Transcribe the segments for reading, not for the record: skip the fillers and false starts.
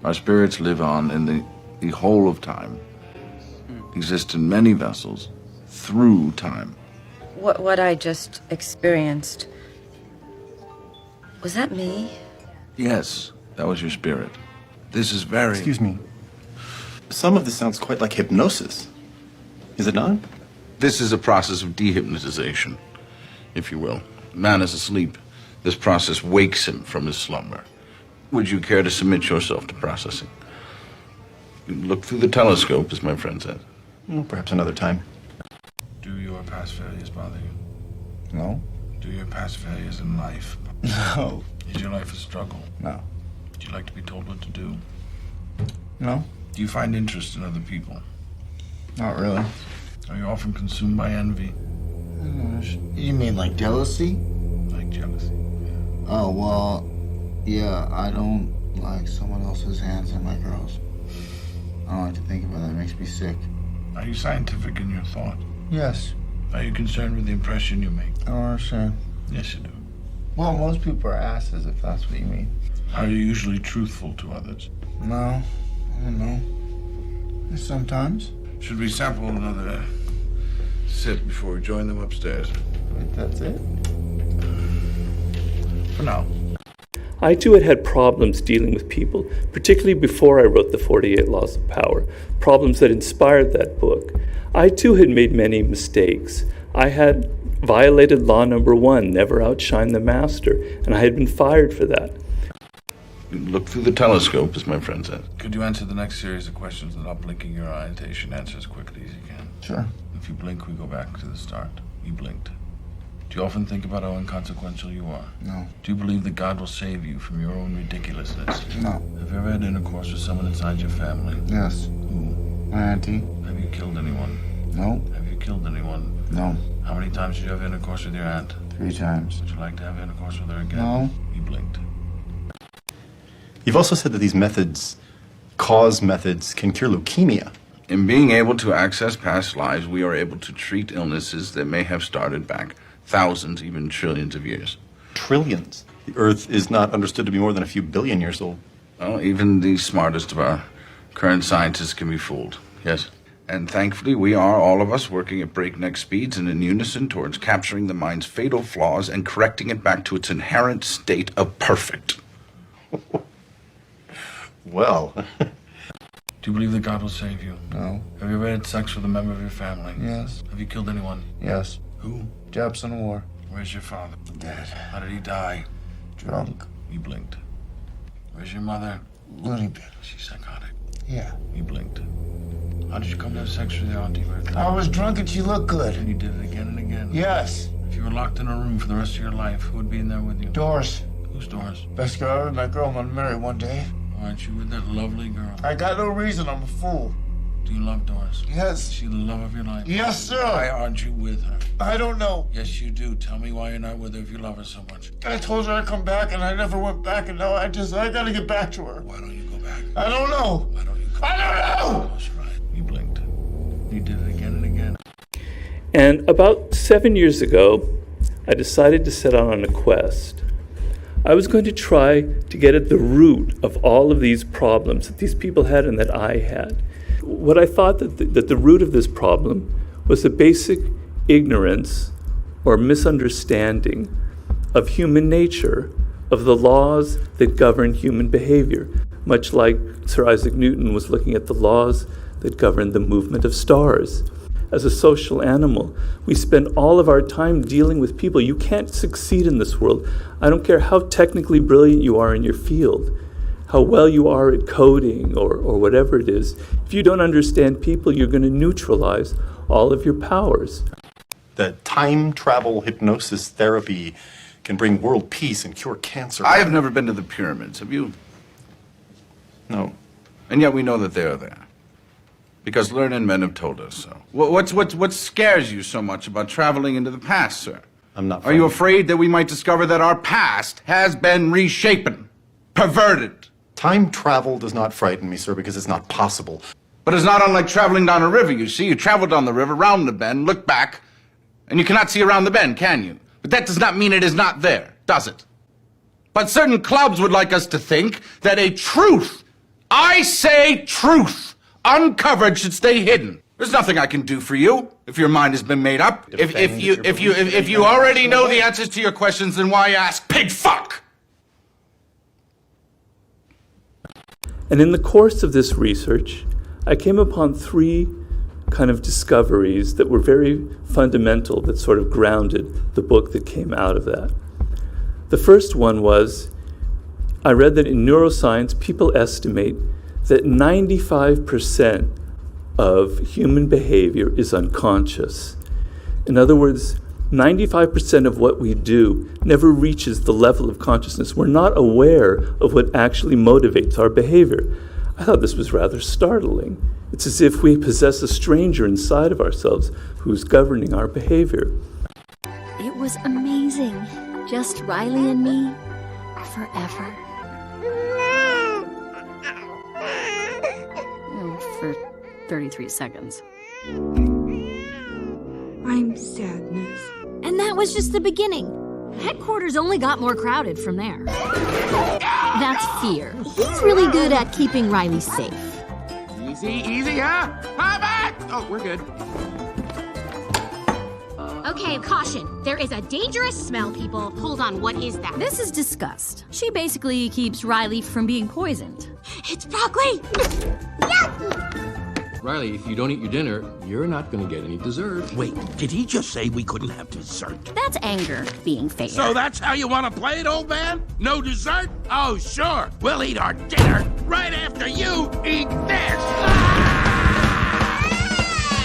Our spirits live on in the whole of time, exist in many vessels through time. What I just experienced, was that me? Yes, that was your spirit. This is very... Excuse me. Some of this sounds quite like hypnosis. Is it not? This is a process of dehypnotization, if you will. Man is asleep. This process wakes him from his slumber. Would you care to submit yourself to processing? Look through the telescope, as my friend said. Well, perhaps another time. Do your past failures bother you? No. Do your past failures in life? No. Is your life a struggle? No. Do you like to be told what to do? No. Do you find interest in other people? Not really. Are you often consumed by envy? You mean like jealousy? Like jealousy, yeah. Oh, well, yeah, I don't like someone else's hands on my girls. I don't like to think about that. It makes me sick. Are you scientific in your thought? Yes. Are you concerned with the impression you make? I don't understand. Yes, you do. Well, most people are asses, if that's what you mean. Are you usually truthful to others? No, I don't know. Sometimes. Should we sample another sip before we join them upstairs? Wait, that's it? For now. I too had had problems dealing with people, particularly before I wrote the 48 Laws of Power, problems that inspired that book. I too had made many mistakes. I had violated law number 1, never outshine the master, and I had been fired for that. Look through the telescope, as my friend said. Could you answer the next series of questions without blinking your eye? Answer as quickly as you can. Sure. If you blink, we go back to the start. You blinked. Do you often think about how inconsequential you are? No. Do you believe that God will save you from your own ridiculousness? No. Have you ever had intercourse with someone inside your family? Yes. Who? My auntie. Have you killed anyone? No. Have you killed anyone? No. How many times did you have intercourse with your aunt? 3 times. Would you like to have intercourse with her again? No. You blinked. You've also said that these methods, cause methods, can cure leukemia. In being able to access past lives, we are able to treat illnesses that may have started back thousands, even trillions of years. Trillions. The Earth is not understood to be more than a few billion years old. Well, even the smartest of our current scientists can be fooled, yes? And thankfully, we are, all of us, working at breakneck speeds and in unison towards capturing the mind's fatal flaws and correcting it back to its inherent state of perfect. Well. Do you believe that God will save you? No. Have you ever had sex with a member of your family? Yes. Have you killed anyone? Yes. Who? Japs in war. Where's your father? Dead. How did he die? Drunk. You blinked. Where's your mother? Loony bin. She's psychotic. Yeah. You blinked. How did you come to have sex with your auntie? I was drunk and she looked good. And you did it again and again? Yes. If you were locked in a room for the rest of your life, who would be in there with you? Doris. Whose Doris? Best girl I ever met. Girl I'm gonna marry one day. Aren't you with that lovely girl? I got no reason. I'm a fool. Do you love Doris? Yes. Is she the love of your life? Yes, sir. Why aren't you with her? I don't know. Yes, you do. Tell me why you're not with her if you love her so much. I told her I'd come back and I never went back, and now I gotta get back to her. Why don't you go back? I don't know. Why don't you come I don't know! Close your eyes. You blinked. You did it again and again. And about 7 years ago, I decided to set out on a quest. I was going to try to get at the root of all of these problems that these people had and that I had. What I thought that the root of this problem was a basic ignorance or misunderstanding of human nature, of the laws that govern human behavior, much like Sir Isaac Newton was looking at the laws that govern the movement of stars. As a social animal, we spend all of our time dealing with people. You can't succeed in this world. I don't care how technically brilliant you are in your field, how well you are at coding or whatever it is. If you don't understand people, you're going to neutralize all of your powers. That time travel hypnosis therapy can bring world peace and cure cancer. I have never been to the pyramids. Have you? No. And yet we know that they are there. Because learned men have told us so. What scares you so much about traveling into the past, sir? I'm not. Are you afraid that we might discover that our past has been reshapen, perverted? Time travel does not frighten me, sir, because it's not possible. But it's not unlike traveling down a river, you see. You travel down the river, round the bend, look back, and you cannot see around the bend, can you? But that does not mean it is not there, does it? But certain clubs would like us to think that a truth I say truth. Uncovered should stay hidden. There's nothing I can do for you if your mind has been made up. If you already know the answers to your questions, then why ask? Pig fuck! And in the course of this research, I came upon three kind of discoveries that were very fundamental, that sort of grounded the book that came out of that. The first one was, I read that in neuroscience, people estimate that 95% of human behavior is unconscious. In other words, 95% of what we do never reaches the level of consciousness. We're not aware of what actually motivates our behavior. I thought this was rather startling. It's as if we possess a stranger inside of ourselves who's governing our behavior. It was amazing. Just Riley and me forever. For 33 seconds. I'm sadness. And that was just the beginning. Headquarters only got more crowded from there. That's Fear. He's really good at keeping Riley safe. Easy, huh? How back? Oh, we're good. Okay, caution. There is a dangerous smell, people. Hold on, what is that? This is disgust. She basically keeps Riley from being poisoned. It's broccoli! Riley, if you don't eat your dinner, you're not going to get any dessert. Wait, did he just say we couldn't have dessert? That's anger being fair. So that's how you want to play it, old man? No dessert? Oh, sure. We'll eat our dinner right after you eat this.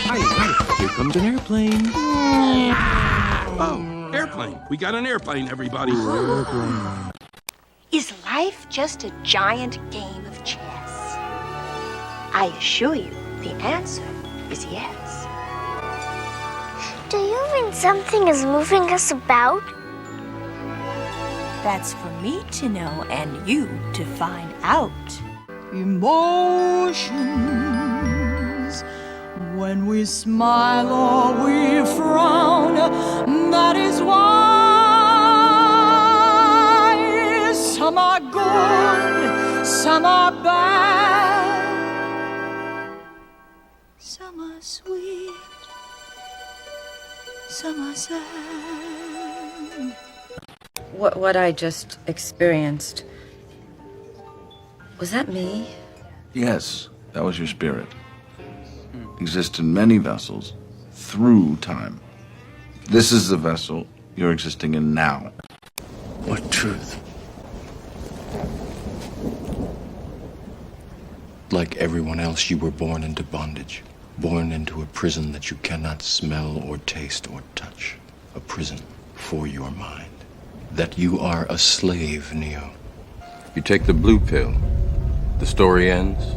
Riley, here comes an airplane. Oh, airplane. We got an airplane, everybody. Is life just a giant game of chess? I assure you, the answer is yes. Do you mean something is moving us about? That's for me to know and you to find out. Emotions. When we smile or we frown, that is why some are good, some are bad. Some are sweet, some are sad. What I just experienced, was that me? Yes, that was your spirit. Exists in many vessels through time. This is the vessel you're existing in now. What truth? Like everyone else, you were born into bondage. Born into a prison that you cannot smell or taste or touch. A prison for your mind. That you are a slave, Neo. You take the blue pill, the story ends.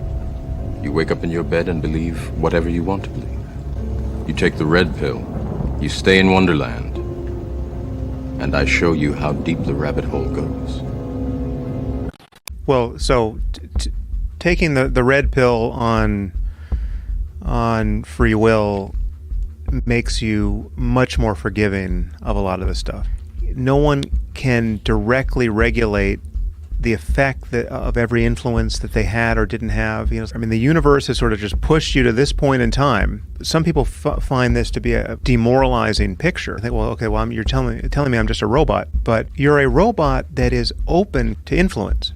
You wake up in your bed and believe whatever you want to believe. You take the red pill, you stay in Wonderland, and I show you how deep the rabbit hole goes. Well, so taking the red pill on free will makes you much more forgiving of a lot of this stuff. No one can directly regulate the effect of every influence that they had or didn't have. You know, I mean, the universe has sort of just pushed you to this point in time. Some people find this to be a demoralizing picture. They think, well, okay, well, you're telling me I'm just a robot, but you're a robot that is open to influence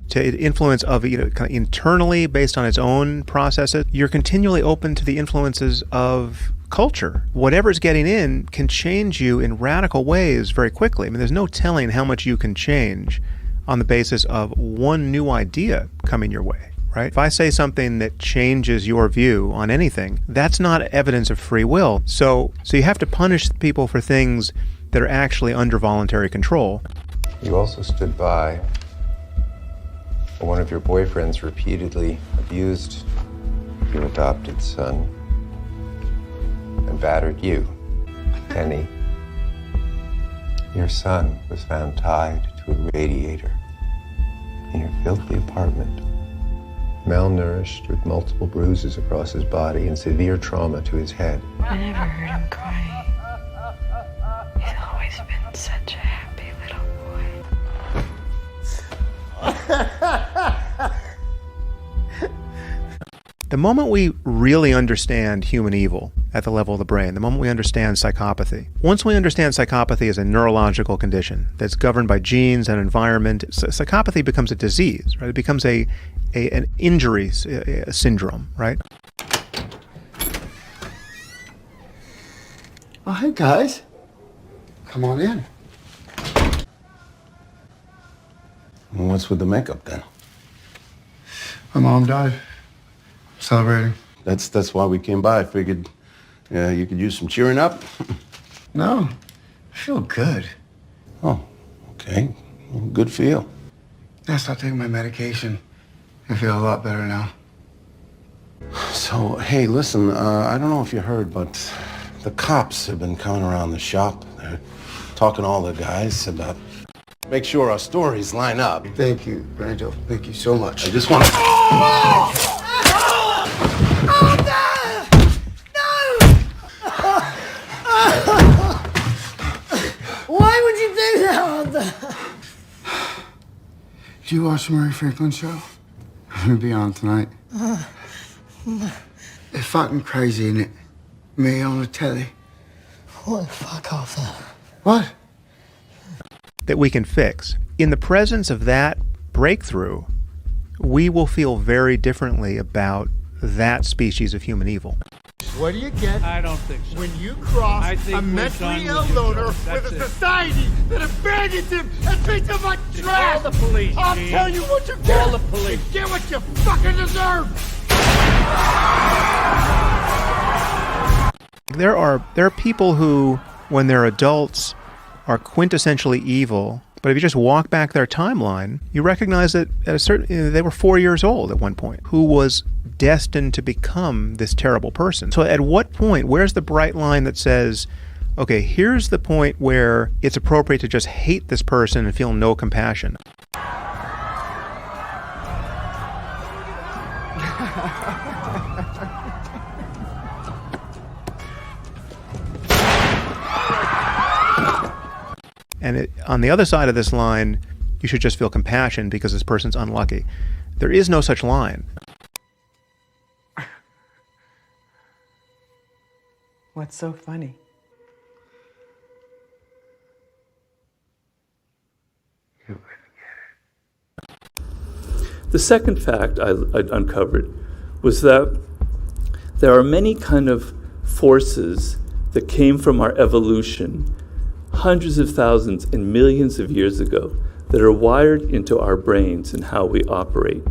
of, you know, kind of internally based on its own processes. You're continually open to the influences of culture. Whatever's getting in can change you in radical ways very quickly. I mean, there's no telling how much you can change on the basis of one new idea coming your way, right? If I say something that changes your view on anything, that's not evidence of free will. So you have to punish people for things that are actually under voluntary control. You also stood by when one of your boyfriends repeatedly abused your adopted son and battered you. Penny, your son was found tied to a radiator in your filthy apartment, malnourished with multiple bruises across his body and severe trauma to his head. I never heard him cry. He's always been such a happy little boy. The moment we really understand human evil at the level of the brain, the moment we understand psychopathy, once we understand psychopathy as a neurological condition that's governed by genes and environment, psychopathy becomes a disease, right? It becomes an injury syndrome, right? Oh, hey, guys. Come on in. Well, what's with the makeup then? My mom died. Celebrating. That's why we came by. I figured you could use some cheering up. No, I feel good. Oh, okay. Well, good for you. I stopped taking my medication. I feel a lot better now. So, hey, listen, I don't know if you heard, but the cops have been coming around the shop. They're talking to all the guys about make sure our stories line up. Thank you, Brando. Thank you so much. I just want to... Why would you do that? Did you watch the Murray Franklin show? I'm gonna be on tonight. It's fucking crazy, isn't it? Me on the telly. What? Fuck off then. What? That we can fix. In the presence of that breakthrough, we will feel very differently about that species of human evil. What do you get? I don't think so. When you cross a mentally ill loner with a society that abandons him and treats him like trash! Call the police, I'll Gene. tell you what you get! Call the police. You get what you fucking deserve! There are people who, when they're adults, are quintessentially evil. But if you just walk back their timeline, you recognize that at a certain, they were 4 years old at one point, who was destined to become this terrible person. So at what point, where's the bright line that says, okay, here's the point where it's appropriate to just hate this person and feel no compassion? And on the other side of this line, you should just feel compassion because this person's unlucky. There is no such line. What's so funny? The second fact I uncovered was that there are many kind of forces that came from our evolution hundreds of thousands and millions of years ago that are wired into our brains and how we operate.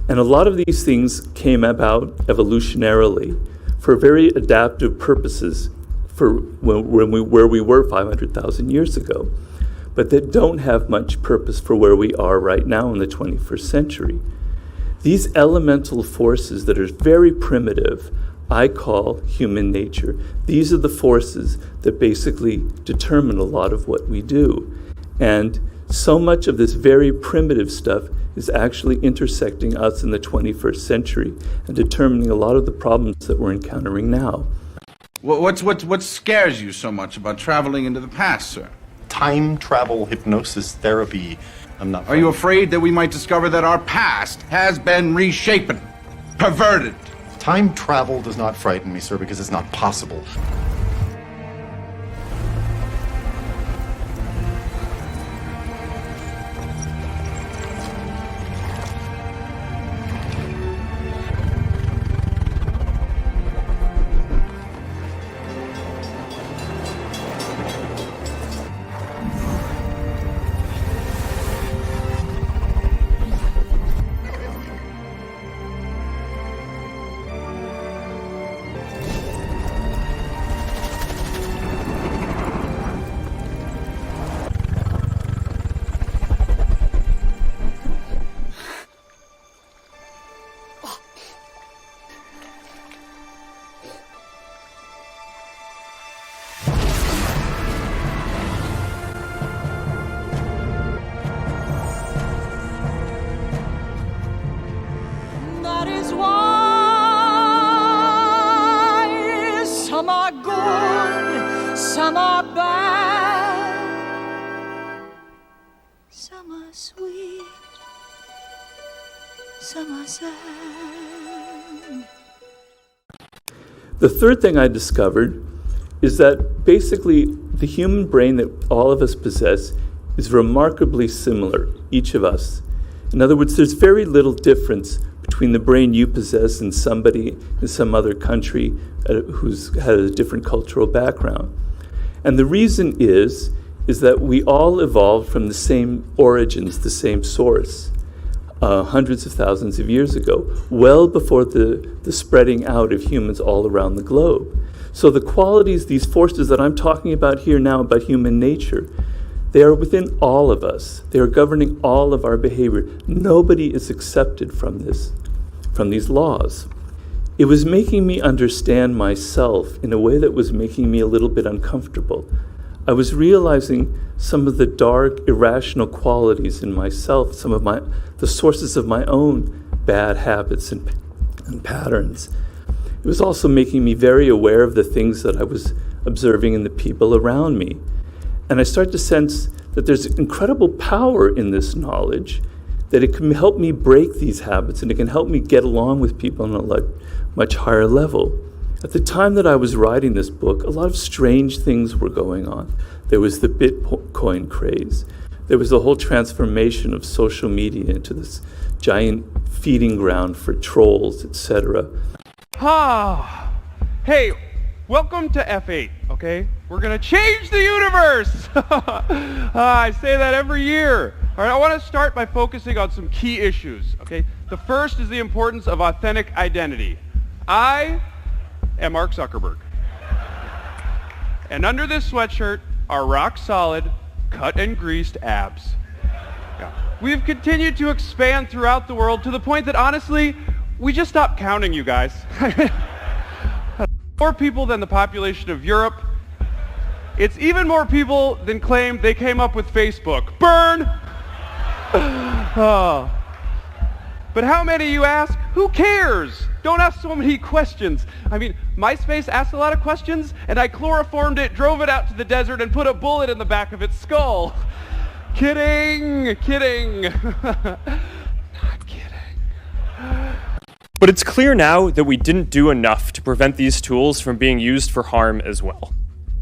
And a lot of these things came about evolutionarily for very adaptive purposes for where we were 500,000 years ago, but that don't have much purpose for where we are right now in the 21st century. These elemental forces that are very primitive, I call human nature. These are the forces that basically determine a lot of what we do. And so much of this very primitive stuff is actually intersecting us in the 21st century and determining a lot of the problems that we're encountering now. What scares you so much about traveling into the past, sir? Time travel hypnosis therapy. I'm not. Are you afraid that we might discover that our past has been reshapen, perverted? Time travel does not frighten me, sir, because it's not possible. That is why some are good, some are bad, some are sweet, some are sad. The third thing I discovered is that basically the human brain that all of us possess is remarkably similar, each of us. In other words, there's very little difference between the brain you possess and somebody in some other country who's had a different cultural background. And the reason is that we all evolved from the same origins, the same source, hundreds of thousands of years ago, well before the spreading out of humans all around the globe. So the qualities, these forces that I'm talking about here now about human nature, they are within all of us. They are governing all of our behavior. Nobody is excepted from this, from these laws. It was making me understand myself in a way that was making me a little bit uncomfortable. I was realizing some of the dark, irrational qualities in myself, some of the sources of my own bad habits and patterns. It was also making me very aware of the things that I was observing in the people around me. And I started to sense that there's incredible power in this knowledge, that it can help me break these habits and it can help me get along with people on a much higher level. At the time that I was writing this book, a lot of strange things were going on. There was the Bitcoin craze. There was the whole transformation of social media into this giant feeding ground for trolls, etc. Hey, welcome to F8, okay? We're gonna change the universe! I say that every year. All right, I want to start by focusing on some key issues, okay? The first is the importance of authentic identity. I am Mark Zuckerberg. And under this sweatshirt are rock solid, cut and greased abs. Yeah. We've continued to expand throughout the world to the point that honestly, we just stopped counting you guys. More people than the population of Europe. It's even more people than claim they came up with Facebook. Burn! But how many, you ask? Who cares? Don't ask so many questions. I mean, MySpace asked a lot of questions, and I chloroformed it, drove it out to the desert, and put a bullet in the back of its skull. Kidding. Not kidding. But it's clear now that we didn't do enough to prevent these tools from being used for harm as well.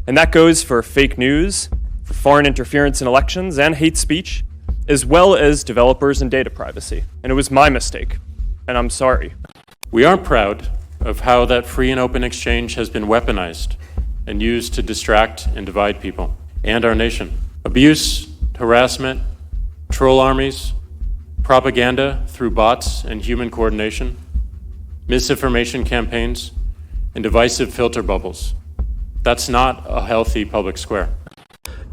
And that goes for fake news, for foreign interference in elections, and hate speech, as well as developers and data privacy. And it was my mistake, and I'm sorry. We are proud of how that free and open exchange has been weaponized and used to distract and divide people and our nation. Abuse, harassment, troll armies, propaganda through bots and human coordination, misinformation campaigns, and divisive filter bubbles. That's not a healthy public square.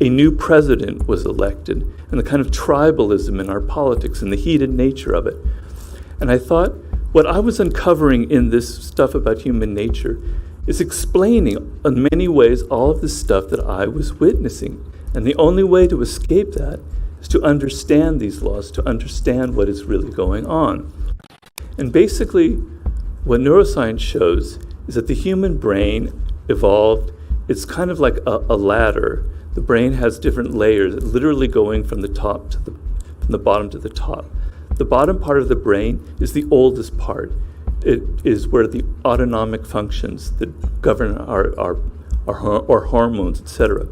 A new president was elected, and the kind of tribalism in our politics and the heated nature of it. And I thought, what I was uncovering in this stuff about human nature is explaining in many ways all of the stuff that I was witnessing. And the only way to escape that is to understand these laws, to understand what is really going on. And basically, what neuroscience shows is that the human brain evolved, it's kind of like a ladder. The brain has different layers, literally going from the top to from the bottom to the top. The bottom part of the brain is the oldest part. It is where the autonomic functions that govern our hormones, etc.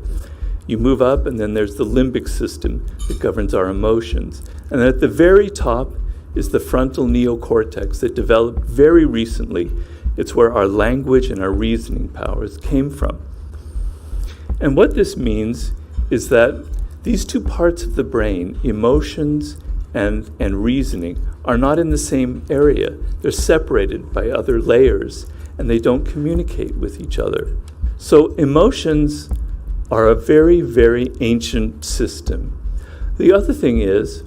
You move up, and then there's the limbic system that governs our emotions. And then at the very top is the frontal neocortex that developed very recently. It's where our language and our reasoning powers came from. And what this means is that these two parts of the brain, emotions and reasoning, are not in the same area. They're separated by other layers, and they don't communicate with each other. So emotions are a very, very ancient system. The other thing is,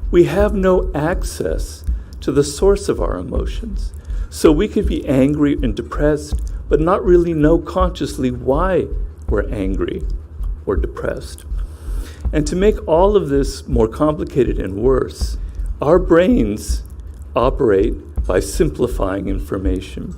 we have no access to the source of our emotions. So we could be angry and depressed, but not really know consciously why we're angry or depressed. And to make all of this more complicated and worse, our brains operate by simplifying information.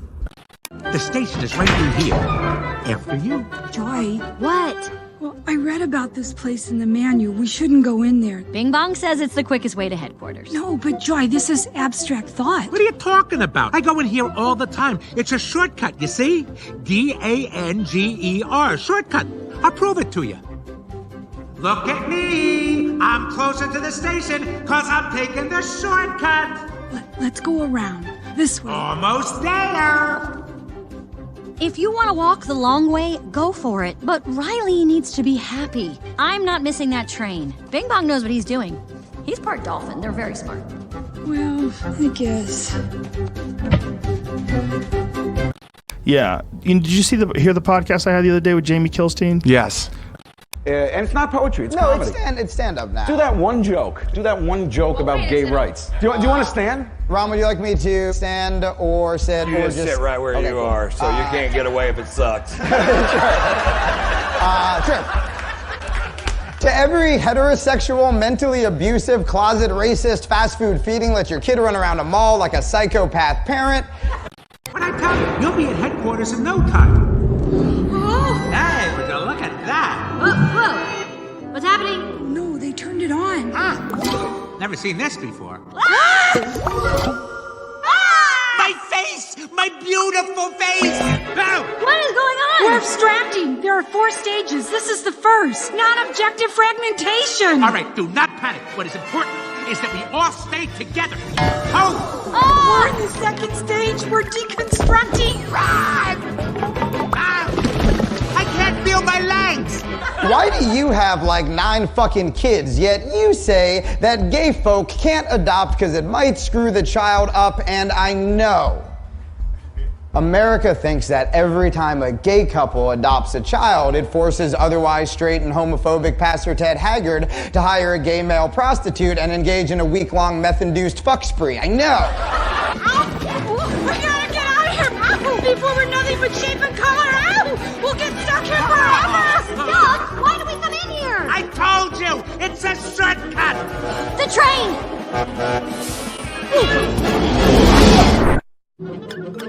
The station is right in here. After you. Joy, what? Well, I read about this place in the manual. We shouldn't go in there. Bing Bong says it's the quickest way to headquarters. No, but Joy, this is abstract thought. What are you talking about? I go in here all the time. It's a shortcut, you see? D-A-N-G-E-R, shortcut. I'll prove it to you. Look at me. I'm closer to the station because I'm taking the shortcut. Let's go around. This way. Almost there. If you want to walk the long way, go for it. But Riley needs to be happy. I'm not missing that train. Bing Bong knows what he's doing. He's part dolphin. They're very smart. Well, I guess. Yeah. Did you hear the podcast I had the other day with Jamie Kilstein? Yes. And it's not poetry, it's comedy. It's stand-up now. Do that one joke. Do that one joke about gay rights. Do you want to stand? Ron, would you like me to stand or sit You or just sit right where you cool. are, so you can't get away if it sucks. Sure. To every heterosexual, mentally abusive, closet racist, fast food feeding, let your kid run around a mall like a psychopath parent. What I tell you, you'll be at headquarters in no time. Hey, would you look at that? Whoa. What's happening? No, they turned it on. Never seen this before. My face! My beautiful face! Oh. What is going on? We're abstracting. There are 4 stages. This is the first. Non-objective fragmentation. All right, do not panic. What is important is that we all stay together. We're in the second stage. We're deconstructing. I can't feel my legs. Why do you have like 9 fucking kids, yet you say that gay folk can't adopt because it might screw the child up, and I know. America thinks that every time a gay couple adopts a child, it forces otherwise straight and homophobic Pastor Ted Haggard to hire a gay male prostitute and engage in a week-long meth-induced fuck spree. I know. We gotta get out of here before we're nothing but shape and color. We'll get stuck here forever. Doug, why do we come in here? I told you, it's a shortcut. The train.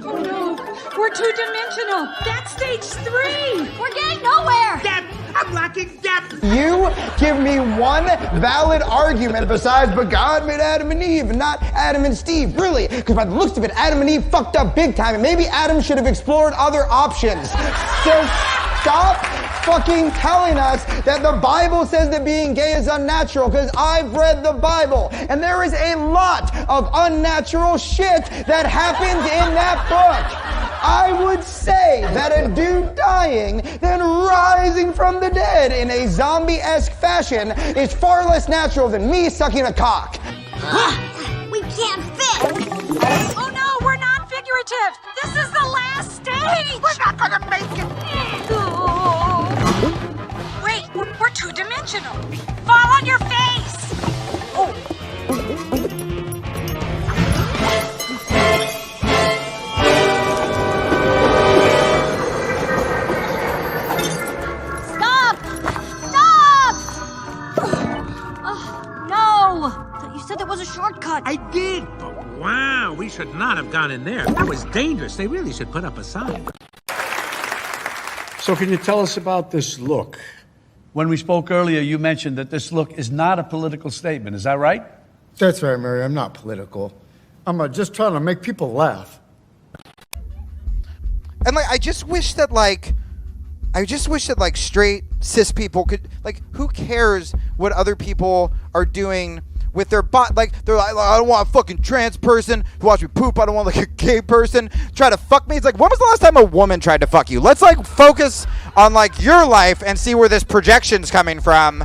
Oh no, we're 2-dimensional. That's stage 3. We're getting nowhere. Depth. I'm lacking depth. You give me one valid argument besides, but God made Adam and Eve and not Adam and Steve. Really? Because by the looks of it, Adam and Eve fucked up big time, and maybe Adam should have explored other options. So stop fucking telling us that the Bible says that being gay is unnatural, because I've read the Bible, and there is a lot of unnatural shit that happens in that book. I would say that a dude dying, then rising from the dead in a zombie-esque fashion is far less natural than me sucking a cock. We can't fit. Oh no, we're not figurative. This is the last stage. We're not gonna make it. Wait, we're 2-dimensional. Fall on your face. Stop! Oh, no! You said there was a shortcut. I did, but wow, we should not have gone in there. That was dangerous. They really should put up a sign. So can you tell us about this look? When we spoke earlier, you mentioned that this look is not a political statement. Is that right? That's right, Mary. I'm not political. I'm just trying to make people laugh. And I just wish that straight cis people could, who cares what other people are doing with their body? They're like, I don't want a fucking trans person to watch me poop. I don't want a gay person try to fuck me. It's like, when was the last time a woman tried to fuck you? Let's focus on your life and see where this projection's coming from.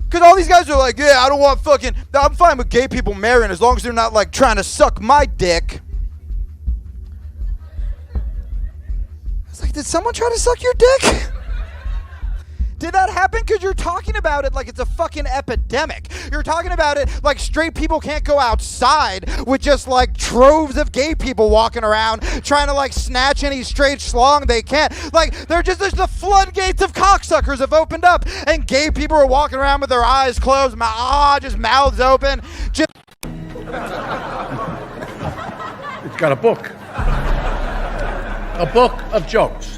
Because all these guys are like, yeah, I don't want fucking, I'm fine with gay people marrying as long as they're not trying to suck my dick. It's like, did someone try to suck your dick? Did that happen? Because you're talking about it like it's a fucking epidemic. You're talking about it like straight people can't go outside with just troves of gay people walking around trying to snatch any straight schlong they can. There's the floodgates of cocksuckers have opened up, and gay people are walking around with their eyes closed, just mouths open. It's got a book. A book of jokes.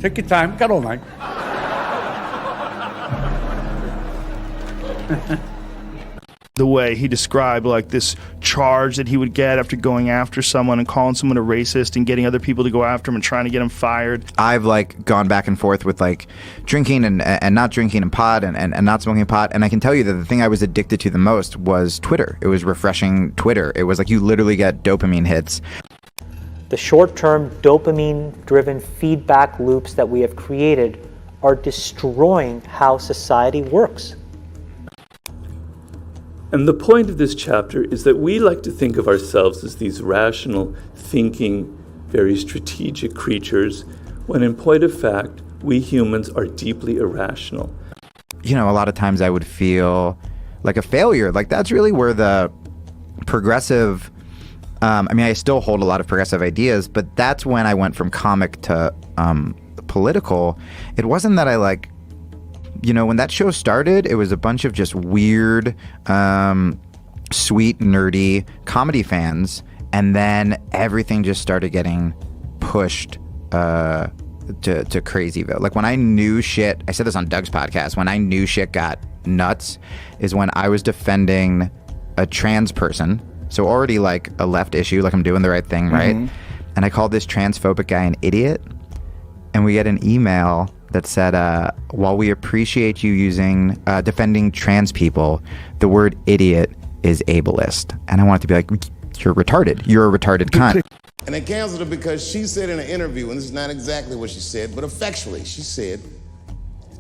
Take your time. Got all night. The way he described like this charge that he would get after going after someone and calling someone a racist and getting other people to go after him and trying to get him fired. I've like gone back and forth with like drinking and not drinking and pot and not smoking pot, and I can tell you that the thing I was addicted to the most was Twitter. It was refreshing Twitter. It was like you literally get dopamine hits. The short-term dopamine-driven feedback loops that we have created are destroying how society works. And the point of this chapter is that we like to think of ourselves as these rational, thinking, very strategic creatures, when in point of fact, we humans are deeply irrational. You know, a lot of times I would feel like a failure. Like that's really where the progressive, I mean, I still hold a lot of progressive ideas, but that's when I went from comic to political. It wasn't that I like, you know, when that show started, it was a bunch of just weird, sweet, nerdy comedy fans, and then everything just started getting pushed to crazyville. Like when I knew shit, I said this on Doug's podcast, when I knew shit got nuts is when I was defending a trans person, so already like a left issue, like I'm doing the right thing, right? And I called this transphobic guy an idiot, and we get an email that said, while we appreciate you using, defending trans people, the word idiot is ableist. And I wanted to be like, you're retarded. You're a retarded cunt. And they canceled her because she said in an interview, and this is not exactly what she said, but effectually, she said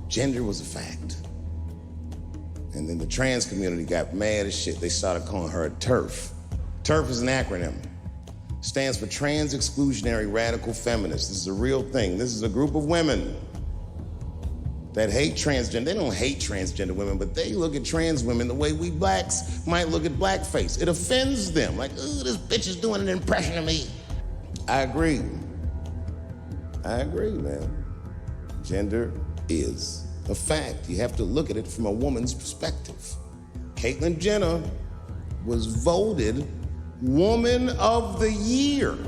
gender was a fact. And then the trans community got mad as shit. They started calling her a TERF. TERF is an acronym. Stands for Trans Exclusionary Radical Feminists. This is a real thing. This is a group of women that hate transgender. They don't hate transgender women, but they look at trans women the way we blacks might look at blackface. It offends them. Like, ooh, this bitch is doing an impression of me. I agree, man. Gender is a fact. You have to look at it from a woman's perspective. Caitlyn Jenner was voted Woman of the Year.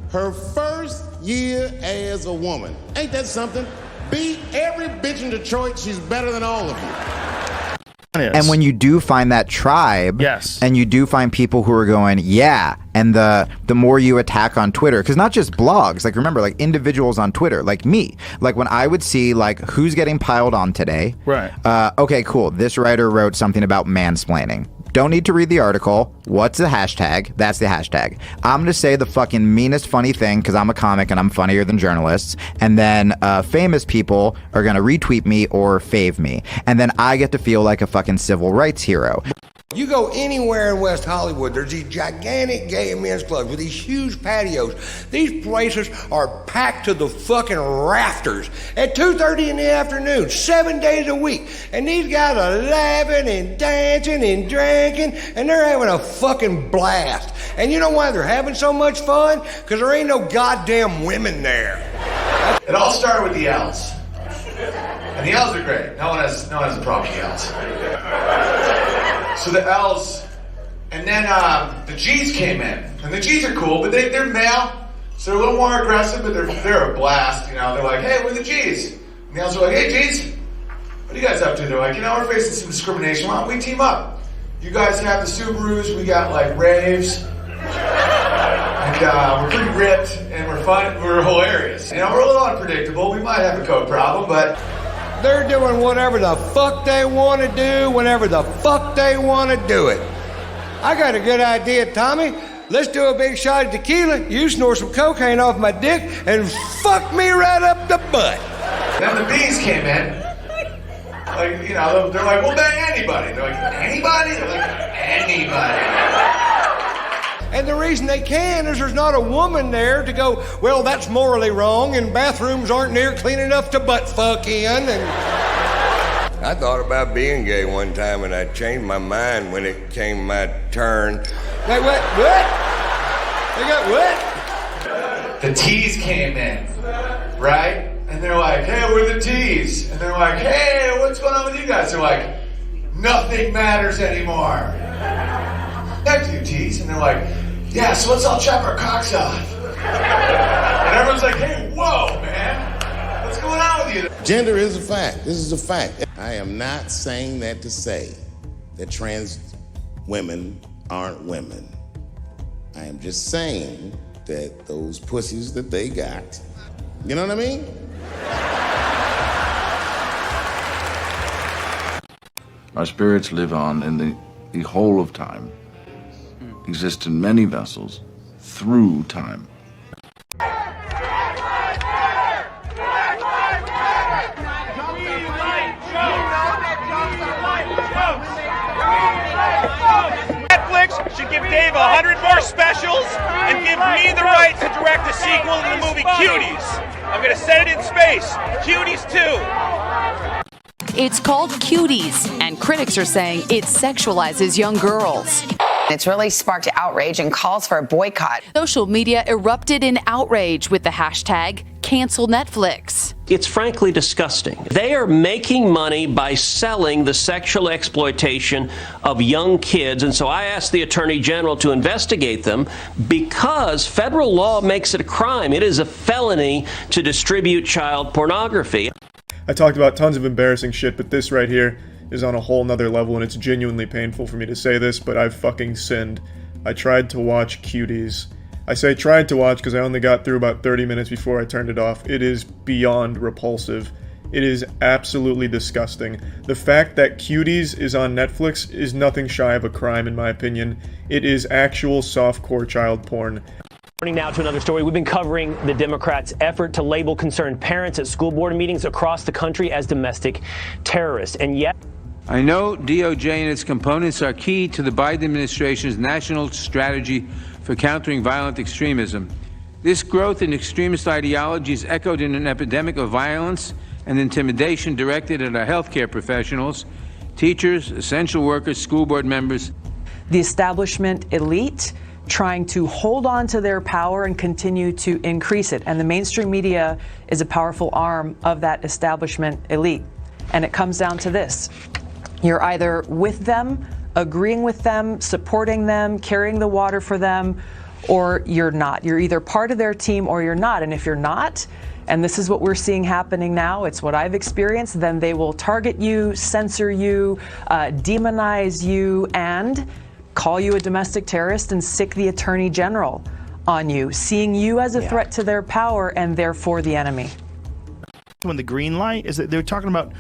Her first year as a woman. Ain't that something? Beat every bitch in Detroit. She's better than all of you. And when you do find that tribe, yes, and you do find people who are going, yeah, and the more you attack on Twitter, because not just blogs, like remember, like individuals on Twitter, like me, like when I would see like who's getting piled on today, right? Okay, cool. This writer wrote something about mansplaining. Don't need to read the article. What's the hashtag? That's the hashtag. I'm going to say the fucking meanest funny thing because I'm a comic and I'm funnier than journalists. And then famous people are going to retweet me or fave me. And then I get to feel like a fucking civil rights hero. You go anywhere in West Hollywood, there's these gigantic gay men's clubs with these huge patios. These places are packed to the fucking rafters at 2:30 in the afternoon, 7 days a week. And these guys are laughing and dancing and drinking, and they're having a fucking blast. And you know why they're having so much fun? Because there ain't no goddamn women there. It all started with the L's. And the L's are great. No one has a problem with the L's. So the L's, and then the G's came in. And the G's are cool, but they're male, so they're a little more aggressive, but they're a blast, you know. They're like, hey, we're the G's. And the L's are like, hey, G's, what are you guys up to? They're like, you know, we're facing some discrimination. Why don't we team up? You guys have the Subarus, we got like raves. And we're pretty ripped, and we're fun, we're hilarious. You know, we're a little unpredictable. We might have a coke problem, but they're doing whatever the fuck they want to do, whenever the fuck they want to do it. I got a good idea, Tommy. Let's do a big shot of tequila, you snort some cocaine off my dick, and fuck me right up the butt. Then the B's came in. Like, you know, they're like, we'll bang anybody. They're like, anybody? They're like, anybody. And the reason they can is there's not a woman there to go, well, that's morally wrong, and bathrooms aren't near clean enough to butt fuck in, and... I thought about being gay one time, and I changed my mind when it came my turn. Wait, what? What? They got what? The T's came in, right? And they're like, hey, we're the T's. And they're like, hey, what's going on with you guys? They're like, nothing matters anymore. That's you, T's. And they're like, yeah, so let's all chop our cocks off. And everyone's like, hey, whoa, man. you. Gender is a fact. This is a fact. I am not saying that to say that trans women aren't women. I am just saying that those pussies that they got, you know what I mean? Our spirits live on in the whole of time, exist in many vessels through time. Netflix should give Dave 100 more specials and give me the right to direct a sequel to the movie Cuties. I'm gonna set it in space. Cuties 2. It's called Cuties, and critics are saying it sexualizes young girls. It's really sparked outrage and calls for a boycott. Social media erupted in outrage with the hashtag Cancel Netflix. It's frankly disgusting. They are making money by selling the sexual exploitation of young kids, and so I asked the Attorney General to investigate them because federal law makes it a crime. It is a felony to distribute child pornography. I talked about tons of embarrassing shit, but this right here is on a whole nother level, and it's genuinely painful for me to say this, but I've fucking sinned. I tried to watch Cuties. I say tried to watch because I only got through about 30 minutes before I turned it off. It is beyond repulsive. It is absolutely disgusting. The fact that Cuties is on Netflix is nothing shy of a crime, in my opinion. It is actual softcore child porn. Turning now to another story, we've been covering the Democrats' effort to label concerned parents at school board meetings across the country as domestic terrorists, and yet I know DOJ and its components are key to the Biden administration's national strategy for countering violent extremism. This growth in extremist ideology is echoed in an epidemic of violence and intimidation directed at our healthcare professionals, teachers, essential workers, school board members. The establishment elite trying to hold on to their power and continue to increase it. And the mainstream media is a powerful arm of that establishment elite. And it comes down to this. You're either with them, agreeing with them, supporting them, carrying the water for them, or you're not. You're either part of their team or you're not. And if you're not, and this is what we're seeing happening now, it's what I've experienced, then they will target you, censor you, demonize you, and call you a domestic terrorist and sick the Attorney General on you, seeing you as a threat to their power and therefore the enemy. When the green light is that they're talking about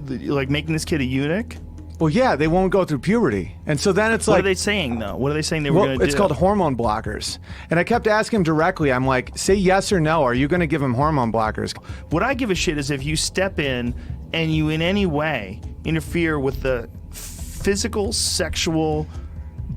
like making this kid a eunuch. Well, yeah, they won't go through puberty, and so then it's what like, are they saying though? What are they saying they were going to do? It's called hormone blockers, and I kept asking him directly. I'm like, say yes or no. Are you going to give him hormone blockers? What I give a shit is if you step in and you in any way interfere with the physical, sexual,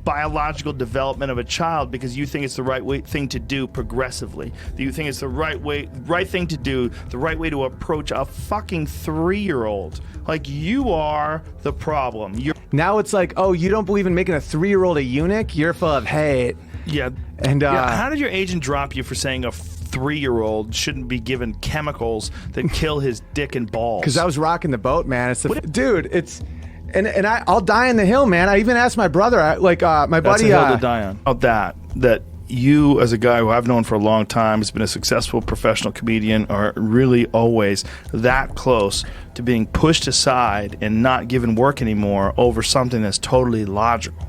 biological development of a child because you think it's the right thing to do progressively, that you think it's the right thing to do, the right way to approach a fucking 3-year-old. Like, you are the problem. Now it's like, oh, you don't believe in making a 3-year-old a eunuch? You're full of hate. Yeah. And how did your agent drop you for saying a 3-year-old shouldn't be given chemicals that kill his dick and balls? Because I was rocking the boat, man. Dude, it's... And I'll die on the hill, man. I even asked my brother, my buddy. That's a hill to die on. About that you, as a guy who I've known for a long time, has been a successful professional comedian, are really always that close to being pushed aside and not given work anymore over something that's totally logical.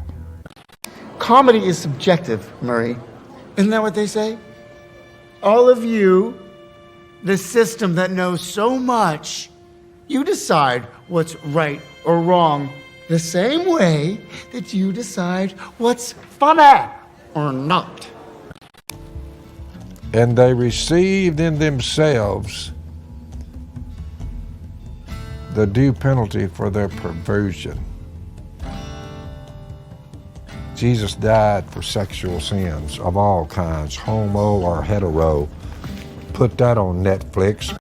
Comedy is subjective, Murray. Isn't that what they say? All of you, the system that knows so much, you decide what's right or wrong the same way that you decide what's funny or not. And they received in themselves the due penalty for their perversion. Jesus died for sexual sins of all kinds, homo or hetero. Put that on Netflix.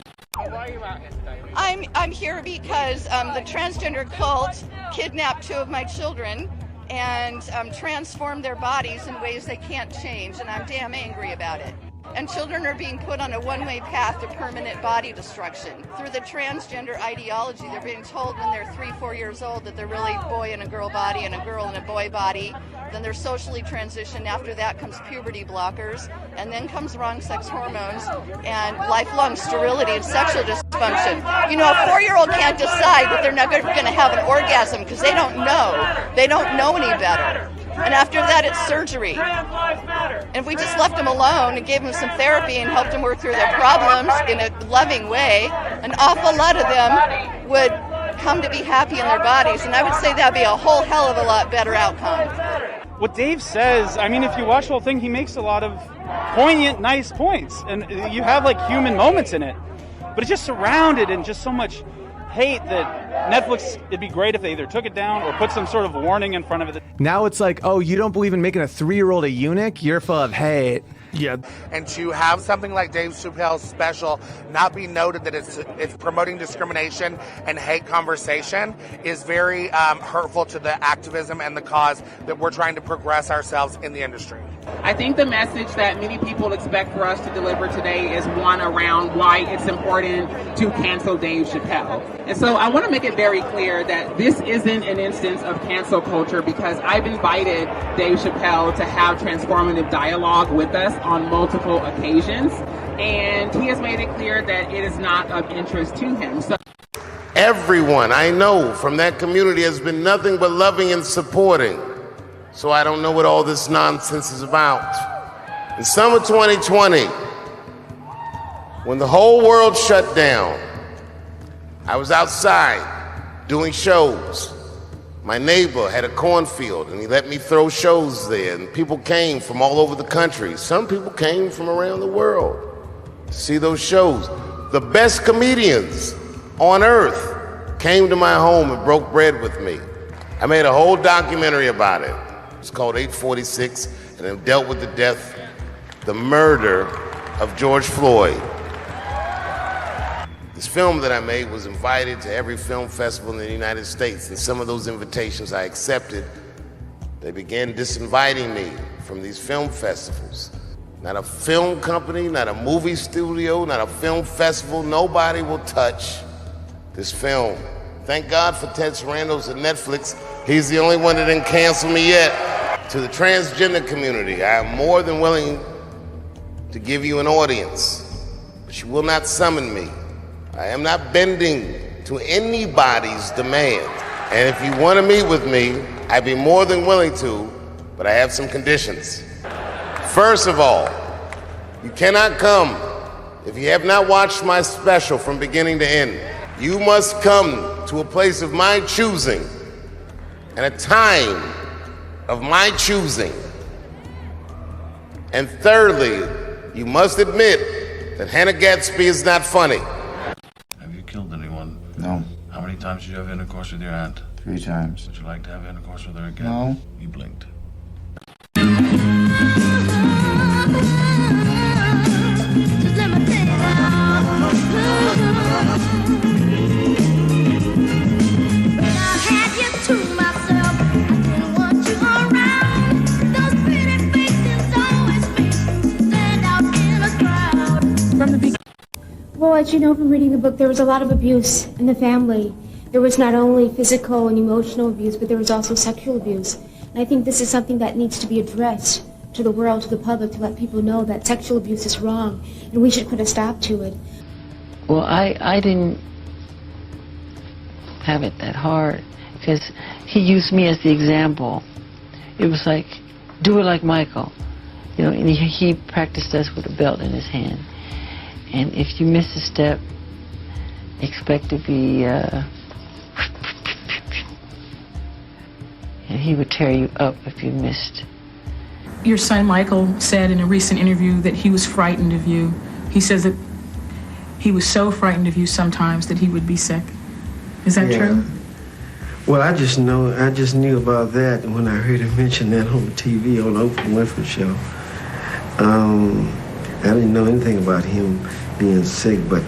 I'm here because the transgender cult kidnapped 2 of my children and transformed their bodies in ways they can't change, and I'm damn angry about it. And children are being put on a one-way path to permanent body destruction. Through the transgender ideology, they're being told when they're 3-4 years old that they're really a boy in a girl body and a girl in a boy body. Then they're socially transitioned. After that comes puberty blockers, and then comes wrong sex hormones and lifelong sterility and sexual dysfunction. dysfunction. You know, a 4-year-old can't decide that they're not going to have an orgasm because they don't know. They don't know any better. And after that, it's surgery. And if we just left them alone and gave them some therapy and helped them work through their problems in a loving way, an awful lot of them would come to be happy in their bodies. And I would say that'd be a whole hell of a lot better outcome. What Dave says, I mean, if you watch the whole thing, he makes a lot of poignant, nice points. And you have like human moments in it. But it's just surrounded in just so much hate that Netflix, it'd be great if they either took it down or put some sort of warning in front of it. Now it's like, oh, you don't believe in making a 3-year-old a eunuch? You're full of hate. Yeah. And to have something like Dave Chappelle's special not be noted that it's promoting discrimination and hate conversation is very hurtful to the activism and the cause that we're trying to progress ourselves in the industry. I think the message that many people expect for us to deliver today is one around why it's important to cancel Dave Chappelle. And so I want to make it very clear that this isn't an instance of cancel culture, because I've invited Dave Chappelle to have transformative dialogue with us on multiple occasions, and he has made it clear that it is not of interest to him. So Everyone I know from that community has been nothing but loving and supporting. So I don't know what all this nonsense is about. In summer 2020, when the whole world shut down, I was outside doing shows. My neighbor had a cornfield and he let me throw shows there, and people came from all over the country. Some people came from around the world to see those shows. The best comedians on earth came to my home and broke bread with me. I made a whole documentary about it. It's called 846, and it dealt with the murder of George Floyd. This film that I made was invited to every film festival in the United States, and some of those invitations I accepted. They began disinviting me from these film festivals. Not a film company, not a movie studio, not a film festival, nobody will touch this film. Thank God for Ted Sarandos and Netflix. He's the only one that didn't cancel me yet. To the transgender community, I am more than willing to give you an audience, but you will not summon me. I am not bending to anybody's demand. And if you want to meet with me, I'd be more than willing to, but I have some conditions. First of all, you cannot come if you have not watched my special from beginning to end. You must come to a place of my choosing and a time of my choosing. And thirdly, you must admit that Hannah Gadsby is not funny. Have you killed anyone? No. How many times did you have intercourse with your aunt? 3 times. Would you like to have intercourse with her again? No. You blinked. Well, as you know from reading the book, there was a lot of abuse in the family. There was not only physical and emotional abuse, but there was also sexual abuse. And I think this is something that needs to be addressed to the world, to the public, to let people know that sexual abuse is wrong, and we should put a stop to it. Well, I didn't have it that hard, because he used me as the example. It was like, do it like Michael. You know, and he practiced us with a belt in his hand. And if you miss a step, expect to be, and he would tear you up if you missed. Your son Michael said in a recent interview that he was frightened of you. He says that he was so frightened of you sometimes that he would be sick. Is that true? Well, I just knew about that when I heard him mention that on TV on Oprah Winfrey show. I didn't know anything about him being sick, but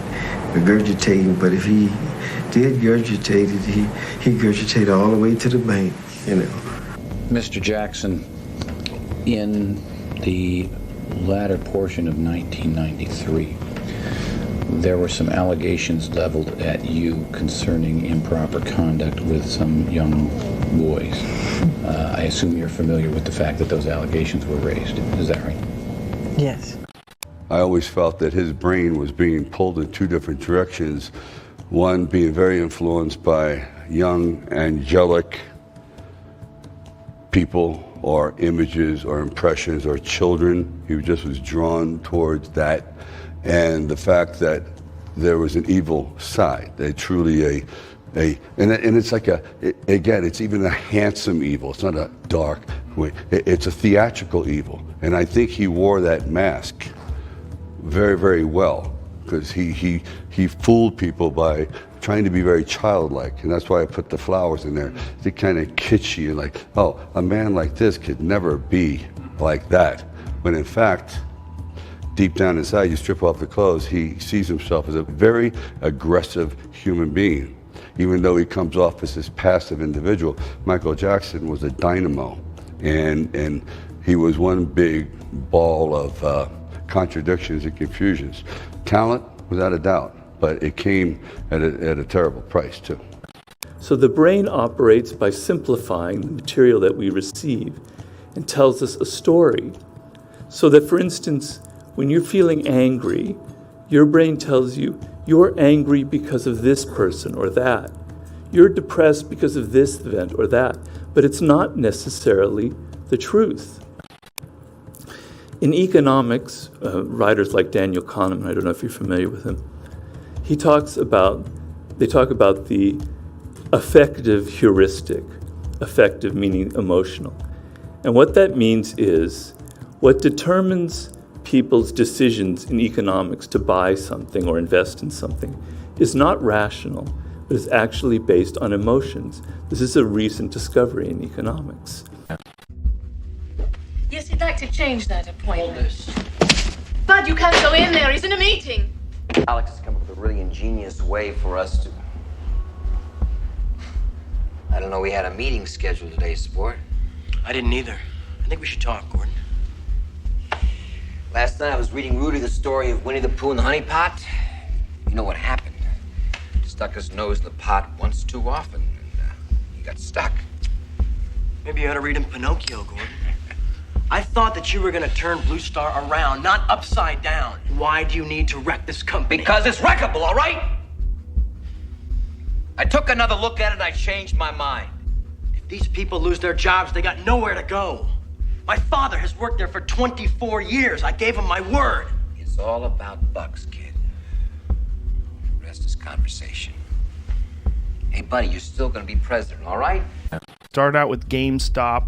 regurgitating. But if he did regurgitate it, he regurgitated all the way to the bank, you know. Mr. Jackson, in the latter portion of 1993, there were some allegations leveled at you concerning improper conduct with some young boys. I assume you're familiar with the fact that those allegations were raised. Is that right? Yes. I always felt that his brain was being pulled in two different directions. One being very influenced by young, angelic people or images or impressions or children. He just was drawn towards that. And the fact that there was an evil side, that truly and it's like again, it's even a handsome evil. It's not a dark way. It's a theatrical evil. And I think he wore that mask very, very well, because he fooled people by trying to be very childlike. And that's why I put the flowers in there. They're kind of kitschy and like, oh, a man like this could never be like that. When in fact, deep down inside, you strip off the clothes, he sees himself as a very aggressive human being. Even though he comes off as this passive individual, Michael Jackson was a dynamo, and he was one big ball of contradictions and confusions. Talent, without a doubt, but it came at a terrible price too. So the brain operates by simplifying the material that we receive and tells us a story. So that, for instance, when you're feeling angry, your brain tells you you're angry because of this person or that. You're depressed because of this event or that, but it's not necessarily the truth. In economics, writers like Daniel Kahneman, I don't know if you're familiar with him, they talk about the affective heuristic, affective meaning emotional. And what that means is what determines people's decisions in economics to buy something or invest in something is not rational, but is actually based on emotions. This is a recent discovery in economics. Yes, he'd like to change that appointment. But you can't go in there, he's in a meeting. Alex has come up with a really ingenious way for us to... I don't know, we had a meeting scheduled today, sport. I didn't either. I think we should talk, Gordon. Last night I was reading Rudy the story of Winnie the Pooh and the Honey Pot. You know what happened? He stuck his nose in the pot once too often, and he got stuck. Maybe you ought to read him Pinocchio, Gordon. I thought that you were going to turn Blue Star around, not upside down. Why do you need to wreck this company? Because it's wreckable, all right? I took another look at it and I changed my mind. If these people lose their jobs, they got nowhere to go. My father has worked there for 24 years. I gave him my word. It's all about bucks, kid. The rest is conversation. Hey, buddy, you're still going to be president, all right? Started out with GameStop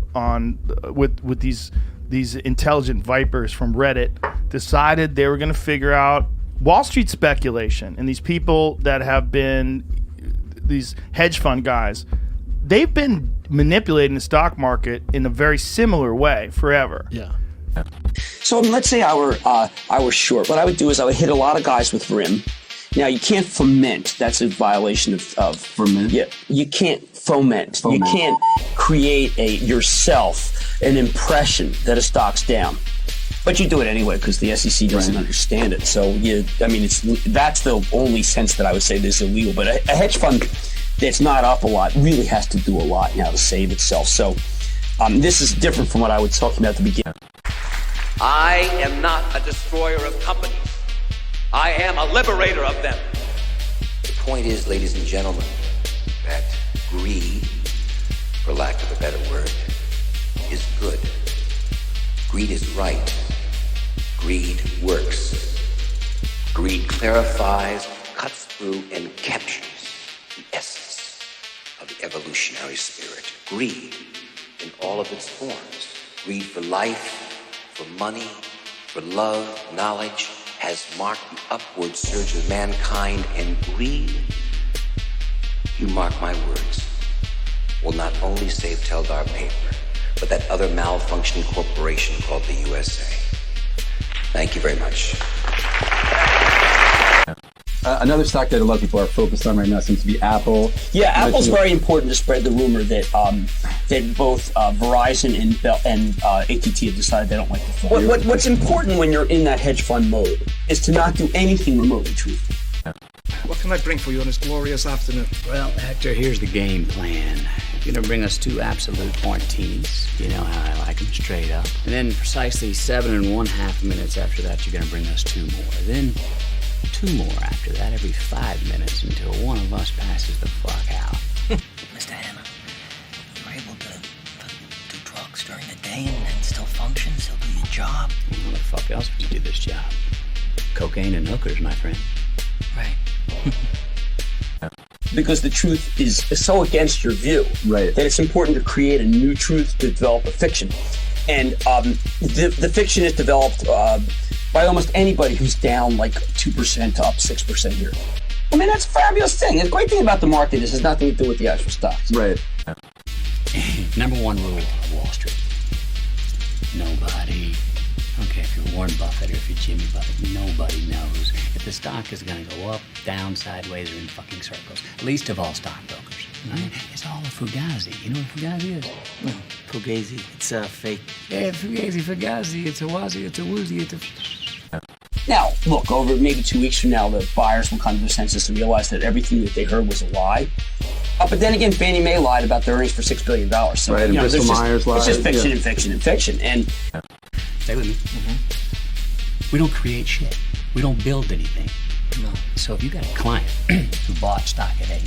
with these intelligent vipers from Reddit. Decided they were going to figure out Wall Street speculation, and these people that have been these hedge fund guys, they've been manipulating the stock market in a very similar way forever. Yeah. So let's say I were short. What I would do is I would hit a lot of guys with Vrim. Now you can't foment. That's a violation of ferment. Yeah. You can't foment. You can't create yourself an impression that a stock's down. But you do it anyway because the SEC doesn't understand it. So that's the only sense that I would say this is illegal. But a hedge fund that's not up a lot really has to do a lot now to save itself. So this is different from what I was talking about at the beginning. I am not a destroyer of companies. I am a liberator of them. The point is, ladies and gentlemen, that greed, for lack of a better word, is good. Greed is right. Greed works. Greed clarifies, cuts through, and captures the essence of the evolutionary spirit. Greed in all of its forms. Greed for life, for money, for love, knowledge, has marked the upward surge of mankind, and greed, you mark my words, will not only save Teldar paper, but that other malfunctioning corporation called the USA. Thank you very much. Another stock that a lot of people are focused on right now seems to be Apple. Yeah, Apple's very important to spread the rumor that that both Verizon and AT&T have decided they don't like the phone. What's important when you're in that hedge fund mode is to not do anything remotely truthful. What can I bring for you on this glorious afternoon? Well, Hector, here's the game plan. You're gonna bring us 2 absolute martinis. You know how I like them, straight up. And then precisely 7 1/2 minutes after that, you're gonna bring us 2 more. Then 2 more after that every 5 minutes until one of us passes the fuck out. Mr. Hanna, you're able to do drugs during the day and still function, still do your job. Well, how the fuck else would you do this job? Cocaine and hookers, my friend. Right. Because the truth is so against your view that it's important to create a new truth to develop a fiction. And the fiction is developed by almost anybody who's down like 2% to up 6% here. I mean, that's a fabulous thing. The great thing about the market is it has nothing to do with the actual stocks. Right. Number 1 rule of Wall Street. Nobody, I don't care if you're Warren Buffett or if you're Jimmy Buffett, nobody knows if the stock is going to go up, down, sideways, or in fucking circles. Least of all stockbrokers. Right? It's all a fugazi. You know what a fugazi is? Fugazi, it's fake. Yeah, fugazi, it's a wazi, it's a woozy, it's a... Now, look, over maybe 2 weeks from now, the buyers will come to their senses and realize that everything that they heard was a lie. But then again, Fannie Mae lied about their earnings for $6 billion. So, right, and Bristol Myers lied. It's just fiction and fiction and fiction. And stay with me. We don't create shit. We don't build anything. No. So if you got a client who bought stock at 8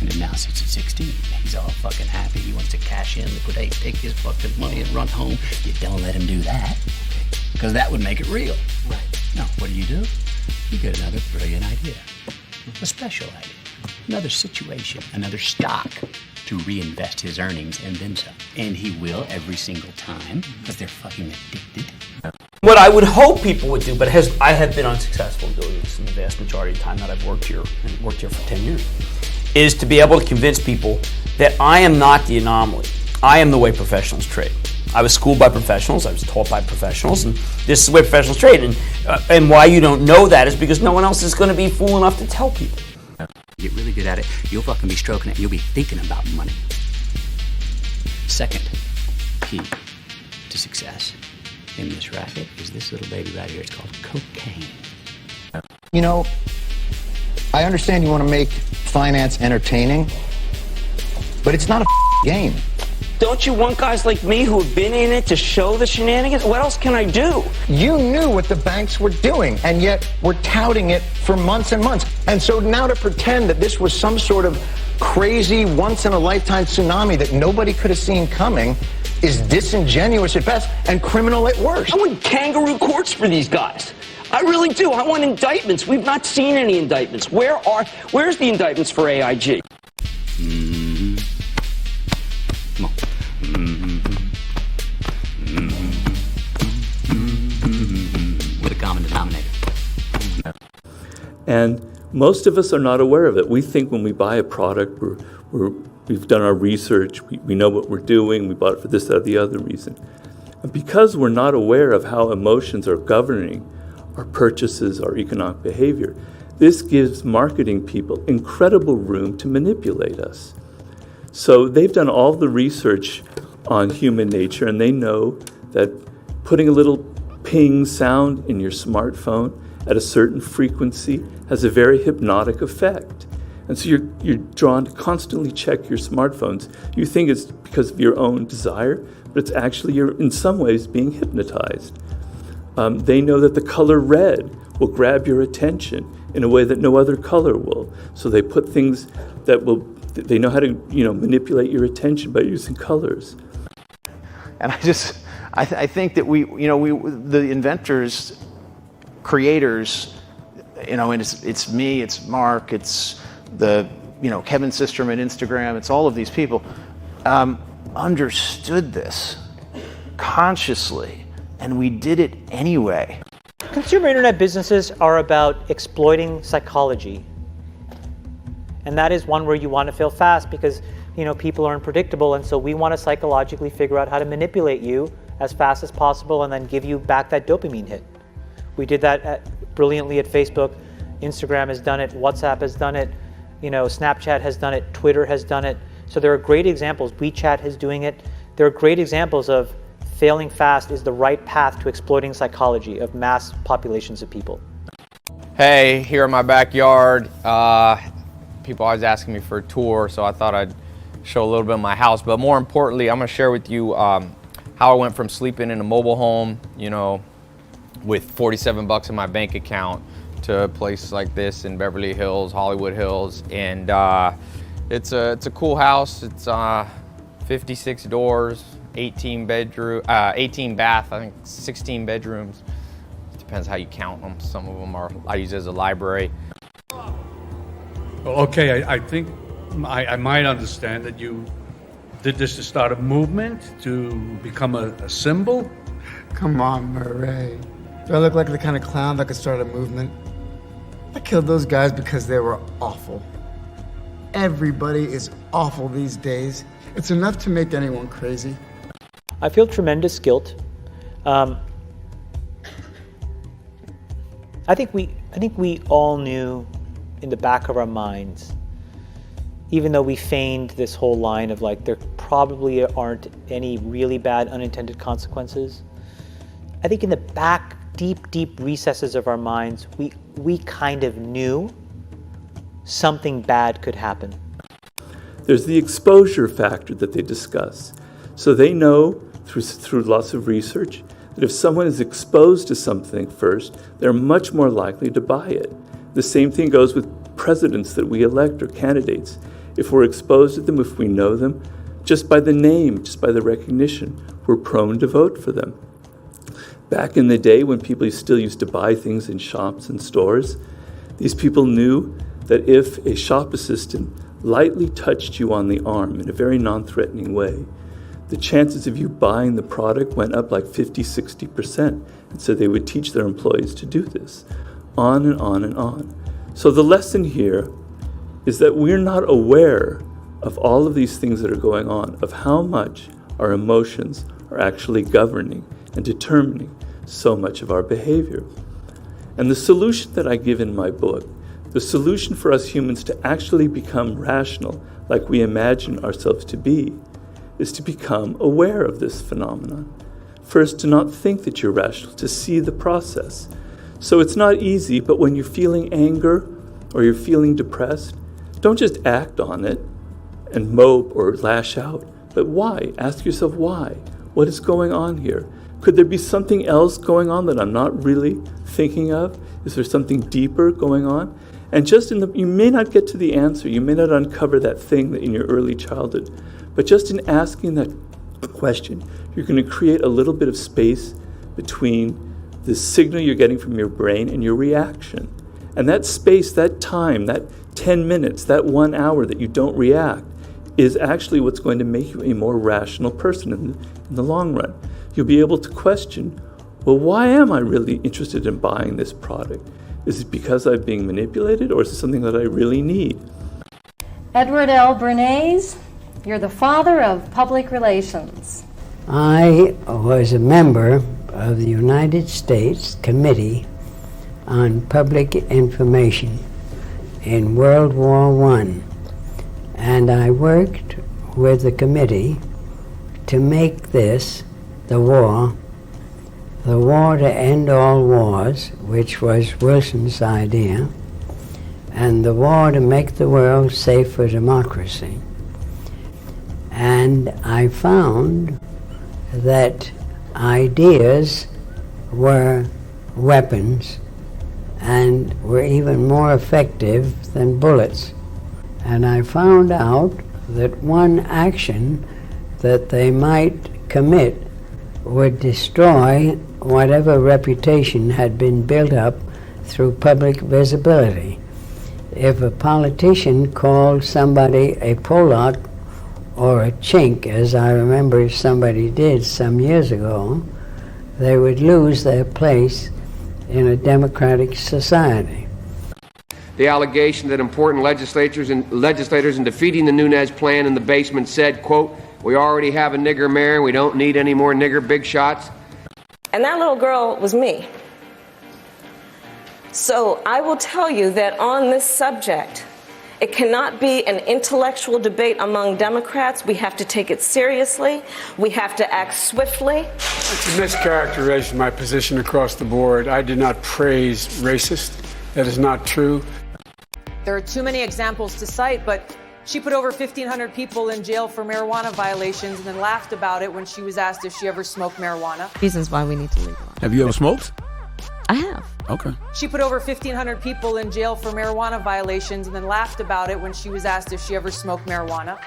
and it now sits at 16, he's all fucking happy. He wants to cash in, liquidate, take his fucking money and run home. You don't let him do that, because that would make it real. Right. No, what do? You get another brilliant idea, a special idea, another situation, another stock to reinvest his earnings and then some. And he will every single time, because they're fucking addicted. What I would hope people would do, but I have been unsuccessful doing this in the vast majority of the time that I've worked here, and worked here for 10 years, is to be able to convince people that I am not the anomaly. I am the way professionals trade. I was schooled by professionals, I was taught by professionals, and this is the way professionals trade. And why you don't know that is because no one else is going to be fool enough to tell people. Get really good at it, you'll fucking be stroking it, you'll be thinking about money. Second key to success in this racket is this little baby right here. It's called cocaine. You know, I understand you want to make finance entertaining, but it's not a game. Don't you want guys like me who have been in it to show the shenanigans? What else can I do? You knew what the banks were doing, and yet were touting it for months and months. And so now to pretend that this was some sort of crazy, once-in-a-lifetime tsunami that nobody could have seen coming is disingenuous at best and criminal at worst. I want kangaroo courts for these guys. I really do. I want indictments. We've not seen any indictments. Where's the indictments for AIG? Come on. With a common denominator. And most of us are not aware of it. We think when we buy a product, we've done our research, we know what we're doing, we bought it for this, that, or the other reason. And because we're not aware of how emotions are governing our purchases, our economic behavior, this gives marketing people incredible room to manipulate us. So they've done all the research on human nature, and they know that putting a little ping sound in your smartphone at a certain frequency has a very hypnotic effect. And so you're drawn to constantly check your smartphones. You think it's because of your own desire, but it's actually you're in some ways being hypnotized. They know that the color red will grab your attention in a way that no other color will. So they put things that they know how to manipulate your attention by using colors. And I think that the inventors, creators, and it's me, it's Mark, it's the Kevin Systrom at Instagram, it's all of these people, understood this consciously, and we did it anyway. Consumer internet businesses are about exploiting psychology. And that is one where you want to fail fast because people are unpredictable, and so we want to psychologically figure out how to manipulate you as fast as possible and then give you back that dopamine hit. We did that brilliantly at Facebook. Instagram has done it, WhatsApp has done it, Snapchat has done it, Twitter has done it. So there are great examples. WeChat is doing it. There are great examples of failing fast is the right path to exploiting psychology of mass populations of people. Hey, here in my backyard, people always asking me for a tour, so I thought I'd show a little bit of my house, but more importantly, I'm going to share with you how I went from sleeping in a mobile home, you know, with $47 in my bank account, to a place like this in Beverly Hills, Hollywood Hills, and it's a cool house. It's 56 doors, 18 bath, I think 16 bedrooms. Depends how you count them. Some of them I use as a library. Okay, I think I might understand that you did this to start a movement, to become a symbol. Come on, Murray. Do I look like the kind of clown that could start a movement? I killed those guys because they were awful. Everybody is awful these days. It's enough to make anyone crazy. I feel tremendous guilt. I think we all knew in the back of our minds, even though we feigned this whole line of like, there probably aren't any really bad unintended consequences. I think in the back, deep recesses of our minds, we kind of knew something bad could happen. There's the exposure factor that they discuss. So they know through lots of research that if someone is exposed to something first, they're much more likely to buy it. The same thing goes with presidents that we elect or candidates. If we're exposed to them, if we know them, just by the name, just by the recognition, we're prone to vote for them. Back in the day when people still used to buy things in shops and stores, these people knew that if a shop assistant lightly touched you on the arm in a very non-threatening way, the chances of you buying the product went up like 50, 60%. And so they would teach their employees to do this, on and on and on. So the lesson here is that we're not aware of all of these things that are going on, of how much our emotions are actually governing and determining so much of our behavior. And the solution that I give in my book, the solution for us humans to actually become rational, like we imagine ourselves to be, is to become aware of this phenomenon. First, to not think that you're rational, to see the process. So it's not easy, but when you're feeling anger or you're feeling depressed, don't just act on it and mope or lash out, but why? Ask yourself why. What is going on here? Could there be something else going on that I'm not really thinking of? Is there something deeper going on? And just you may not get to the answer, you may not uncover that thing that in your early childhood, but just in asking that question, you're going to create a little bit of space between the signal you're getting from your brain and your reaction. And that space, that time, that 10 minutes, that 1 hour that you don't react is actually what's going to make you a more rational person in the long run. You'll be able to question, well, why am I really interested in buying this product? Is it because I'm being manipulated, or is it something that I really need? Edward L. Bernays, you're the father of public relations. I was a member of the United States Committee on Public Information in World War I, and I worked with the committee to make this, the war to end all wars, which was Wilson's idea, and the war to make the world safe for democracy. And I found that ideas were weapons and were even more effective than bullets. And I found out that one action that they might commit would destroy whatever reputation had been built up through public visibility. If a politician called somebody a Pollock or a chink, as I remember somebody did some years ago, they would lose their place in a democratic society. The allegation that important legislators in defeating the Nunes plan in the basement said, quote, "We already have a nigger mayor and we don't need any more nigger big shots." And that little girl was me. So I will tell you that on this subject, it cannot be an intellectual debate among Democrats. We have to take it seriously. We have to act swiftly. It's a mischaracterization of my position across the board. I did not praise racist. That is not true. There are too many examples to cite, but She put over 1,500 people in jail for marijuana violations and then laughed about it when she was asked if she ever smoked marijuana. Reasons why we need to legalize. Have you ever smoked? I have. Okay. She put over 1,500 people in jail for marijuana violations and then laughed about it when she was asked if she ever smoked marijuana.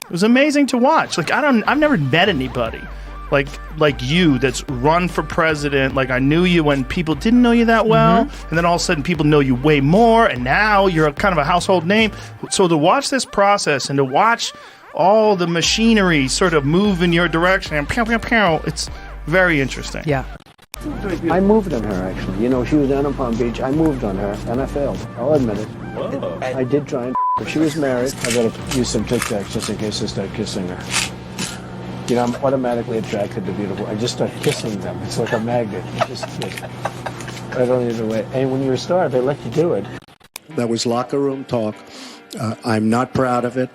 It was amazing to watch. Like, I've never met anybody like you that's run for president. Like, I knew you when people didn't know you that well, and then all of a sudden people know you way more, and now you're kind of a household name. So to watch this process and to watch all the machinery sort of move in your direction and pew, pew, pew, it's very interesting. Yeah. I moved on her, actually. You know, she was down in Palm Beach. I moved on her, and I failed. I'll admit it. Whoa. I did try and if she was married, I gotta use some Tic Tacs just in case I start kissing her. You know, I'm automatically attracted to beautiful. I just start kissing them. It's like a magnet. I don't even wait. And when you're a star, they let you do it. That was locker room talk. I'm not proud of it.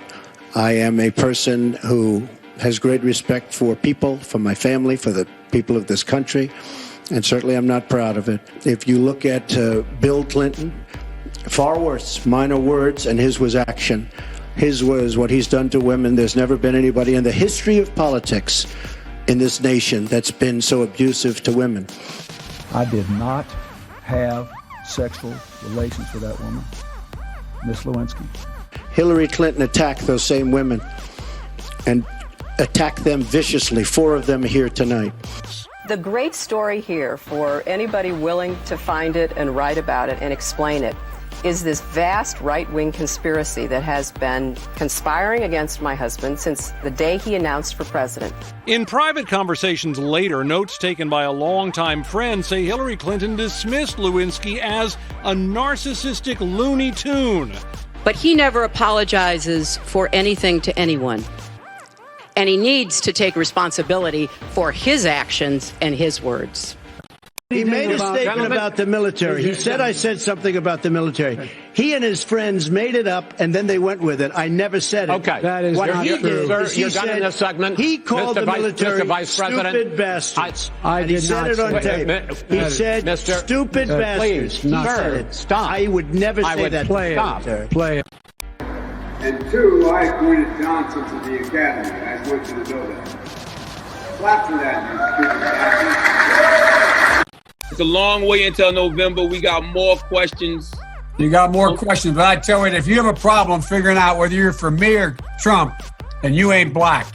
I am a person who has great respect for people, for my family, for the people of this country, and certainly I'm not proud of it. If you look at Bill Clinton, far worse, minor words, and his was action. His was what he's done to women. There's never been anybody in the history of politics in this nation that's been so abusive to women. I did not have sexual relations with that woman, Miss Lewinsky. Hillary Clinton attacked those same women and attacked them viciously. 4 of them here tonight. The great story here for anybody willing to find it and write about it and explain it is this vast right-wing conspiracy that has been conspiring against my husband since the day he announced for president. In private conversations later, notes taken by a longtime friend say Hillary Clinton dismissed Lewinsky as a narcissistic Looney Tune. But he never apologizes for anything to anyone. And he needs to take responsibility for his actions and his words. He made a statement about the military. He said I said something about the military. He and his friends made it up, and then they went with it. I never said it. Okay. That is what he did. Sir, Is he you're done in this segment. He called the military Mr. Vice President, stupid bastards. I He did said not it on say tape. that. He said Mr. stupid bastards. Please, He sir, said it. stop. I would never I say would that. play Stop. it. Play it. And 2, I appointed Johnson to the academy. I just want you to know that. Clap for that, you stupid bastard. It's a long way until November. We got more questions. You got more questions, but I tell you, if you have a problem figuring out whether you're for me or Trump, then you ain't black.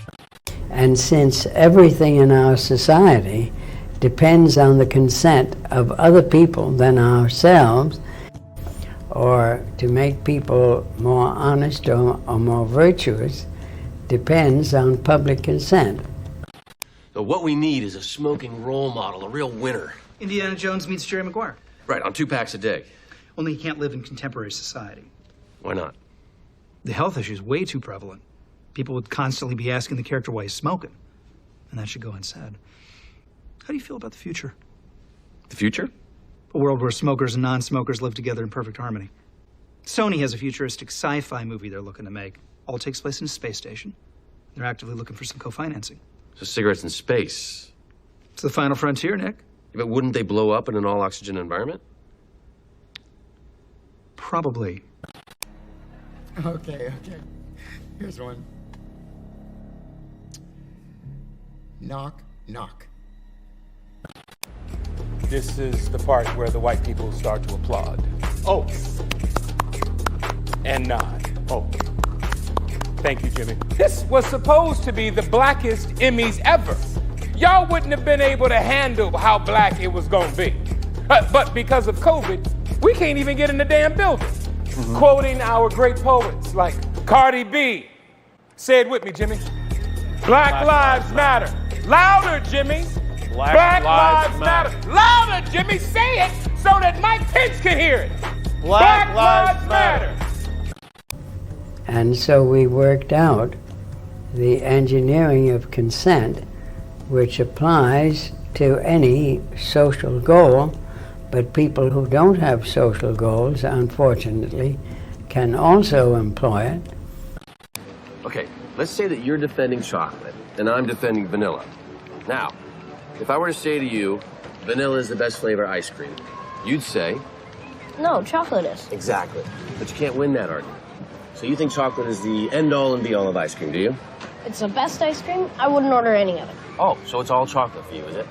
And since everything in our society depends on the consent of other people than ourselves, or to make people more honest or more virtuous, depends on public consent. So what we need is a smoking role model, a real winner. Indiana Jones meets Jerry Maguire. Right, on 2 packs a day. Only he can't live in contemporary society. Why not? The health issue is way too prevalent. People would constantly be asking the character why he's smoking. And that should go unsaid. How do you feel about the future? The future? A world where smokers and non-smokers live together in perfect harmony. Sony has a futuristic sci-fi movie they're looking to make. All takes place in a space station. They're actively looking for some co-financing. So cigarettes in space. It's the final frontier, Nick. But wouldn't they blow up in an all-oxygen environment? Probably. Okay. Here's one. Knock, knock. This is the part where the white people start to applaud. Oh. And nod. Oh. Thank you, Jimmy. This was supposed to be the blackest Emmys ever. Y'all wouldn't have been able to handle how black it was gonna be. But because of COVID, we can't even get in the damn building. Quoting our great poets like Cardi B. Say it with me, Jimmy. Black lives matter. Louder, Jimmy. Black lives matter. Louder, Jimmy. Say it so that Mike Pence can hear it. Black lives matter. And so we worked out the engineering of consent, which applies to any social goal, but people who don't have social goals, unfortunately, can also employ it. Okay, let's say that you're defending chocolate and I'm defending vanilla. Now, if I were to say to you, vanilla is the best flavor ice cream, you'd say? No, chocolate is. Exactly. But you can't win that argument. So you think chocolate is the end-all and be-all of ice cream, do you? It's the best ice cream. I wouldn't order any other. Oh, so it's all chocolate for you, is it?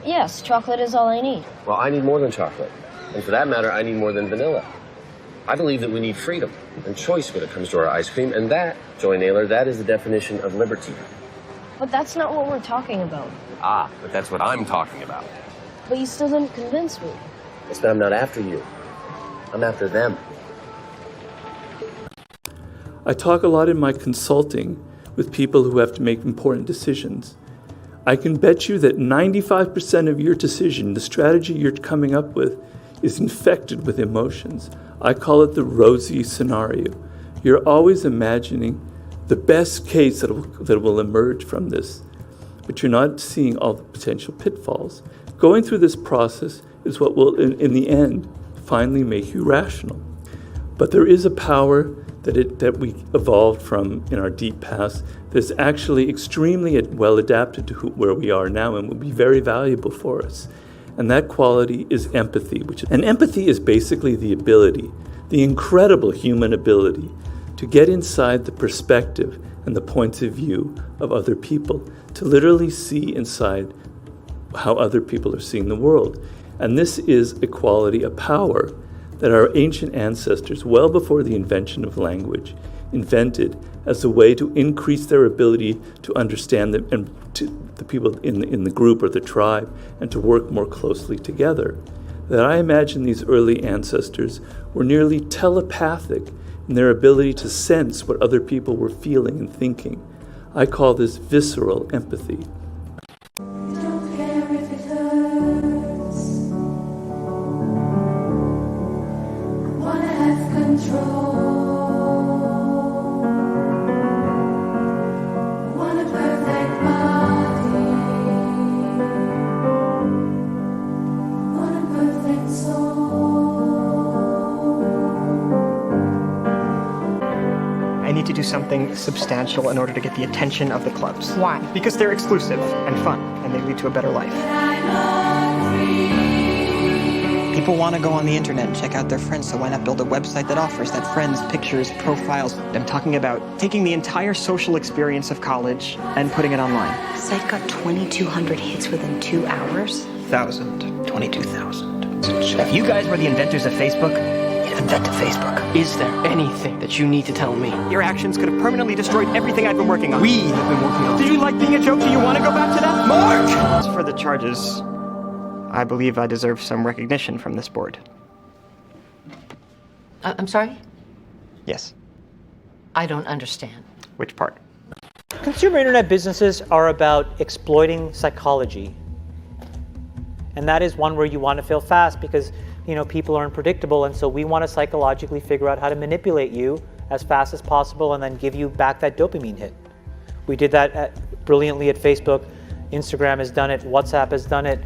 Yes, chocolate is all I need. Well, I need more than chocolate. And for that matter, I need more than vanilla. I believe that we need freedom and choice when it comes to our ice cream, and that, Joy Naylor, that is the definition of liberty. But that's not what we're talking about. Ah, but that's what I'm talking about. But you still didn't convince me. It's that I'm not after you. I'm after them. I talk a lot in my consulting with people who have to make important decisions. I can bet you that 95% of your decision, the strategy you're coming up with, is infected with emotions. I call it the rosy scenario. You're always imagining the best case that will emerge from this, but you're not seeing all the potential pitfalls. Going through this process is what will, in the end, finally make you rational. But there is a power that we evolved from in our deep past that's actually extremely well adapted to where we are now and will be very valuable for us. And that quality is empathy. And empathy is basically the ability, the incredible human ability, to get inside the perspective and the points of view of other people, to literally see inside how other people are seeing the world. And this is a quality, a power, that our ancient ancestors, well before the invention of language, invented as a way to increase their ability to understand them and to the people in the group or the tribe, and to work more closely together. That I imagine these early ancestors were nearly telepathic in their ability to sense what other people were feeling and thinking. I call this visceral empathy. Something substantial in order to get the attention of the clubs. Why? Because they're exclusive and fun, and they lead to a better life. People want to go on the internet and check out their friends, so why not build a website that offers that friends, pictures, profiles? I'm talking about taking the entire social experience of college and putting it online. The site got 2,200 hits within 2 hours. 22,000. If you guys were the inventors of Facebook, you'd invented Facebook. Is there anything that you need to tell me? Your actions could have permanently destroyed everything I've been working on. We have been working on. Did you like being a joke? Do you want to go back to that? Mark! As for the charges, I believe I deserve some recognition from this board. I'm sorry? Yes. I don't understand. Which part? Consumer internet businesses are about exploiting psychology. And that is one where you want to fail fast because people are unpredictable, and so we want to psychologically figure out how to manipulate you as fast as possible and then give you back that dopamine hit. We did that brilliantly at Facebook. Instagram has done it. WhatsApp has done it.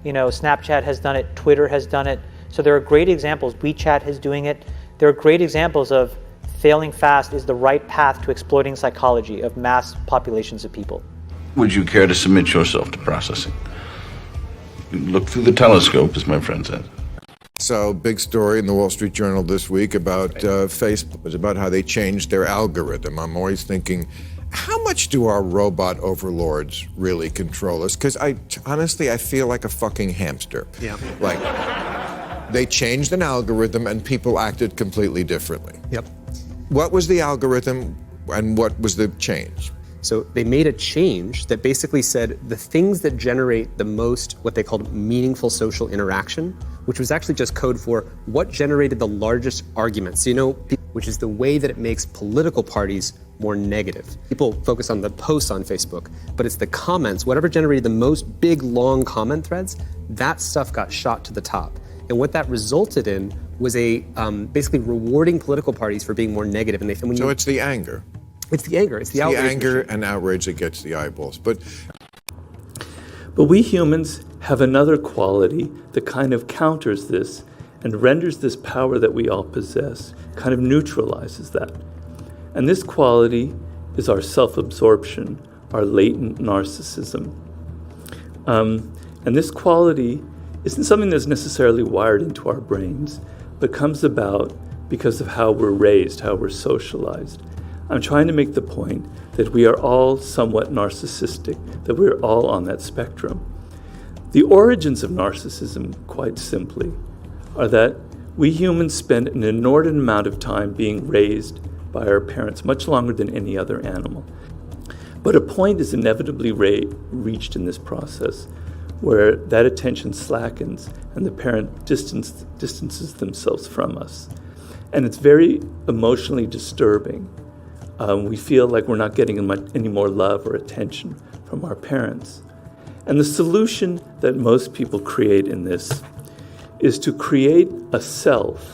Snapchat has done it. Twitter has done it. So there are great examples. WeChat is doing it. There are great examples of failing fast is the right path to exploiting psychology of mass populations of people. Would you care to submit yourself to processing? Look through the telescope, as my friend said. So, big story in the Wall Street Journal this week about Facebook. It was about how they changed their algorithm. I'm always thinking, how much do our robot overlords really control us? Because honestly, I feel like a fucking hamster. Yeah. Like, they changed an algorithm and people acted completely differently. Yep. What was the algorithm and what was the change? So they made a change that basically said the things that generate the most, what they called meaningful social interaction, which was actually just code for what generated the largest arguments. Which is the way that it makes political parties more negative. People focus on the posts on Facebook, but it's the comments, whatever generated the most big, long comment threads, that stuff got shot to the top. And what that resulted in was a basically rewarding political parties for being more negative. So it's the anger. It's the anger. It's the outrage. The anger and outrage that gets the eyeballs. But we humans have another quality that kind of counters this and renders this power that we all possess, kind of neutralizes that. And this quality is our self-absorption, our latent narcissism. And this quality isn't something that's necessarily wired into our brains, but comes about because of how we're raised, how we're socialized. I'm trying to make the point that we are all somewhat narcissistic, that we're all on that spectrum. The origins of narcissism, quite simply, are that we humans spend an inordinate amount of time being raised by our parents, much longer than any other animal. But a point is inevitably reached in this process where that attention slackens and the parent distances themselves from us. And it's very emotionally disturbing. We feel like we're not getting any more love or attention from our parents. And the solution that most people create in this is to create a self-image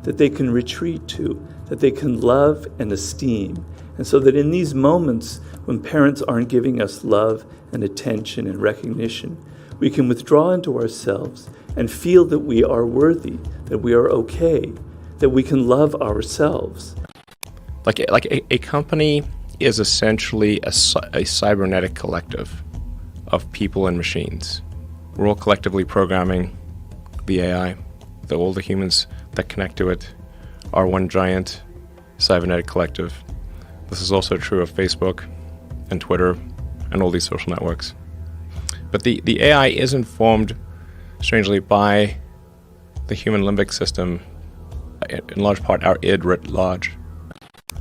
that they can retreat to, that they can love and esteem. And so that in these moments when parents aren't giving us love and attention and recognition, we can withdraw into ourselves and feel that we are worthy, that we are okay, that we can love ourselves. Like a company is essentially a cybernetic collective of people and machines. We're all collectively programming the AI, all the humans that connect to it are one giant cybernetic collective. This is also true of Facebook and Twitter and all these social networks. But the AI is informed, strangely, by the human limbic system, in large part our id writ large.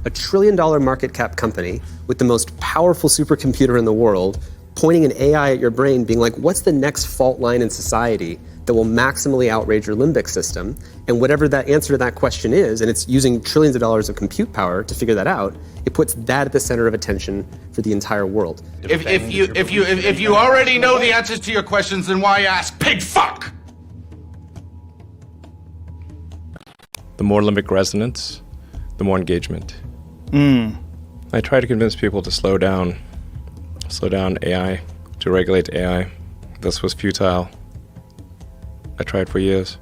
$1 trillion market cap company with the most powerful supercomputer in the world pointing an AI at your brain being like, what's the next fault line in society that will maximally outrage your limbic system? And whatever that answer to that question is, and it's using trillions of dollars of compute power to figure that out, it puts that at the center of attention for the entire world. If you already know the answers to your questions, then why ask pig fuck? The more limbic resonance, the more engagement. I try to convince people to slow down AI, to regulate AI. This was futile. I tried for years.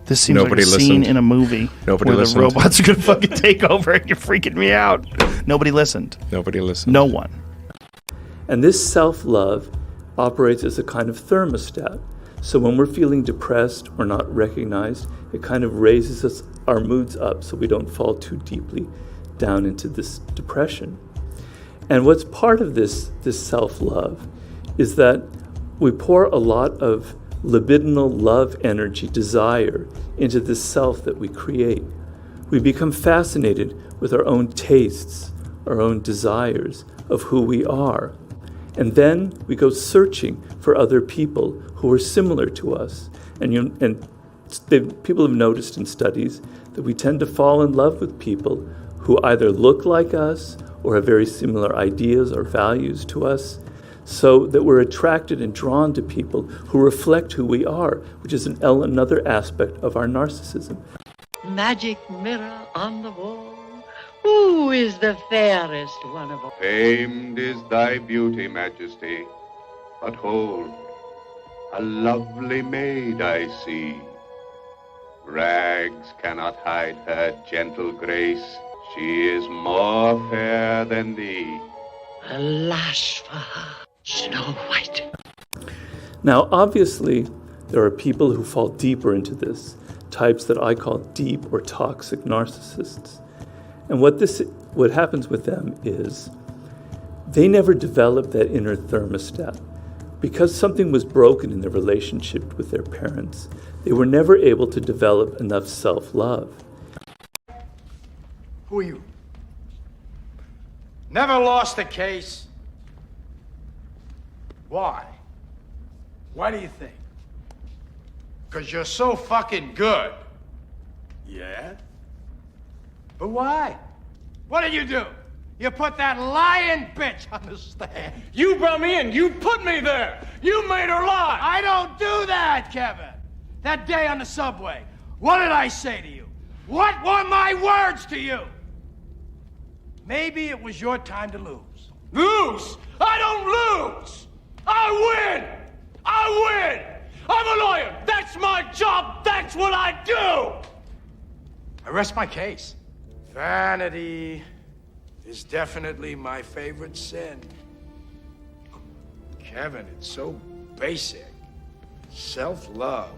This seems like a scene in a movie where the robots are going to fucking take over and you're freaking me out. Nobody listened. Nobody listened. No one. And this self-love operates as a kind of thermostat. So when we're feeling depressed or not recognized, it kind of raises our moods up so we don't fall too deeply down into this depression. And what's part of this self-love is that we pour a lot of libidinal love energy, desire, into this self that we create. We become fascinated with our own tastes, our own desires of who we are. And then we go searching for other people who are similar to us. And people have noticed in studies that we tend to fall in love with people who either look like us or have very similar ideas or values to us, so that we're attracted and drawn to people who reflect who we are, which is another aspect of our narcissism. Magic mirror on the wall, who is the fairest one of all? Famed is thy beauty, Majesty, but hold, a lovely maid I see. Rags cannot hide her gentle grace, she is more fair than thee. Alas for her, Snow White. Now, obviously, there are people who fall deeper into this, types that I call deep or toxic narcissists. And what happens with them is they never develop that inner thermostat. Because something was broken in their relationship with their parents, they were never able to develop enough self-love. Who are you? Never lost a case. Why? Why do you think? Because you're so fucking good. Yeah? But why? What did you do? You put that lying bitch on the stand. You brought me in. You put me there. You made her lie. I don't do that, Kevin. That day on the subway, what did I say to you? What were my words to you? Maybe it was your time to lose. Lose? I don't lose. I win. I win. I'm a lawyer. That's my job. That's what I do. I rest my case. Vanity is definitely my favorite sin. Kevin, it's so basic. Self-love.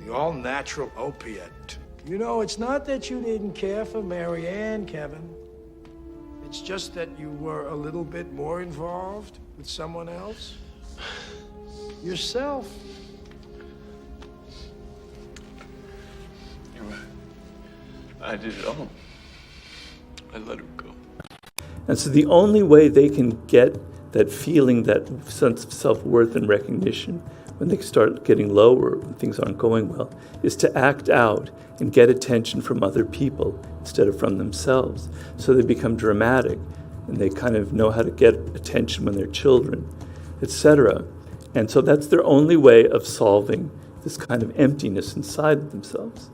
The all-natural opiate. You know, it's not that you didn't care for Mary Ann, Kevin. It's just that you were a little bit more involved with someone else. Yourself. You're right. I did it all. I let him go. And so the only way they can get that feeling, that sense of self-worth and recognition when they start getting lower, when things aren't going well, is to act out and get attention from other people instead of from themselves. So they become dramatic, and they kind of know how to get attention when they're children, etc. And so that's their only way of solving this kind of emptiness inside of themselves.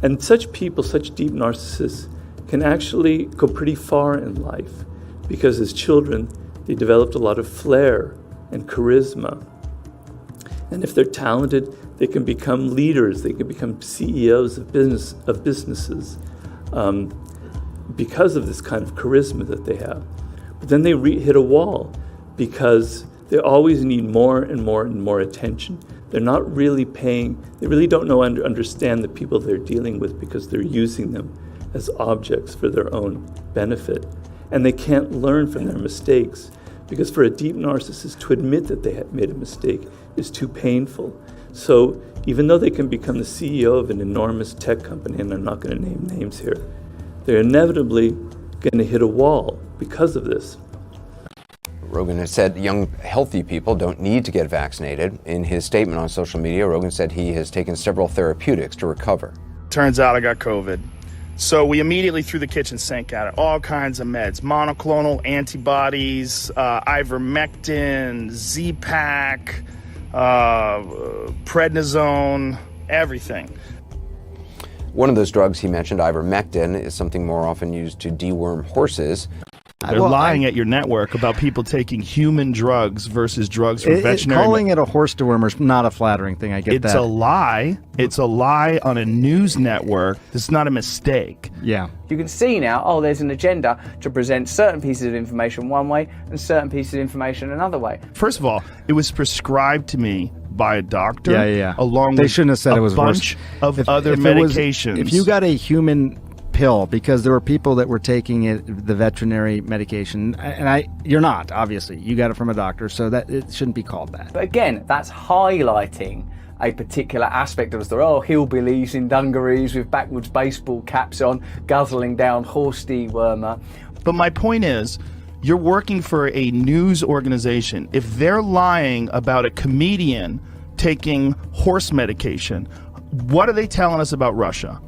And such people, such deep narcissists, can actually go pretty far in life, because as children, they developed a lot of flair and charisma. And if they're talented, they can become leaders, they can become CEOs of businesses because of this kind of charisma that they have. But then they hit a wall because they always need more and more and more attention. They're not really paying, they really don't know understand the people they're dealing with because they're using them as objects for their own benefit. And they can't learn from their mistakes, because for a deep narcissist to admit that they have made a mistake is too painful. So even though they can become the CEO of an enormous tech company, and I'm not going to name names here, they're inevitably going to hit a wall because of this. Rogan has said young, healthy people don't need to get vaccinated. In his statement on social media, Rogan said he has taken several therapeutics to recover. Turns out I got COVID. So we immediately threw the kitchen sink at it. All kinds of meds, monoclonal antibodies, ivermectin, Z-Pak, prednisone, everything. One of those drugs he mentioned, ivermectin, is something more often used to deworm horses. They're lying at your network about people taking human drugs versus drugs from veterinary. Calling it a horse dewormer is not a flattering thing. I get that. It's a lie. It's a lie on a news network. It's not a mistake. Yeah. You can see now, there's an agenda to present certain pieces of information one way and certain pieces of information another way. First of all, it was prescribed to me by a doctor. Yeah. Along they with shouldn't have said it was a bunch of other medications. If you got a human pill, because there were people that were taking it, the veterinary medication, and you're not, obviously. You got it from a doctor, so that it shouldn't be called that. But again, that's highlighting a particular aspect of the story. Hillbillies in dungarees with backwards baseball caps on, guzzling down horse dewormer. But my point is, you're working for a news organization. If they're lying about a comedian taking horse medication, what are they telling us about Russia?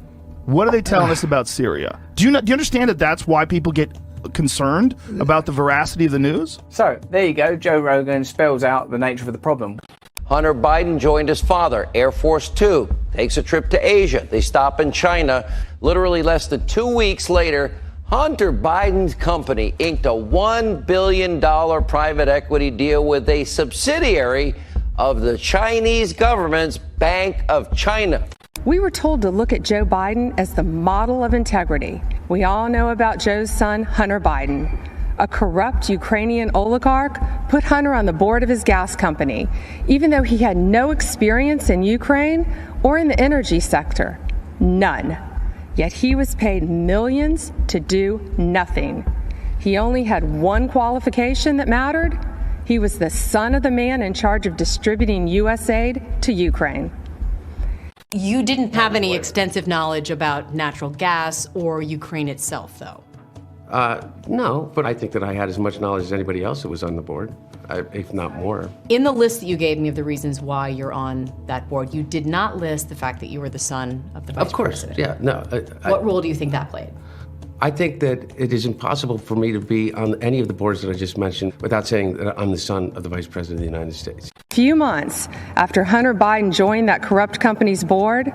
What are they telling us about Syria? Do you understand that that's why people get concerned about the veracity of the news? So, there you go. Joe Rogan spells out the nature of the problem. Hunter Biden joined his father, Air Force Two, takes a trip to Asia. They stop in China. Literally less than 2 weeks later, Hunter Biden's company inked a $1 billion private equity deal with a subsidiary of the Chinese government's Bank of China. We were told to look at Joe Biden as the model of integrity. We all know about Joe's son, Hunter Biden. A corrupt Ukrainian oligarch put Hunter on the board of his gas company, even though he had no experience in Ukraine or in the energy sector. None. Yet he was paid millions to do nothing. He only had one qualification that mattered. He was the son of the man in charge of distributing U.S. aid to Ukraine. You didn't have any extensive knowledge about natural gas or Ukraine itself, though? No, but I think that I had as much knowledge as anybody else that was on the board, if not more. In the list that you gave me of the reasons why you're on that board, you did not list the fact that you were the son of the vice president. Of course, yeah, no. What role do you think that played? I think that it is impossible for me to be on any of the boards that I just mentioned without saying that I'm the son of the Vice President of the United States. Few months after Hunter Biden joined that corrupt company's board,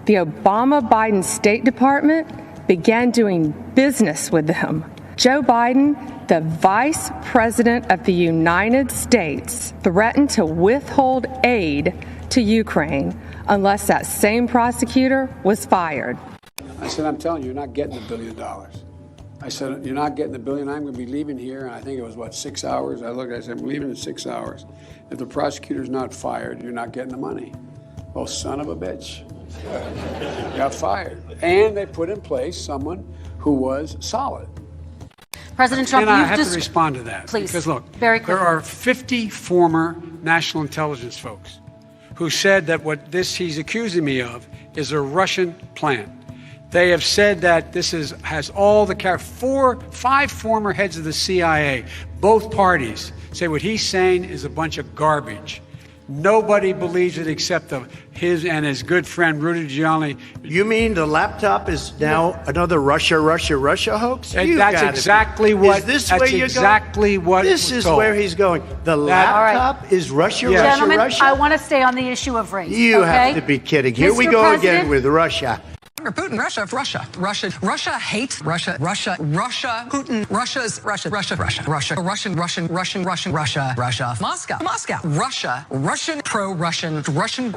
the Obama-Biden State Department began doing business with them. Joe Biden, the Vice President of the United States, threatened to withhold aid to Ukraine unless that same prosecutor was fired. I said, I'm telling you, you're not getting $1 billion. I said, you're not getting $1 billion. I'm going to be leaving here. And I think it was, 6 hours? I looked, I said, I'm leaving in 6 hours. If the prosecutor's not fired, you're not getting the money. Oh, son of a bitch. Got fired. And they put in place someone who was solid. President Trump, and I you've have just... to respond to that. Please, because look, very quickly. there are 50 former national intelligence folks who said that what he's accusing me of is a Russian plan. They have said that this has all the 5 former heads of the CIA, both parties, say what he's saying is a bunch of garbage. Nobody believes it except his and his good friend Rudy Giuliani. You mean the laptop is now another Russia hoax? That's exactly what. Is this that's where you're exactly going? what. This is told. where he's going. The laptop is Russia, Gentlemen, Russia. I want to stay on the issue of race. You okay? have to be kidding. Here we Mr. go President, again with Russia. Putin, Russia hates Russia, Putin, Russia, Moscow, Russian, pro-Russian, the Russian,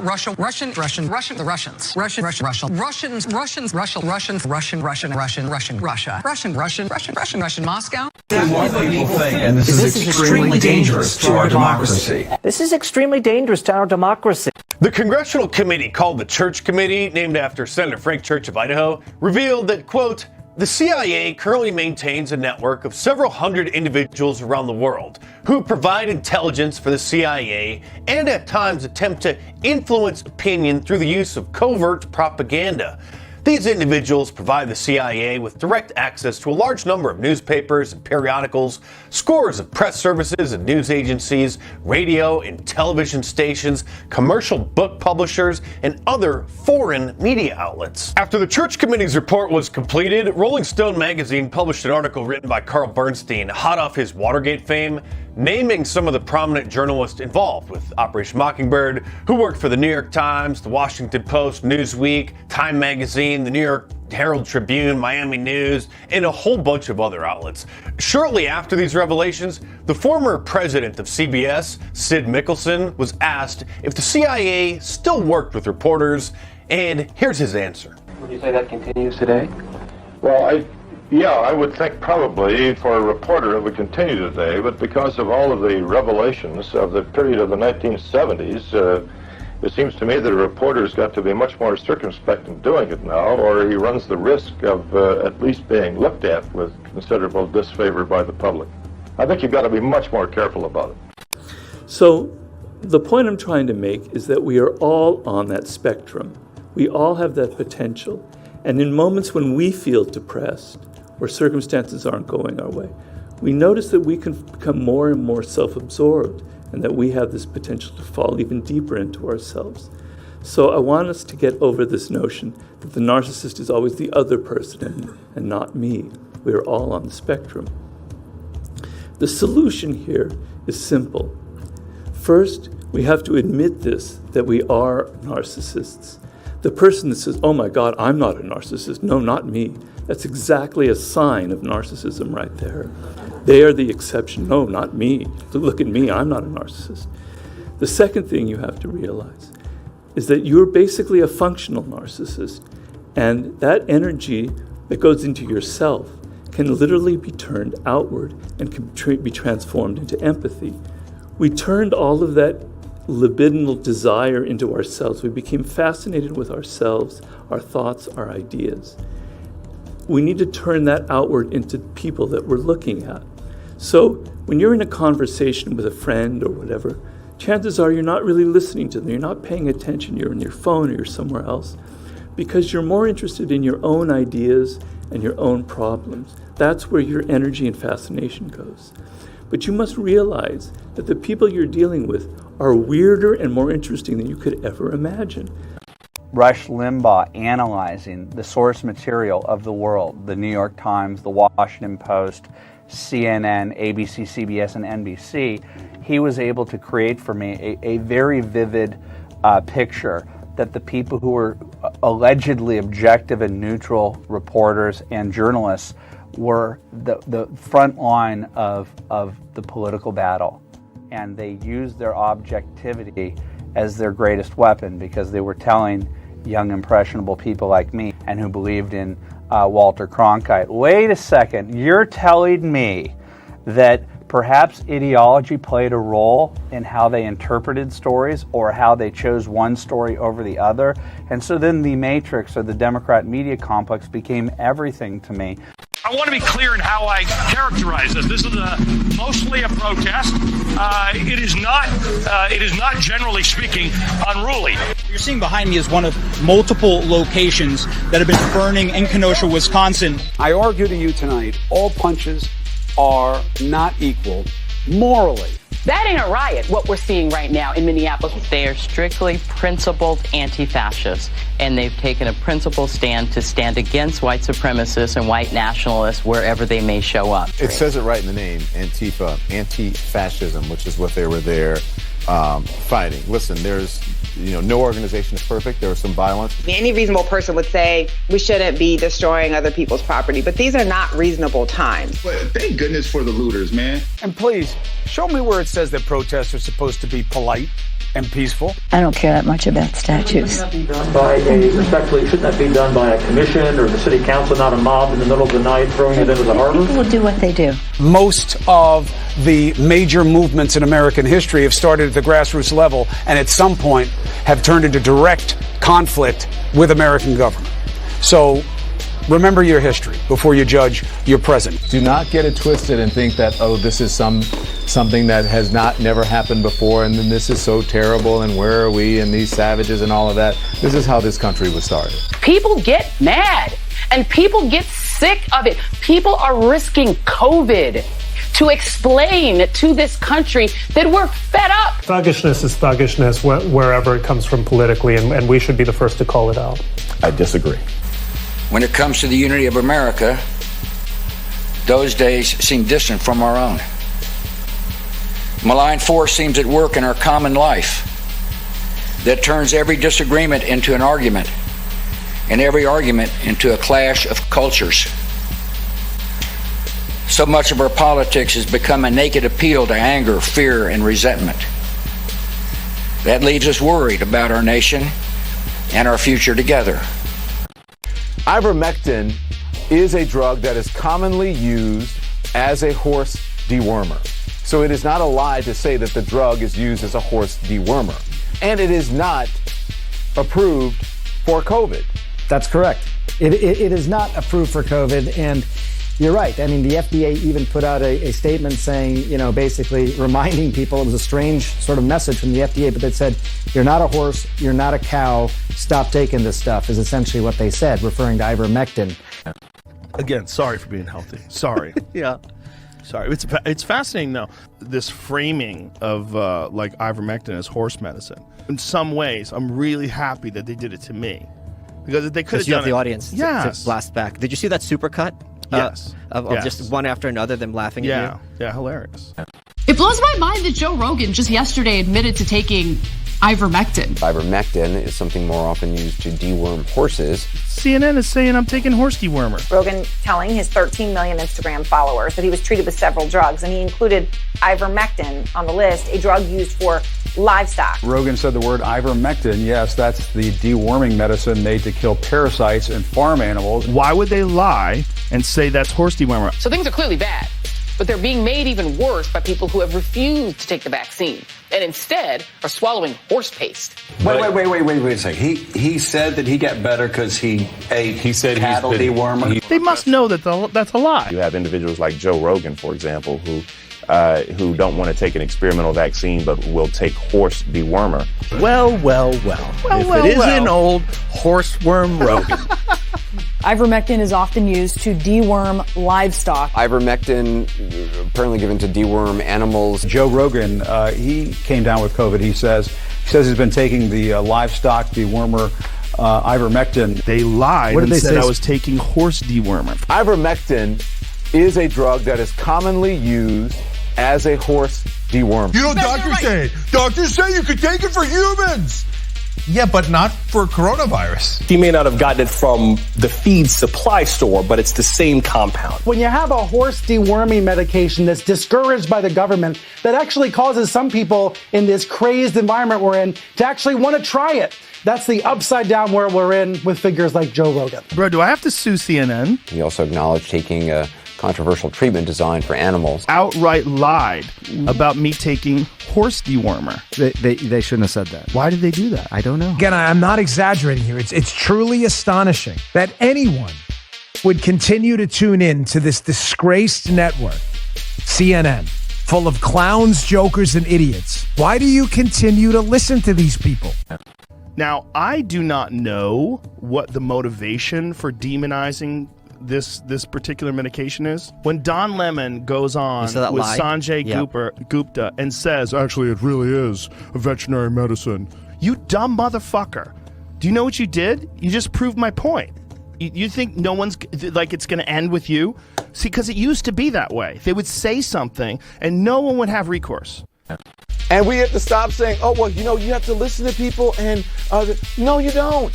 Moscow. What people think, and this is extremely dangerous to our democracy. This is extremely dangerous to our democracy. The congressional committee called the Church Committee, named after Senator Frank Church of Idaho, revealed that, quote, the CIA currently maintains a network of several hundred individuals around the world who provide intelligence for the CIA and at times attempt to influence opinion through the use of covert propaganda. These individuals provide the CIA with direct access to a large number of newspapers and periodicals, scores of press services and news agencies, radio and television stations, commercial book publishers, and other foreign media outlets. After the Church Committee's report was completed, Rolling Stone magazine published an article written by Carl Bernstein, hot off his Watergate fame, naming some of the prominent journalists involved with Operation Mockingbird, who worked for the New York Times, the Washington Post, Newsweek, Time Magazine, the New York Herald Tribune, Miami News, and a whole bunch of other outlets. Shortly after these revelations, the former president of CBS, Sid Mickelson, was asked if the CIA still worked with reporters, and here's his answer. Would you say that continues today? Well, I would think probably for a reporter it would continue today, but because of all of the revelations of the period of the 1970s, it seems to me that a reporter's got to be much more circumspect in doing it now, or he runs the risk of at least being looked at with considerable disfavor by the public. I think you've got to be much more careful about it. So the point I'm trying to make is that we are all on that spectrum. We all have that potential. And in moments when we feel depressed, or circumstances aren't going our way, we notice that we can become more and more self-absorbed and that we have this potential to fall even deeper into ourselves. So I want us to get over this notion that the narcissist is always the other person and not me. We are all on the spectrum. The solution here is simple. First, we have to admit that we are narcissists. The person that says, oh my God, I'm not a narcissist. No, not me. That's exactly a sign of narcissism right there. They are the exception. No, not me. Look at me. I'm not a narcissist. The second thing you have to realize is that you're basically a functional narcissist. And that energy that goes into yourself can literally be turned outward and can be transformed into empathy. We turned all of that libidinal desire into ourselves. We became fascinated with ourselves, our thoughts, our ideas. We need to turn that outward into people that we're looking at. So when you're in a conversation with a friend or whatever, chances are you're not really listening to them. You're not paying attention. You're on your phone or you're somewhere else because you're more interested in your own ideas and your own problems. That's where your energy and fascination goes. But you must realize that the people you're dealing with are weirder and more interesting than you could ever imagine. Rush Limbaugh analyzing the source material of the world, the New York Times, the Washington Post, CNN, ABC, CBS, and NBC, he was able to create for me a very vivid picture that the people who were allegedly objective and neutral reporters and journalists were the front line of the political battle. And they used their objectivity as their greatest weapon because they were telling young impressionable people like me and who believed in Walter Cronkite, wait a second, you're telling me that Perhaps ideology played a role in how they interpreted stories or how they chose one story over the other. And so then the Matrix or the Democrat media complex became everything to me. I want to be clear in how I characterize this. This is mostly a protest. It is not, generally speaking, unruly. What you're seeing behind me is one of multiple locations that have been burning in Kenosha, Wisconsin. I argue to you tonight, all punches are not equal morally. That ain't a riot, what we're seeing right now in Minneapolis. They are strictly principled anti-fascists, and they've taken a principled stand to stand against white supremacists and white nationalists wherever they may show up. It says it right in the name, Antifa, anti-fascism, which is what they were there fighting. Listen, there's no organization is perfect. There was some violence. Any reasonable person would say we shouldn't be destroying other people's property, but these are not reasonable times. But thank goodness for the looters, man. And please, show me where it says that protests are supposed to be polite and peaceful. I don't care that much about statues. Shouldn't that be done by a commission or the city council, not a mob in the middle of the night throwing it into the harbor? People will do what they do. Most of the major movements in American history have started at the grassroots level and at some point have turned into direct conflict with American government. So remember your history before you judge your present. Do not get it twisted and think that, oh, this is something that has never happened before, and then this is so terrible, and where are we, and these savages and all of that. This is how this country was started. People get mad, and people get sick of it. People are risking COVID to explain to this country that we're fed up. Thuggishness is thuggishness wherever it comes from politically, and we should be the first to call it out. I disagree. When it comes to the unity of America, those days seem distant from our own. Malign force seems at work in our common life that turns every disagreement into an argument, and every argument into a clash of cultures. So much of our politics has become a naked appeal to anger, fear, and resentment. That leaves us worried about our nation and our future together. Ivermectin is a drug that is commonly used as a horse dewormer. So it is not a lie to say that the drug is used as a horse dewormer. And it is not approved for COVID. That's correct. It is not approved for COVID, and you're right. I mean, the FDA even put out a statement saying, basically reminding people, it was a strange sort of message from the FDA, but they said, you're not a horse, you're not a cow, stop taking this stuff, is essentially what they said, referring to ivermectin. Again, sorry for being healthy. Sorry. Yeah. Sorry. It's fascinating, though, this framing of like ivermectin as horse medicine. In some ways, I'm really happy that they did it to me. Because they could have you done have the audience to blast back. Did you see that supercut? Yes. Of just one after another, them laughing at you? Yeah, hilarious. It blows my mind that Joe Rogan just yesterday admitted to taking ivermectin. Ivermectin is something more often used to deworm horses. CNN is saying I'm taking horse dewormer. Rogan telling his 13 million Instagram followers that he was treated with several drugs, and he included ivermectin on the list, a drug used for livestock. Rogan said the word ivermectin. Yes, that's the deworming medicine made to kill parasites in farm animals. Why would they lie and say that's horse dewormer? So things are clearly bad, but they're being made even worse by people who have refused to take the vaccine and instead are swallowing horse paste. Wait a second. He said that he got better because he ate cattle dewormer. They must know that that's a lie. You have individuals like Joe Rogan, for example, who don't want to take an experimental vaccine but will take horse dewormer. Well. If it isn't old horseworm Rogan. Ivermectin is often used to deworm livestock. Ivermectin apparently given to deworm animals. Joe Rogan, he came down with COVID. He says he's been taking the livestock dewormer ivermectin. They lied and said I was taking horse dewormer. Ivermectin is a drug that is commonly used as a horse dewormer. You know, doctors say it. Doctors say you could take it for humans. Yeah, but not for coronavirus. He may not have gotten it from the feed supply store, but it's the same compound. When you have a horse deworming medication that's discouraged by the government, that actually causes some people in this crazed environment we're in to actually want to try it. That's the upside down world we're in with figures like Joe Rogan. Bro, do I have to sue CNN? He also acknowledged taking controversial treatment designed for animals. Outright lied about me taking horse dewormer. They shouldn't have said that. Why did they do that? I don't know. Again, I'm not exaggerating here. It's truly astonishing that anyone would continue to tune in to this disgraced network, CNN, full of clowns, jokers, and idiots. Why do you continue to listen to these people? Now, I do not know what the motivation for demonizing this particular medication is. When Don Lemon goes on with Sanjay Gupta and says, actually, it really is a veterinary medicine. You dumb motherfucker. Do you know what you did? You just proved my point. You think no one's, like, it's going to end with you? See, because it used to be that way. They would say something and no one would have recourse. And we have to stop saying, oh, well, you know, you have to listen to people and, no, you don't.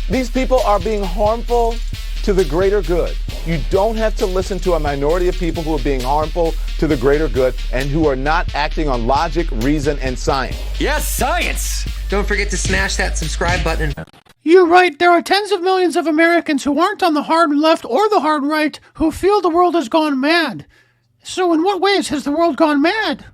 These people are being harmful to the greater good. You don't have to listen to a minority of people who are being harmful to the greater good and who are not acting on logic, reason, and science. Yes, science! Don't forget to smash that subscribe button. You're right. There are tens of millions of Americans who aren't on the hard left or the hard right who feel the world has gone mad. So in what ways has the world gone mad?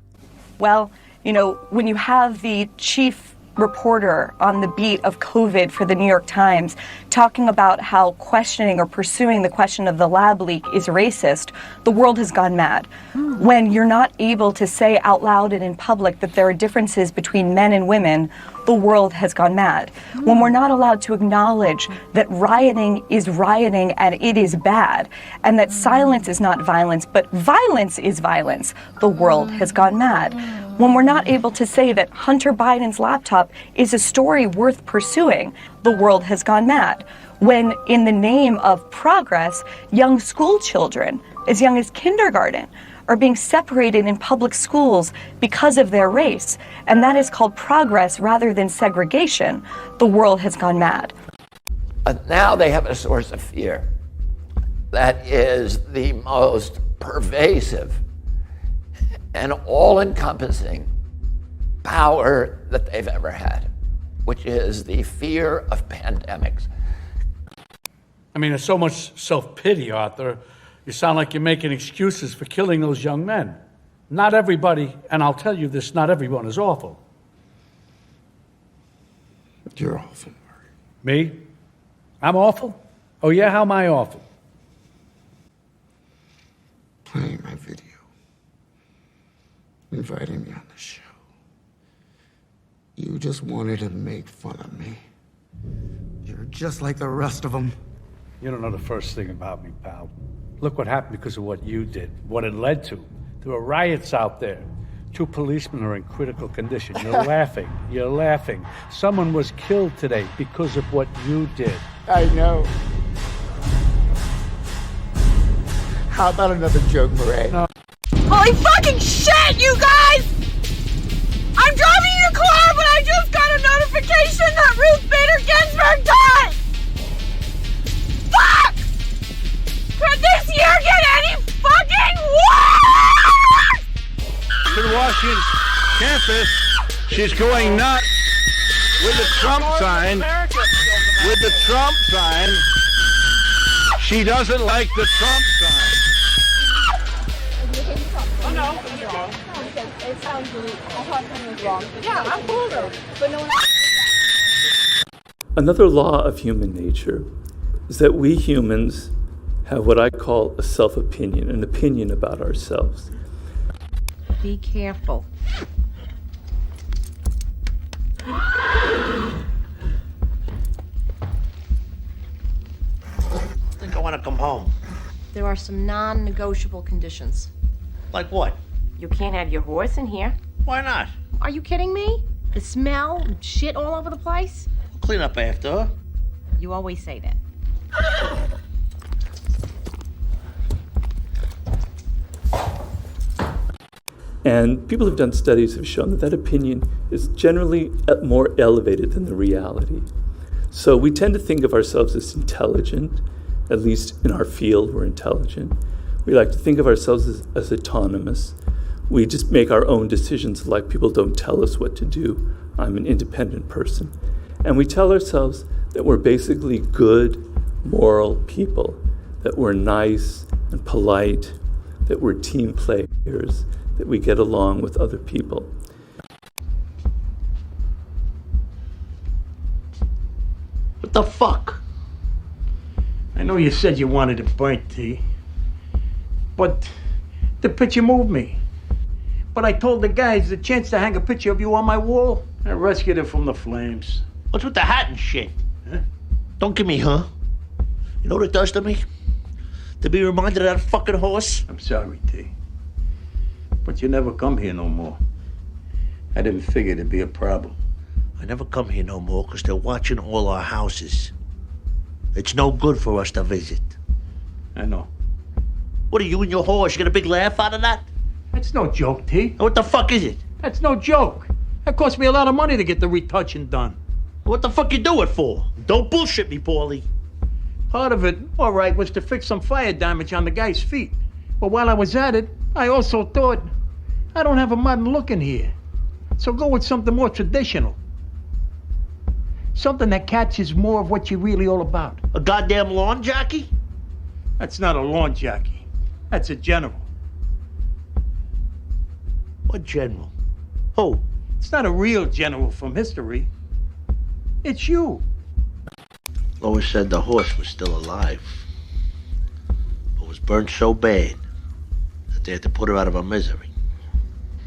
Well, you know, when you have the chief reporter on the beat of COVID for the New York Times talking about how questioning or pursuing the question of the lab leak is racist, the world has gone mad. When you're not able to say out loud and in public that there are differences between men and women, the world has gone mad. When we're not allowed to acknowledge that rioting is rioting and it is bad, and that silence is not violence, but violence is violence, the world has gone mad. When we're not able to say that Hunter Biden's laptop is a story worth pursuing, the world has gone mad. When, in the name of progress, young school children, as young as kindergarten, are being separated in public schools because of their race, and that is called progress rather than segregation, the world has gone mad. Now they have a source of fear that is the most pervasive and all-encompassing power that they've ever had, which is the fear of pandemics. I mean, there's so much self-pity, Arthur. You sound like you're making excuses for killing those young men. Not everybody, and I'll tell you this, not everyone is awful. You're awful. Me? I'm awful? Oh yeah, how am I awful? Playing my video. Inviting me on the show. You just wanted to make fun of me. You're just like the rest of them. You don't know the first thing about me, pal. Look what happened because of what you did, what it led to. There were riots out there. 2 policemen are in critical condition. You're laughing. You're laughing. Someone was killed today because of what you did. I know. How about another joke, Murray? No. Holy fucking shit, you guys! I'm driving your car, but I just got a notification that Ruth Bader Ginsburg died! Fuck! Could this year get any fucking worse? To Washington campus, she's going nuts with the Trump sign. With the Trump sign. She doesn't like the Trump sign. Oh no, you're wrong. It sounds really, I thought something was wrong. Yeah, I'm colder, but no one else. Another law of human nature is that we humans have what I call a self-opinion, an opinion about ourselves. Be careful. I think I want to come home. There are some non-negotiable conditions. Like what? You can't have your horse in here. Why not? Are you kidding me? The smell and shit all over the place? I'll clean up after her. You always say that. And people who've done studies have shown that that opinion is generally more elevated than the reality. So we tend to think of ourselves as intelligent, at least in our field we're intelligent. We like to think of ourselves as autonomous. We just make our own decisions, like people don't tell us what to do. I'm an independent person. And we tell ourselves that we're basically good, moral people, that we're nice and polite, that we're team players, that we get along with other people. What the fuck? I know you said you wanted it burnt, T. But the picture moved me. But I told the guys the chance to hang a picture of you on my wall. I rescued it from the flames. What's with the hat and shit? Huh? Don't give me, huh? You know what it does to me? To be reminded of that fucking horse? I'm sorry, T. But you never come here no more. I didn't figure it'd be a problem. I never come here no more because they're watching all our houses. It's no good for us to visit. I know. What are you and your horse? You get a big laugh out of that? That's no joke, T. What the fuck is it? That's no joke. That cost me a lot of money to get the retouching done. What the fuck you do it for? Don't bullshit me, Paulie. Part of it, all right, was to fix some fire damage on the guy's feet. But while I was at it, I also thought, I don't have a modern look in here. So go with something more traditional. Something that catches more of what you're really all about. A goddamn lawn jockey? That's not a lawn jockey. That's a general. What general? Who? It's not a real general from history. It's you. Lois said the horse was still alive. But was burned so bad that they had to put her out of her misery.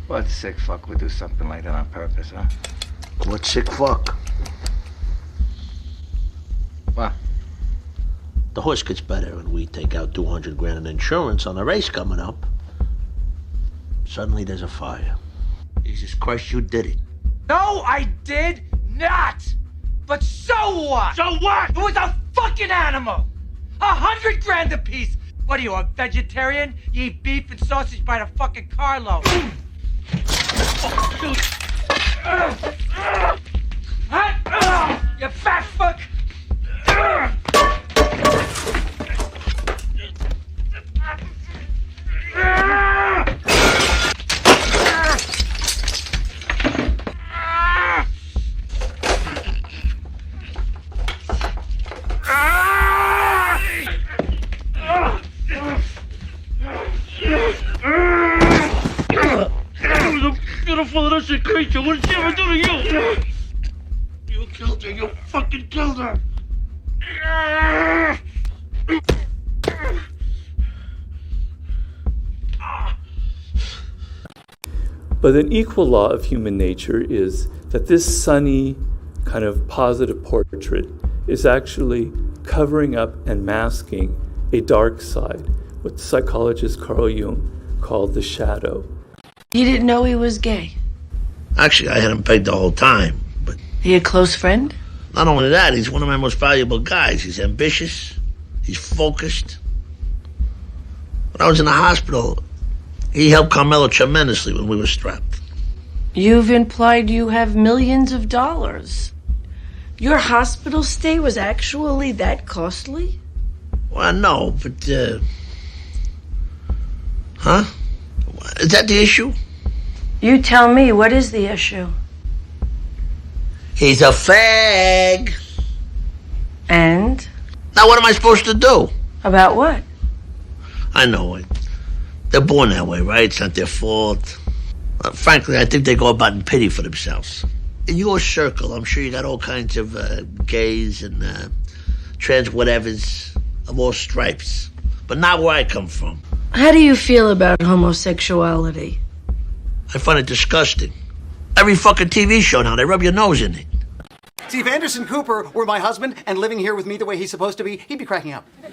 What sick fuck would do something like that on purpose, huh? What sick fuck? What? The horse gets better and we take out $200,000 in insurance on a race coming up. Suddenly there's a fire. Jesus Christ, you did it. No, I did not! But so what? So what? It was a fucking animal! $100,000 a piece! What are you, a vegetarian? You eat beef and sausage by the fucking carload. You fat fuck! Beautiful innocent creature, what did she ever do to you? You killed her, you fucking killed her. But an equal law of human nature is that this sunny, kind of positive portrait is actually covering up and masking a dark side, what psychologist Carl Jung called the shadow. You didn't know he was gay? Actually, I had him pegged the whole time, but... He a close friend? Not only that, he's one of my most valuable guys. He's ambitious, he's focused. When I was in the hospital, he helped Carmelo tremendously when we were strapped. You've implied you have millions of dollars. Your hospital stay was actually that costly? Well, no, but, Huh? Is that the issue? You tell me, what is the issue? He's a fag. And? Now what am I supposed to do? About what? I know it. They're born that way, right? It's not their fault. Frankly, I think they go about in pity for themselves. In your circle, I'm sure you got all kinds of gays and trans whatevers of all stripes. But not where I come from. How do you feel about homosexuality? I find it disgusting. Every fucking TV show now, they rub your nose in it. See, if Anderson Cooper were my husband and living here with me the way he's supposed to be, he'd be cracking up. Trump,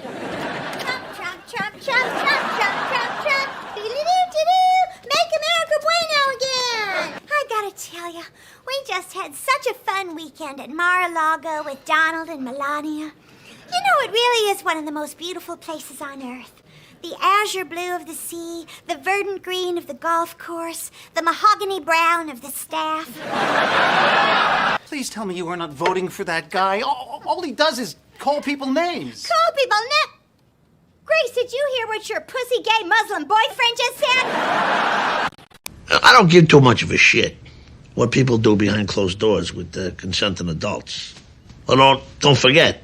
Trump, Trump, Trump, Trump. Doo-doo-doo-doo-doo. Make America bueno again. I gotta tell you, we just had such a fun weekend at Mar-a-Lago with Donald and Melania. You know, it really is one of the most beautiful places on earth. The azure blue of the sea, the verdant green of the golf course, the mahogany brown of the staff. Please tell me you are not voting for that guy. All he does is call people names. Call people Grace, did you hear what your pussy gay Muslim boyfriend just said? I don't give too much of a shit what people do behind closed doors with consenting adults. Well, don't forget,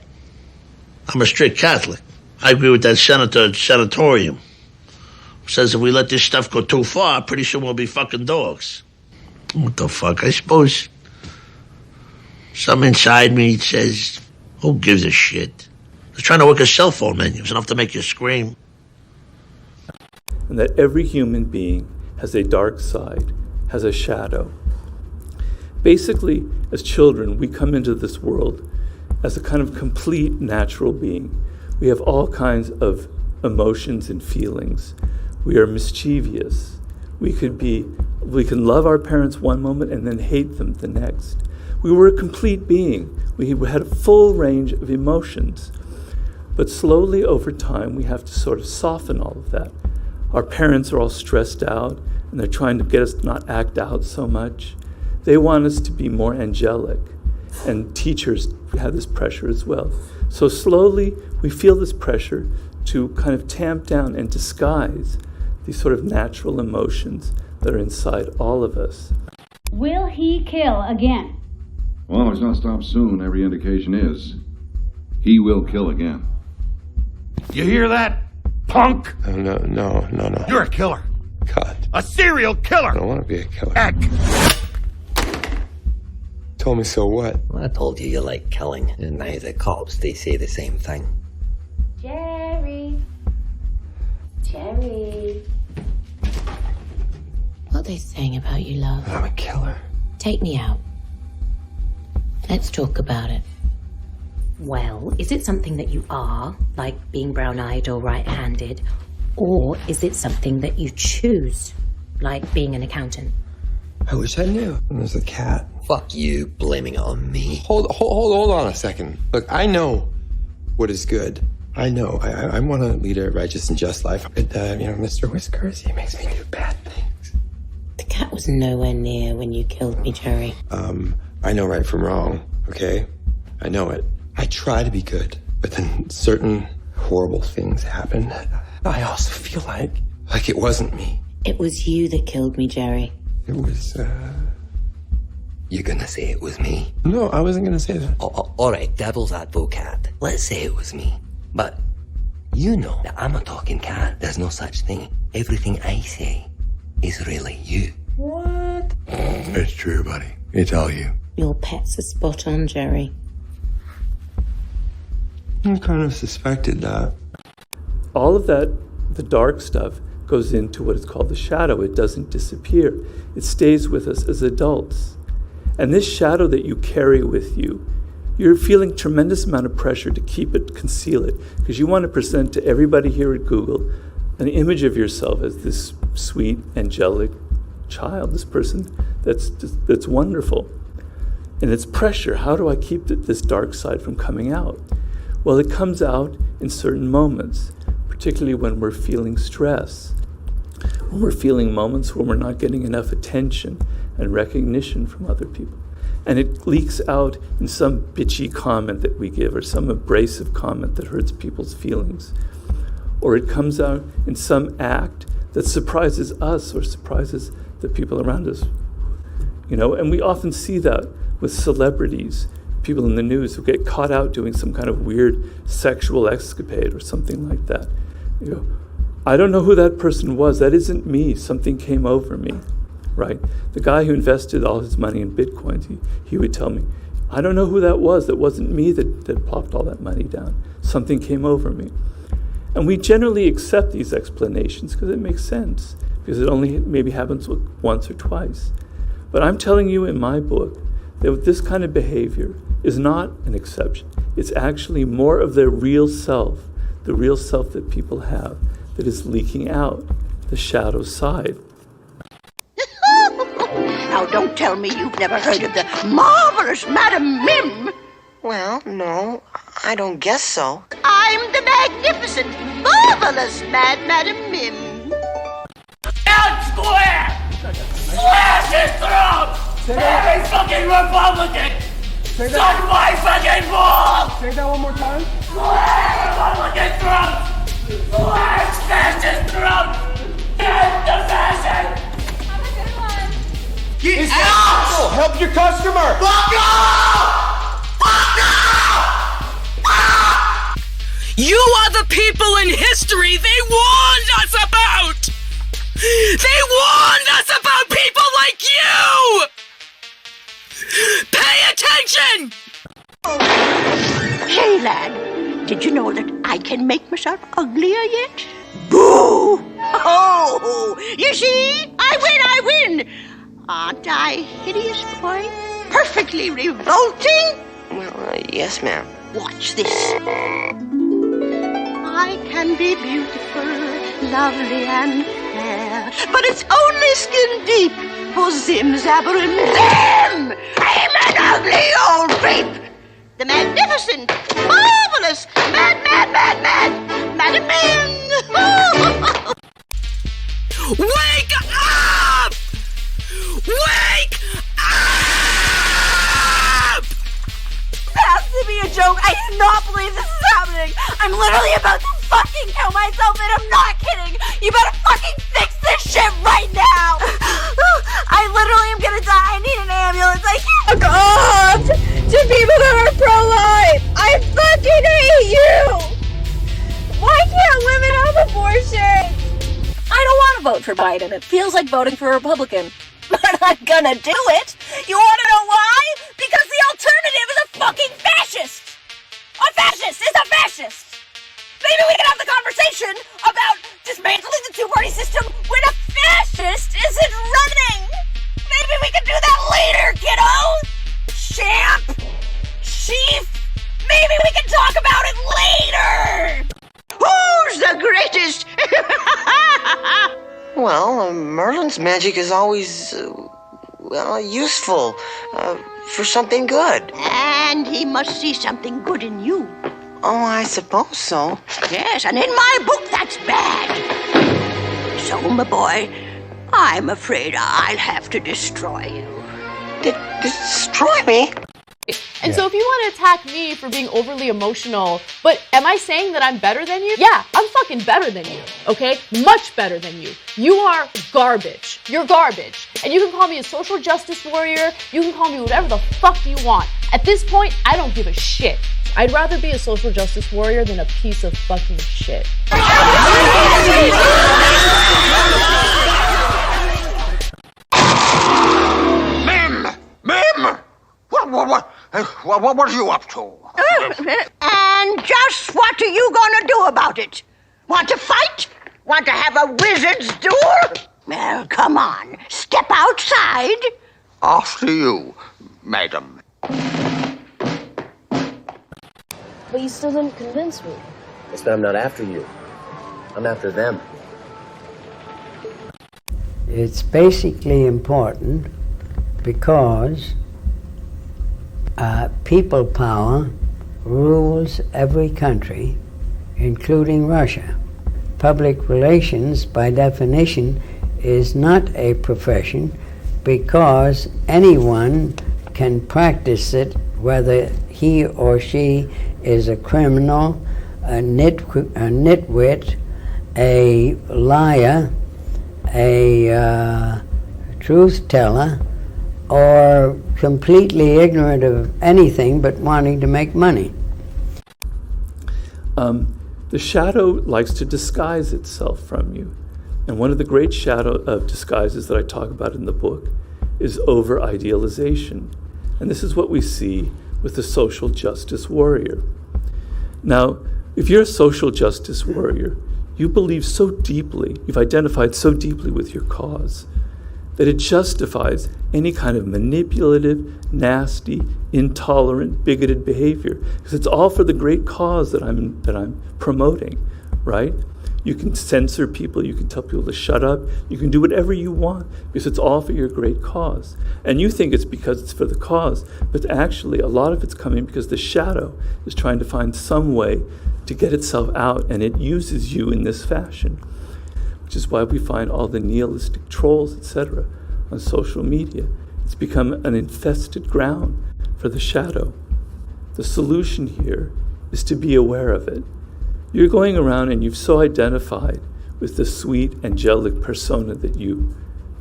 I'm a strict Catholic. I agree with that senatorium. Says if we let this stuff go too far, pretty soon we'll be fucking dogs. What the fuck? I suppose something inside me says, who gives a shit? Just trying to work a cell phone menu is enough to make you scream. And that every human being has a dark side, has a shadow. Basically, as children, we come into this world as a kind of complete natural being. We have all kinds of emotions and feelings. We are mischievous. We can love our parents one moment and then hate them the next. We were a complete being. We had a full range of emotions. But slowly over time, we have to sort of soften all of that. Our parents are all stressed out, and they're trying to get us to not act out so much. They want us to be more angelic, and teachers have this pressure as well. So slowly, we feel this pressure to kind of tamp down and disguise these sort of natural emotions that are inside all of us. Will he kill again? Well, it's not stopped soon. Every indication is. He will kill again. You hear that, punk? No. You're a killer. God. A serial killer. I don't want to be a killer. Heck. Told me so what? Well, I told you like killing, and now the cops, they say the same thing. Jerry. What are they saying about you, love? I'm a killer. Take me out. Let's talk about it. Well, is it something that you are, like being brown-eyed or right-handed? Or is it something that you choose, like being an accountant? I wish I knew. And there's a cat. Fuck you, blaming it on me. Hold on a second. Look, I know what is good. I know. I want to lead a righteous and just life. But, Mr. Whiskers, he makes me do bad things. The cat was nowhere near when you killed me, Jerry. I know right from wrong, okay? I know it. I try to be good, but then certain horrible things happen. I also feel like it wasn't me. It was you that killed me, Jerry. It was, You're gonna say it was me? No, I wasn't gonna say that. All right, devil's advocate. Let's say it was me. But you know that I'm a talking cat. There's no such thing. Everything I say is really you. What? It's true, buddy. It's all you. Your pets are spot on, Jerry. I kind of suspected that. All of that, the dark stuff, goes into what is called the shadow. It doesn't disappear. It stays with us as adults. And this shadow that you carry with you, you're feeling tremendous amount of pressure to keep it, conceal it, because you want to present to everybody here at Google an image of yourself as this sweet, angelic child, this person that's wonderful. And it's pressure. How do I keep this dark side from coming out? Well, it comes out in certain moments, particularly when we're feeling stress, when we're feeling moments when we're not getting enough attention and recognition from other people. And it leaks out in some bitchy comment that we give or some abrasive comment that hurts people's feelings. Or it comes out in some act that surprises us or surprises the people around us. And we often see that with celebrities, people in the news who get caught out doing some kind of weird sexual escapade or something like that. I don't know who that person was. That isn't me. Something came over me, right? The guy who invested all his money in Bitcoins, he would tell me, I don't know who that was. That wasn't me that plopped all that money down. Something came over me. And we generally accept these explanations because it makes sense, because it only maybe happens once or twice. But I'm telling you in my book that this kind of behavior is not an exception. It's actually more of the real self that people have, that is leaking out, the shadow side. Now, don't tell me you've never heard of the marvelous Madam Mim. Well, no, I don't guess so. I'm the magnificent, marvelous Madam Mim. Out square! Slash his throat! Every fucking Republican! Suck my fucking balls! Say that one more time. Slash Republican throat! Slash fascist throat! End the fashion! Get out! Help your customer! Fuck off! Fuck off! You are the people in history they warned us about! They warned us about people like you! Pay attention! Hey, lad, did you know that I can make myself uglier yet? Boo! Oh, you see? I win! Aren't I hideous, boy? Perfectly revolting? Well, yes, ma'am. Watch this. I can be beautiful, lovely, and fair, but it's only skin deep for zim-zabber-and them! I'm an ugly old creep! The magnificent, marvelous, Madam Man! Wake up! Wake up! That has to be a joke. I do not believe this is happening. I'm literally about to fucking kill myself, and I'm not kidding. You better fucking fix this shit right now. I literally am gonna die. I need an ambulance. I can't. Fuck off to people that are pro-life. I fucking hate you. Why can't women have abortion? I don't want to vote for Biden. It feels like voting for a Republican. But I'm gonna do it. You wanna know why? Because the alternative is a fucking fascist. A fascist is a fascist. Maybe we can have the conversation about dismantling the two-party system when a fascist isn't running. Maybe we can do that later, kiddo. Champ. Chief. Maybe we can talk about it later. Who's the greatest? Well, Merlin's magic is always, useful for something good. And he must see something good in you. Oh, I suppose so. Yes, and in my book, that's bad. So, my boy, I'm afraid I'll have to destroy you. Destroy me? And so if you want to attack me for being overly emotional, but am I saying that I'm better than you? Yeah, I'm fucking better than you, okay? Much better than you. You are garbage. You're garbage. And you can call me a social justice warrior. You can call me whatever the fuck you want. At this point, I don't give a shit. I'd rather be a social justice warrior than a piece of fucking shit. Ma'am! What are you up to? And just what are you gonna do about it? Want to fight? Want to have a wizard's duel? Well, come on. Step outside. After you, madam. But you still didn't convince me. That's but I'm not after you. I'm after them. It's basically important because people power rules every country, including Russia. Public relations, by definition, is not a profession because anyone can practice it, whether he or she is a criminal, a nitwit, a liar, a truth teller, or completely ignorant of anything but wanting to make money. The shadow likes to disguise itself from you. And one of the great shadow disguises that I talk about in the book is over-idealization. And this is what we see with the social justice warrior. Now, if you're a social justice warrior, you believe so deeply, you've identified so deeply with your cause, that it justifies any kind of manipulative, nasty, intolerant, bigoted behavior, because it's all for the great cause that I'm promoting, right? You can censor people, you can tell people to shut up, you can do whatever you want, because it's all for your great cause. And you think it's because it's for the cause, but actually a lot of it's coming because the shadow is trying to find some way to get itself out, and it uses you in this fashion. Which is why we find all the nihilistic trolls, etc., on social media. It's become an infested ground for the shadow. The solution here is to be aware of it. You're going around and you've so identified with the sweet, angelic persona that you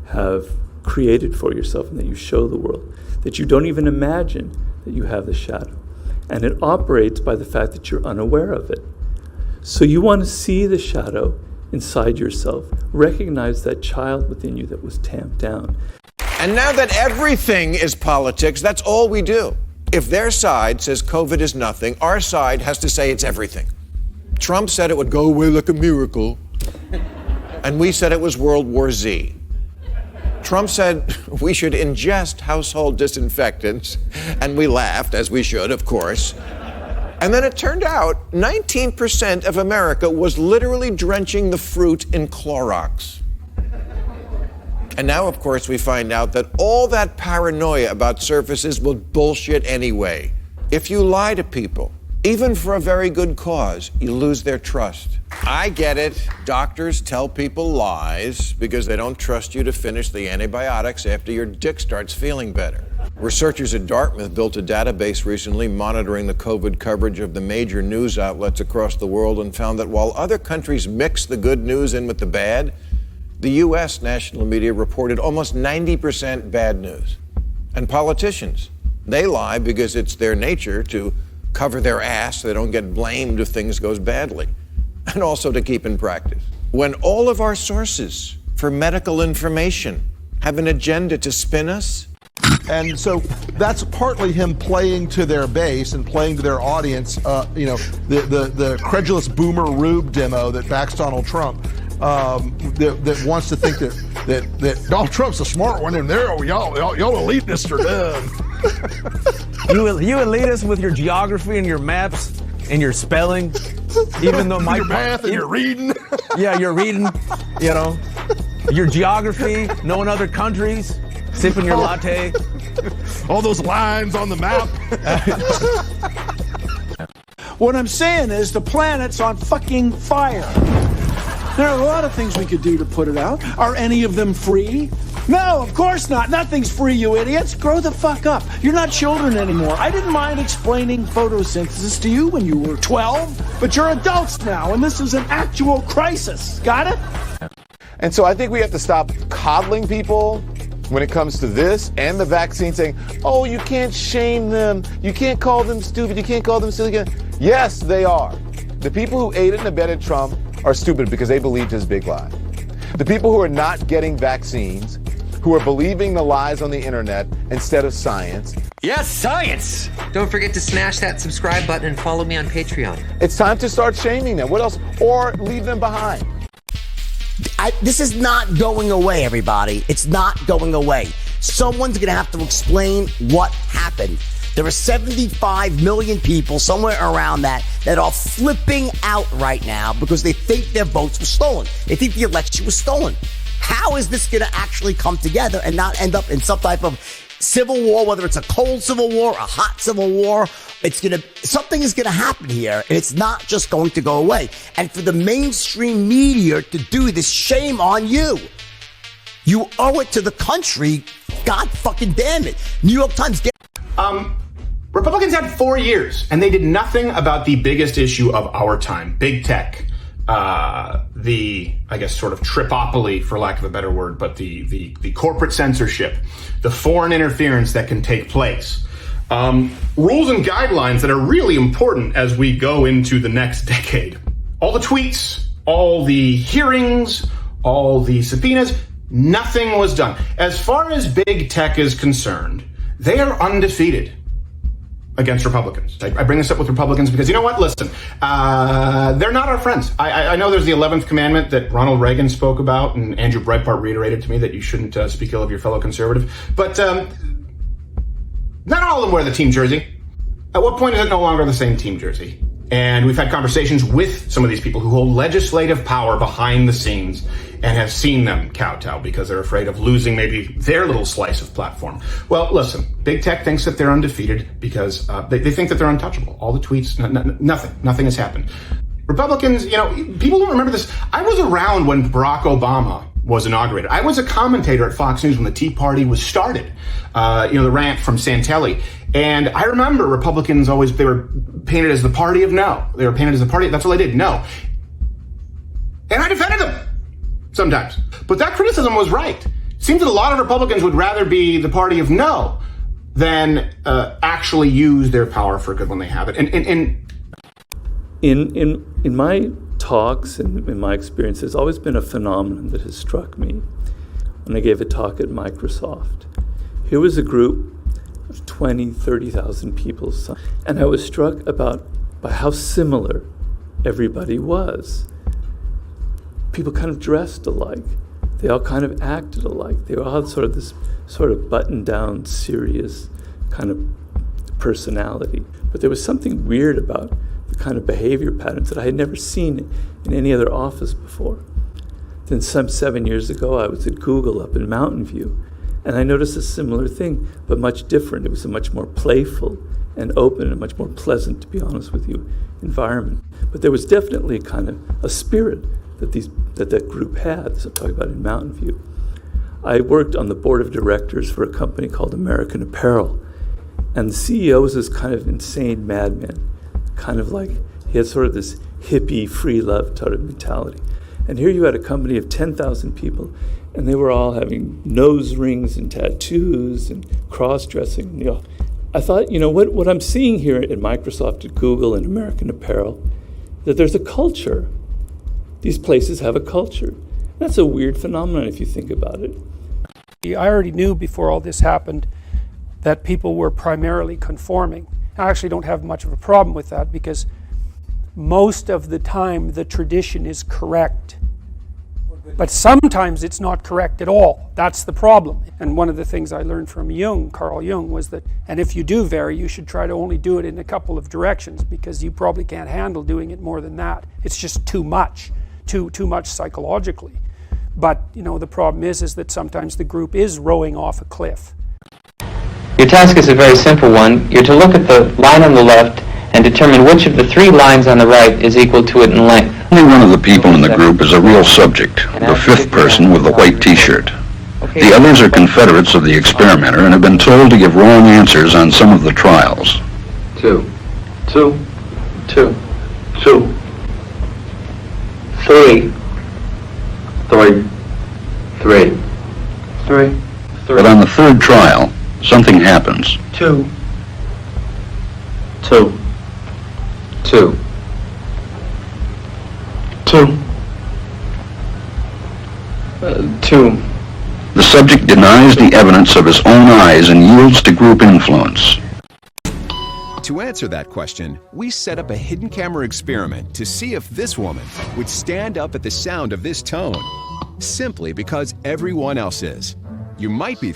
have created for yourself and that you show the world, that you don't even imagine that you have the shadow. And it operates by the fact that you're unaware of it. So you want to see the shadow inside yourself, recognize that child within you that was tamped down. And now that everything is politics, that's all we do. If their side says COVID is nothing, our side has to say it's everything. Trump said it would go away like a miracle, and we said it was World War Z. Trump said we should ingest household disinfectants, and we laughed, as we should, of course. And then it turned out 19% of America was literally drenching the fruit in Clorox. And now, of course, we find out that all that paranoia about surfaces was bullshit anyway. If you lie to people, even for a very good cause, you lose their trust. I get it. Doctors tell people lies because they don't trust you to finish the antibiotics after your dick starts feeling better. Researchers at Dartmouth built a database recently monitoring the COVID coverage of the major news outlets across the world and found that while other countries mix the good news in with the bad, the U.S. national media reported almost 90% bad news. And politicians, they lie because it's their nature to cover their ass so they don't get blamed if things goes badly, and also to keep in practice. When all of our sources for medical information have an agenda to spin us. And so that's partly him playing to their base and playing to their audience, the credulous boomer Rube demo that backs Donald Trump. That wants to think that Donald Trump's a smart one, and y'all elitists are done. You elitists with your geography and your maps and your spelling, even though your math and your reading. Yeah, you're reading. You know, your geography, knowing other countries, sipping your latte, all those lines on the map. What I'm saying is the planet's on fucking fire. There are a lot of things we could do to put it out. Are any of them free? No, of course not. Nothing's free, you idiots. Grow the fuck up. You're not children anymore. I didn't mind explaining photosynthesis to you when you were 12, but you're adults now, and this is an actual crisis. Got it? And so I think we have to stop coddling people when it comes to this and the vaccine, saying, oh, you can't shame them. You can't call them stupid. You can't call them silly. Yes, they are. The people who aided and abetted Trump are stupid because they believed his big lie. The people who are not getting vaccines, who are believing the lies on the internet instead of science. Yes, science! Don't forget to smash that subscribe button and follow me on Patreon. It's time to start shaming them. What else? Or leave them behind. This is not going away, everybody. It's not going away. Someone's going to have to explain what happened. There are 75 million people, somewhere around that are flipping out right now because they think their votes were stolen. They think the election was stolen. How is this going to actually come together and not end up in some type of civil war, whether it's a cold civil war, a hot civil war? Something is going to happen here, and it's not just going to go away. And for the mainstream media to do this, shame on you. You owe it to the country. God fucking damn it. New York Times. Republicans had 4 years, and they did nothing about the biggest issue of our time, big tech. The, I guess, sort of tripopoly, for lack of a better word, but the corporate censorship, the foreign interference that can take place. Rules and guidelines that are really important as we go into the next decade. All the tweets, all the hearings, all the subpoenas, nothing was done. As far as big tech is concerned, they are undefeated against Republicans. I bring this up with Republicans because, you know what? Listen, they're not our friends. I know there's the 11th commandment that Ronald Reagan spoke about, and Andrew Breitbart reiterated to me that you shouldn't speak ill of your fellow conservative. But not all of them wear the team jersey. At what point is it no longer the same team jersey? And we've had conversations with some of these people who hold legislative power behind the scenes and have seen them kowtow because they're afraid of losing maybe their little slice of platform. Well, listen, big tech thinks that they're undefeated because they think that they're untouchable. All the tweets, nothing has happened. Republicans, people don't remember this. I was around when Barack Obama was inaugurated. I was a commentator at Fox News when the Tea Party was started, the rant from Santelli. And I remember Republicans they were painted as the party of no. They were painted as the party, that's all they did, no. And I defended them sometimes. But that criticism was right. It seems that a lot of Republicans would rather be the party of no than actually use their power for good when they have it. And in In my talks and in my experience, there's always been a phenomenon that has struck me. When I gave a talk at Microsoft, here was a group of 20, 30,000 people, and I was struck by how similar everybody was. People kind of dressed alike. They all kind of acted alike. They all had sort of this sort of buttoned-down, serious kind of personality. But there was something weird about the kind of behavior patterns that I had never seen in any other office before. Then some 7 years ago, I was at Google up in Mountain View, and I noticed a similar thing, but much different. It was a much more playful and open and much more pleasant, to be honest with you, environment. But there was definitely kind of a spirit that group had, so I'm talking about in Mountain View. I worked on the board of directors for a company called American Apparel, and the CEO was this kind of insane madman, kind of like, he had sort of this hippie, free love sort of mentality. And here you had a company of 10,000 people, and they were all having nose rings and tattoos and cross-dressing. You know, I thought, what I'm seeing here at Microsoft, at Google, and American Apparel, that there's a culture. These places have a culture. That's a weird phenomenon if you think about it. I already knew before all this happened that people were primarily conforming. I actually don't have much of a problem with that because most of the time the tradition is correct. But sometimes it's not correct at all. That's the problem. And one of the things I learned from Carl Jung, was that, and if you do vary, you should try to only do it in a couple of directions because you probably can't handle doing it more than that. It's just too much psychologically. But, the problem is that sometimes the group is rowing off a cliff. Your task is a very simple one. You're to look at the line on the left and determine which of the three lines on the right is equal to it in length. Only one of the people in the group is a real subject, the fifth person with the white t-shirt. The others are confederates of the experimenter and have been told to give wrong answers on some of the trials. 2, 2, 2, 2, 3, 3, 3, 3. But on the third trial, something happens. 2, 2, 2, 2, 2. The subject denies the evidence of his own eyes and yields to group influence. To answer that question, we set up a hidden camera experiment to see if this woman would stand up at the sound of this tone, simply because everyone else is. You might be...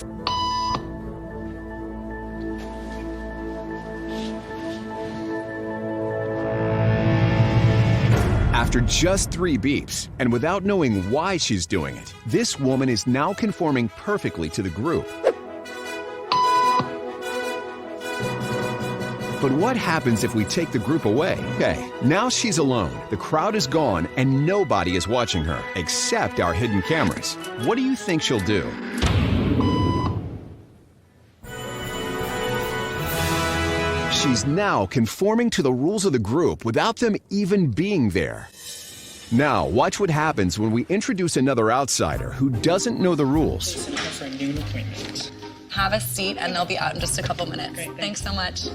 After just 3 beeps, and without knowing why she's doing it, this woman is now conforming perfectly to the group. But what happens if we take the group away? Okay, now she's alone. The crowd is gone, and nobody is watching her, except our hidden cameras. What do you think she'll do? She's now conforming to the rules of the group without them even being there. Now, watch what happens when we introduce another outsider who doesn't know the rules. Have a seat and they'll be out in just a couple minutes. Great, thanks so much.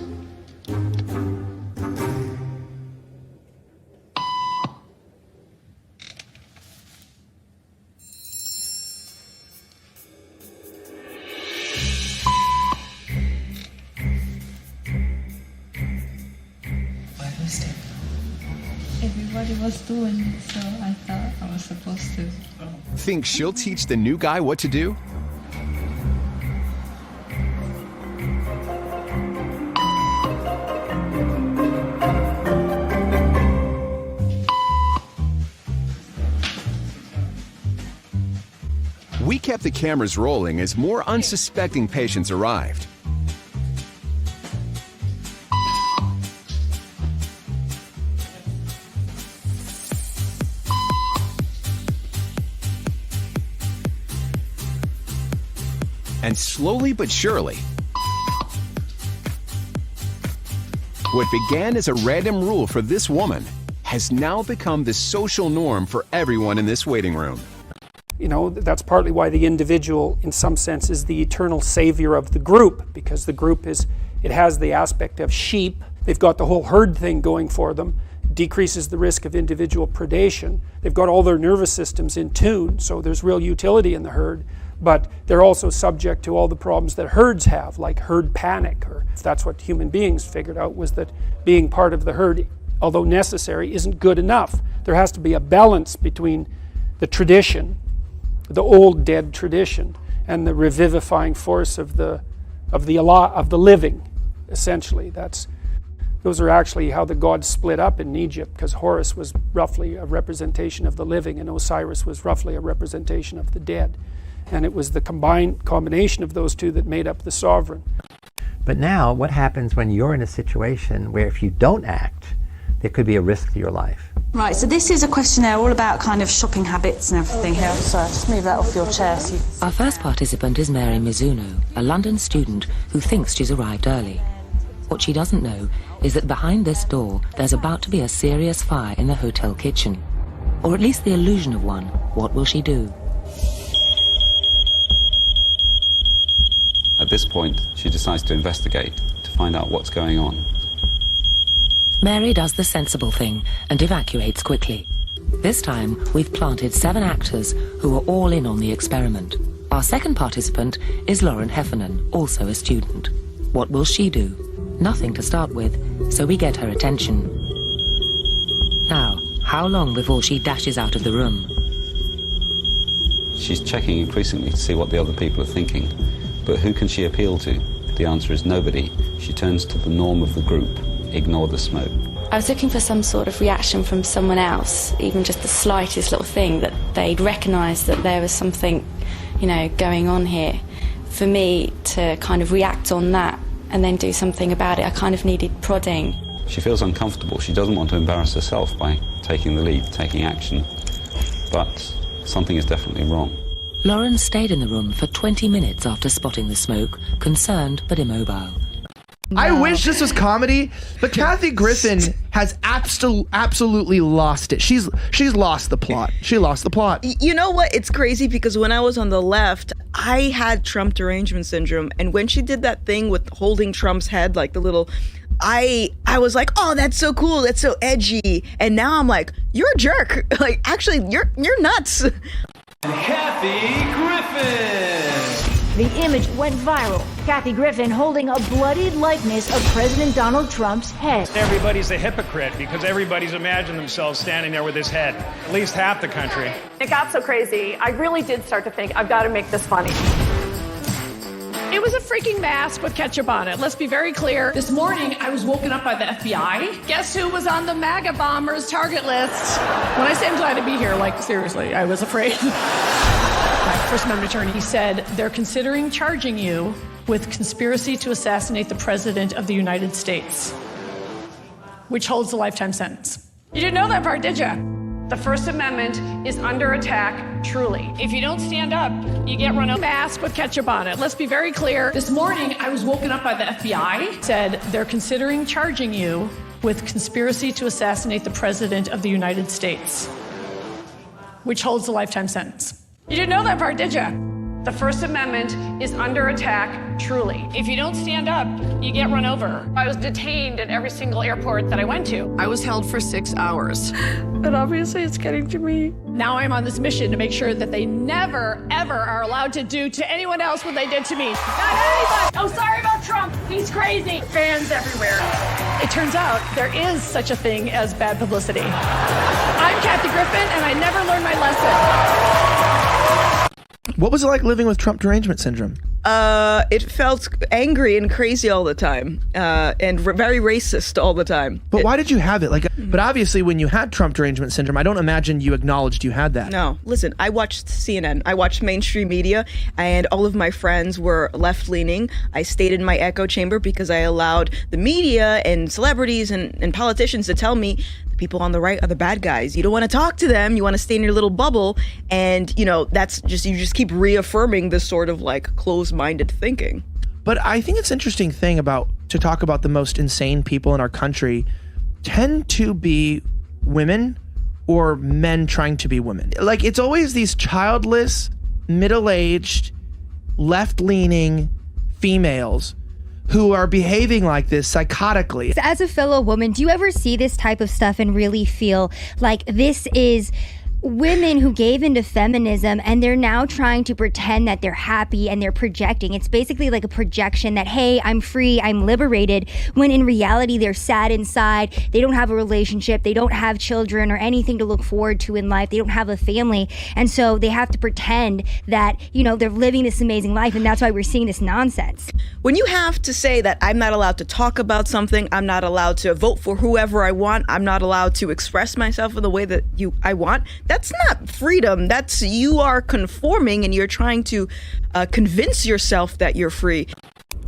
Everybody was doing it, so I thought I was supposed to. Think she'll teach the new guy what to do? We kept the cameras rolling as more unsuspecting patients arrived. And slowly but surely, what began as a random rule for this woman has now become the social norm for everyone in this waiting room. That's partly why the individual, in some sense, is the eternal savior of the group, because the group it has the aspect of sheep. They've got the whole herd thing going for them, decreases the risk of individual predation. They've got all their nervous systems in tune, so there's real utility in the herd, but they're also subject to all the problems that herds have, like herd panic, or if that's what human beings figured out, was that being part of the herd, although necessary, isn't good enough. There has to be a balance between the tradition, the old dead tradition, and the revivifying force of the living, essentially. Those are actually how the gods split up in Egypt, because Horus was roughly a representation of the living and Osiris was roughly a representation of the dead. And it was the combination of those two that made up the sovereign. But now, what happens when you're in a situation where if you don't act, there could be a risk to your life? Right, so this is a questionnaire all about kind of shopping habits and everything here. So just move that off your chair. Our first participant is Mary Mizuno, a London student who thinks she's arrived early. What she doesn't know is that behind this door, there's about to be a serious fire in the hotel kitchen. Or at least the illusion of one. What will she do? At this point, she decides to investigate, to find out what's going on. Mary does the sensible thing and evacuates quickly. This time, we've planted 7 actors who are all in on the experiment. Our second participant is Lauren Heffernan, also a student. What will she do? Nothing to start with, so we get her attention. Now, how long before she dashes out of the room? She's checking increasingly to see what the other people are thinking. But who can she appeal to? The answer is nobody. She turns to the norm of the group. Ignore the smoke. I was looking for some sort of reaction from someone else, even just the slightest little thing, that they'd recognise that there was something, going on here. For me to kind of react on that and then do something about it, I kind of needed prodding. She feels uncomfortable. She doesn't want to embarrass herself by taking the lead, taking action. But something is definitely wrong. Lauren stayed in the room for 20 minutes after spotting the smoke, concerned but immobile. I wish this was comedy, but Kathy Griffin has absolutely lost it. She's lost the plot. She lost the plot. You know what? It's crazy because when I was on the left, I had Trump derangement syndrome, and when she did that thing with holding Trump's head, like the little, I was like, oh, that's so cool, that's so edgy, and now I'm like, you're a jerk. Like, actually, you're nuts. Kathy Griffin. The image went viral. Kathy Griffin holding a bloodied likeness of President Donald Trump's head. Everybody's a hypocrite because everybody's imagined themselves standing there with his head. At least half the country. It got so crazy, I really did start to think, I've got to make this funny. It was a freaking mask with ketchup on it. Let's be very clear. This morning, I was woken up by the FBI. Guess who was on the MAGA bombers target list? When I say I'm glad to be here, like, seriously, I was afraid. My First Amendment attorney said they're considering charging you with conspiracy to assassinate the President of the United States, which holds a lifetime sentence. You didn't know that part, did you? The First Amendment is under attack, truly. If you don't stand up, you get run over. Mask with ketchup on it. Let's be very clear. This morning, I was woken up by the FBI. Said they're considering charging you with conspiracy to assassinate the President of the United States, which holds a lifetime sentence. You didn't know that part, did you? The First Amendment is under attack, truly. If you don't stand up, you get run over. I was detained at every single airport that I went to. I was held for 6 hours. But obviously it's getting to me. Now I'm on this mission to make sure that they never, ever are allowed to do to anyone else what they did to me. Not anybody! Oh, sorry about Trump. He's crazy. Fans everywhere. It turns out there is such a thing as bad publicity. I'm Kathy Griffin, and I never learned my lesson. What was it like living with Trump derangement syndrome? It felt angry and crazy all the time, and very racist all the time. But why did you have it? But obviously when you had Trump derangement syndrome, I don't imagine you acknowledged you had that. No, listen, I watched CNN, I watched mainstream media, and all of my friends were left-leaning. I stayed in my echo chamber because I allowed the media and celebrities and politicians to tell me the people on the right are the bad guys. You don't want to talk to them, you want to stay in your little bubble, and that's just, you just keep reaffirming this sort of like closed-minded thinking. But I think it's an interesting thing to talk about the most insane people in our country tend to be women or men trying to be women. Like, it's always these childless, middle-aged, left-leaning females who are behaving like this psychotically. As a fellow woman, do you ever see this type of stuff and really feel like this is women who gave into feminism and they're now trying to pretend that they're happy and they're projecting? It's basically like a projection that, hey, I'm free, I'm liberated, when in reality they're sad inside, they don't have a relationship, they don't have children or anything to look forward to in life, they don't have a family, and so they have to pretend that, you know, they're living this amazing life, and that's why we're seeing this nonsense. When you have to say that I'm not allowed to talk about something, I'm not allowed to vote for whoever I want, I'm not allowed to express myself in the way that I want, that's not freedom. That's you are conforming and you're trying to convince yourself that you're free.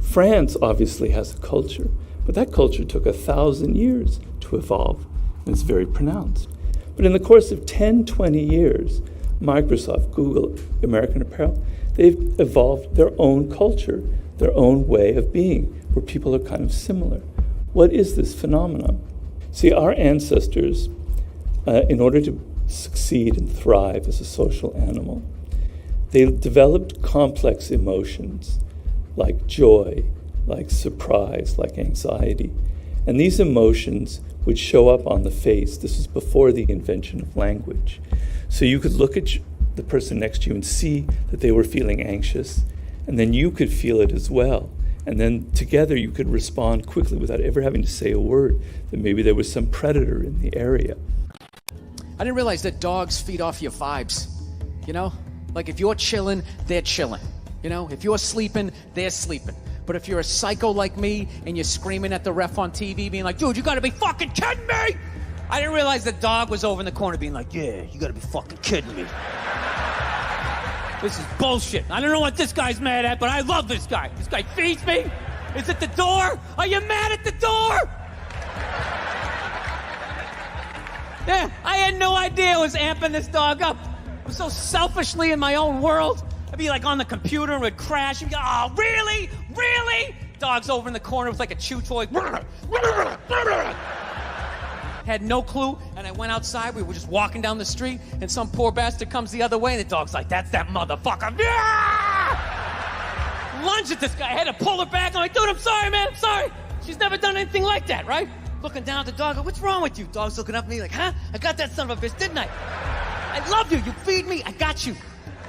France obviously has a culture, but that culture took 1,000 years to evolve, and it's very pronounced. But in the course of 10, 20 years, Microsoft, Google, American Apparel, they've evolved their own culture, their own way of being, where people are kind of similar. What is this phenomenon? See, our ancestors, in order to succeed and thrive as a social animal, they developed complex emotions like joy, like surprise, like anxiety. And these emotions would show up on the face. This was before the invention of language. So you could look at the person next to you and see that they were feeling anxious, and then you could feel it as well. And then together you could respond quickly without ever having to say a word, that maybe there was some predator in the area. I didn't realize that dogs feed off your vibes, you know? Like if you're chilling, they're chilling, you know? If you're sleeping, they're sleeping. But if you're a psycho like me and you're screaming at the ref on TV being like, dude, you gotta be fucking kidding me! I didn't realize the dog was over in the corner being like, yeah, you gotta be fucking kidding me. This is bullshit. I don't know what this guy's mad at, but I love this guy. This guy feeds me. Is it the door? Are you mad at the door? Yeah, I had no idea I was amping this dog up. I was so selfishly in my own world. I'd be like on the computer and it would crash and go, oh, really? Really? Dog's over in the corner with like a chew toy. Had no clue, and I went outside. We were just walking down the street, and some poor bastard comes the other way, and the dog's like, that's that motherfucker. Lunge at this guy. I had to pull her back. I'm like, dude, I'm sorry, man, I'm sorry. She's never done anything like that, right? Looking down at the dog, what's wrong with you? Dog's looking up at me like, huh? I got that son of a bitch, didn't I? I love you. You feed me. I got you.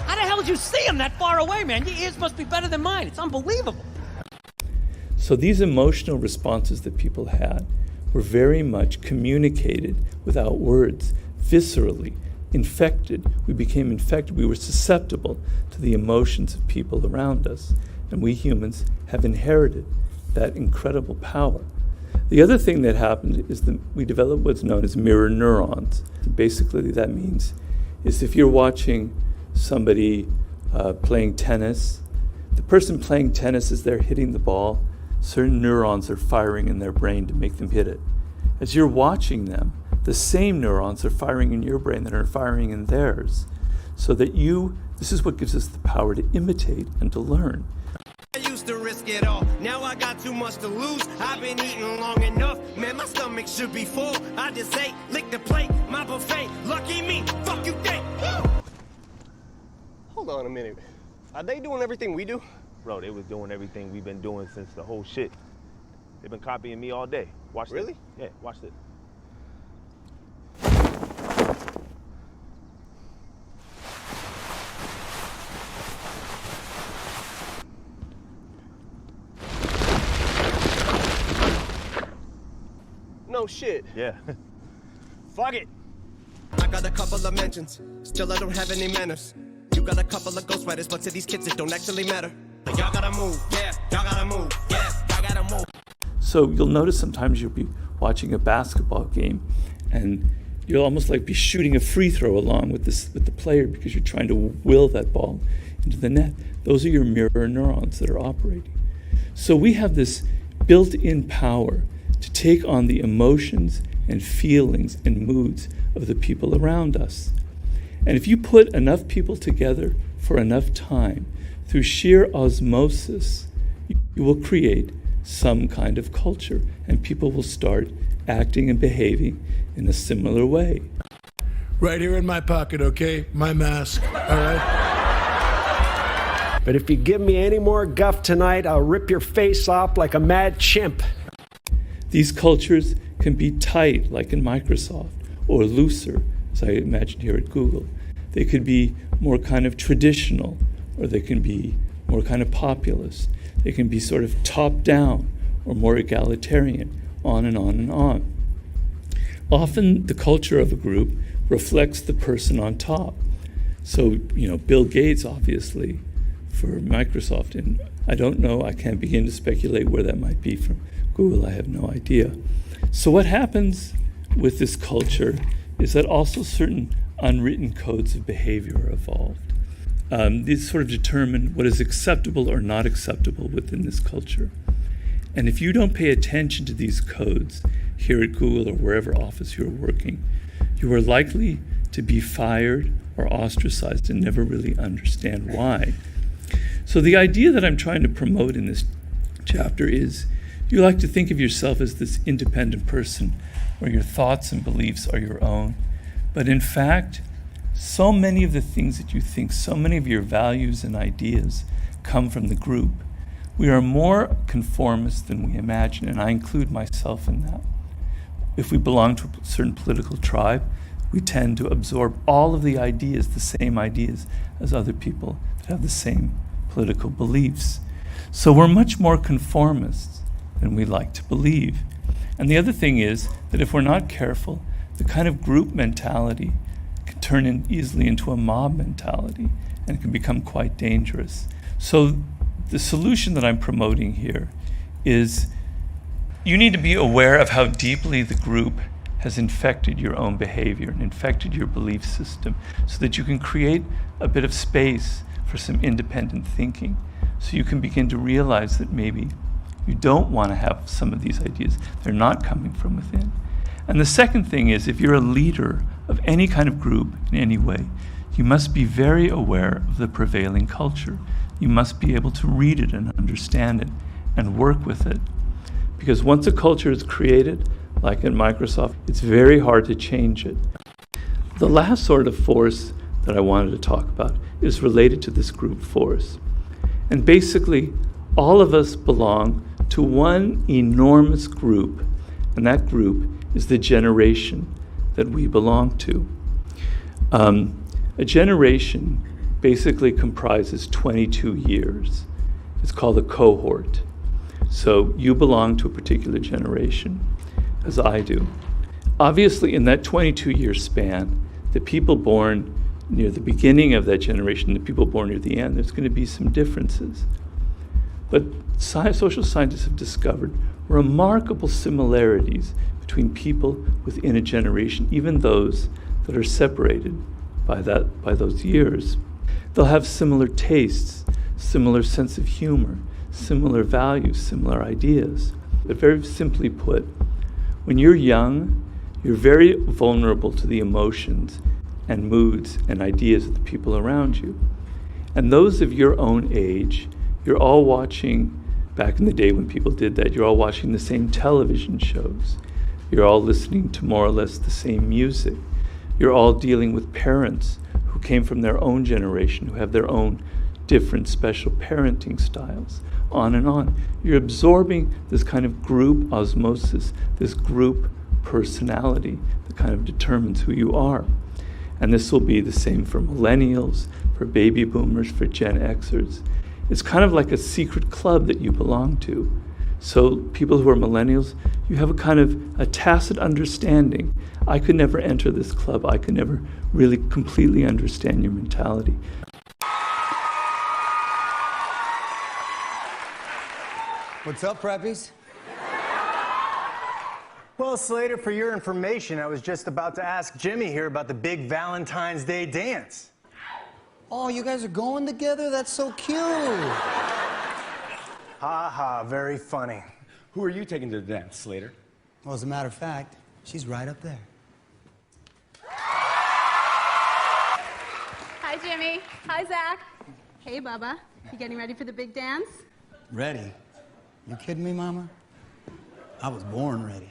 How the hell did you see him that far away, man? Your ears must be better than mine. It's unbelievable. So these emotional responses that people had were very much communicated without words, viscerally, infected. We became infected. We were susceptible to the emotions of people around us. And we humans have inherited that incredible power. The other thing that happened is that we developed what's known as mirror neurons. Basically, that means is if you're watching somebody playing tennis, the person playing tennis, as they're hitting the ball, certain neurons are firing in their brain to make them hit it. As you're watching them, the same neurons are firing in your brain that are firing in theirs, so that this is what gives us the power to imitate and to learn. I used to risk it all. Now I got too much to lose. I've been eating long enough. Man, my stomach should be full. I just ate, lick the plate, my buffet. Lucky me, fuck you think. Hold on a minute. Are they doing everything we do? Bro, they was doing everything we've been doing since the whole shit. They've been copying me all day. Watch this. Really? Yeah, watch this. No shit. Yeah. Fuck it. I got a couple of mentions, still I don't have any manners. You got a couple of ghostwriters, but to these kids it don't actually matter. Y'all gotta move, yeah. Y'all gotta move, yeah. Y'all gotta move. So you'll notice sometimes you'll be watching a basketball game and you'll almost like be shooting a free throw along with the player because you're trying to will that ball into the net. Those are your mirror neurons that are operating. So we have this built-in power to take on the emotions and feelings and moods of the people around us. And if you put enough people together for enough time, through sheer osmosis, you will create some kind of culture, and people will start acting and behaving in a similar way. Right here in my pocket, okay? My mask, all right? But if you give me any more guff tonight, I'll rip your face off like a mad chimp. These cultures can be tight, like in Microsoft, or looser, as I imagine here at Google. They could be more kind of traditional, or they can be more kind of populist. They can be sort of top-down or more egalitarian, on and on and on. Often the culture of a group reflects the person on top. So, Bill Gates, obviously, for Microsoft, and I don't know, I can't begin to speculate where that might be from Google, I have no idea. So what happens with this culture is that also certain unwritten codes of behavior are evolved. These sort of determine what is acceptable or not acceptable within this culture. And if you don't pay attention to these codes here at Google or wherever office you're working, you are likely to be fired or ostracized and never really understand why. So the idea that I'm trying to promote in this chapter is you like to think of yourself as this independent person where your thoughts and beliefs are your own. But in fact, so many of the things that you think, so many of your values and ideas come from the group. We are more conformist than we imagine, and I include myself in that. If we belong to a certain political tribe, we tend to absorb all of the ideas, the same ideas as other people that have the same political beliefs. So we're much more conformists than we like to believe. And the other thing is that if we're not careful, the kind of group mentality can turn easily into a mob mentality and can become quite dangerous. So the solution that I'm promoting here is you need to be aware of how deeply the group has infected your own behavior and infected your belief system so that you can create a bit of space for some independent thinking. So you can begin to realize that maybe you don't want to have some of these ideas. They're not coming from within. And the second thing is, if you're a leader of any kind of group in any way, you must be very aware of the prevailing culture. You must be able to read it and understand it and work with it. Because once a culture is created, like in Microsoft, it's very hard to change it. The last sort of force that I wanted to talk about is related to this group force. And basically, all of us belong to one enormous group, and that group is the generation that we belong to. A generation basically comprises 22 years. It's called a cohort. So you belong to a particular generation, as I do. Obviously, in that 22-year span, the people born near the beginning of that generation, the people born near the end, there's going to be some differences. But social scientists have discovered remarkable similarities between people within a generation, even those that are separated by those years. They'll have similar tastes, similar sense of humor, similar values, similar ideas. But very simply put, when you're young, you're very vulnerable to the emotions and moods and ideas of the people around you. And those of your own age, you're all watching, back in the day when people did that, you're all watching the same television shows. You're all listening to more or less the same music. You're all dealing with parents who came from their own generation, who have their own different special parenting styles, on and on. You're absorbing this kind of group osmosis, this group personality that kind of determines who you are. And this will be the same for millennials, for baby boomers, for Gen Xers. It's kind of like a secret club that you belong to. So people who are millennials, you have a kind of a tacit understanding. I could never enter this club. I could never really completely understand your mentality. What's up, preppies? Well, Slater, for your information, I was just about to ask Jimmy here about the big Valentine's Day dance. Oh, you guys are going together? That's so cute. Ha ha, very funny. Who are you taking to the dance, Slater? Well, as a matter of fact, she's right up there. Hi, Jimmy. Hi, Zach. Hey, Bubba. You getting ready for the big dance? Ready? You kidding me, Mama? I was born ready.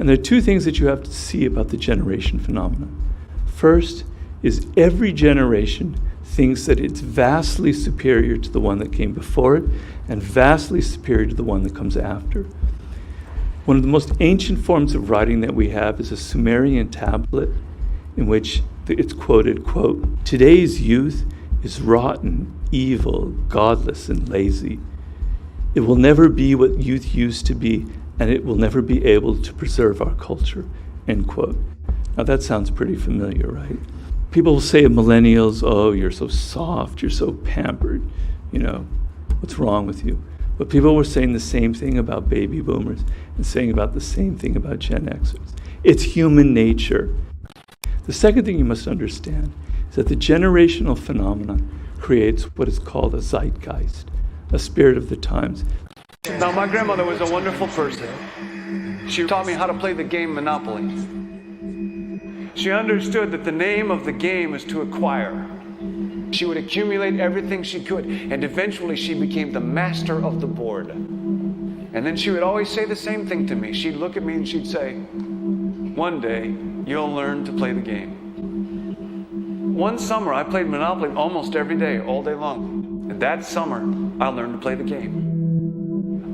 And there are two things that you have to see about the generation phenomenon. First is every generation thinks that it's vastly superior to the one that came before it and vastly superior to the one that comes after. One of the most ancient forms of writing that we have is a Sumerian tablet in which it's quoted, quote, "Today's youth is rotten, evil, godless, and lazy. It will never be what youth used to be, and it will never be able to preserve our culture," end quote. Now that sounds pretty familiar, right? People will say of millennials, "Oh, you're so soft, you're so pampered, what's wrong with you?" But people were saying the same thing about baby boomers and saying about the same thing about Gen Xers. It's human nature. The second thing you must understand is that the generational phenomenon creates what is called a zeitgeist, a spirit of the times. Now, my grandmother was a wonderful person. She taught me how to play the game Monopoly. She understood that the name of the game is to acquire. She would accumulate everything she could, and eventually she became the master of the board. And then she would always say the same thing to me. She'd look at me and she'd say, "One day, you'll learn to play the game." One summer, I played Monopoly almost every day, all day long. And that summer, I learned to play the game.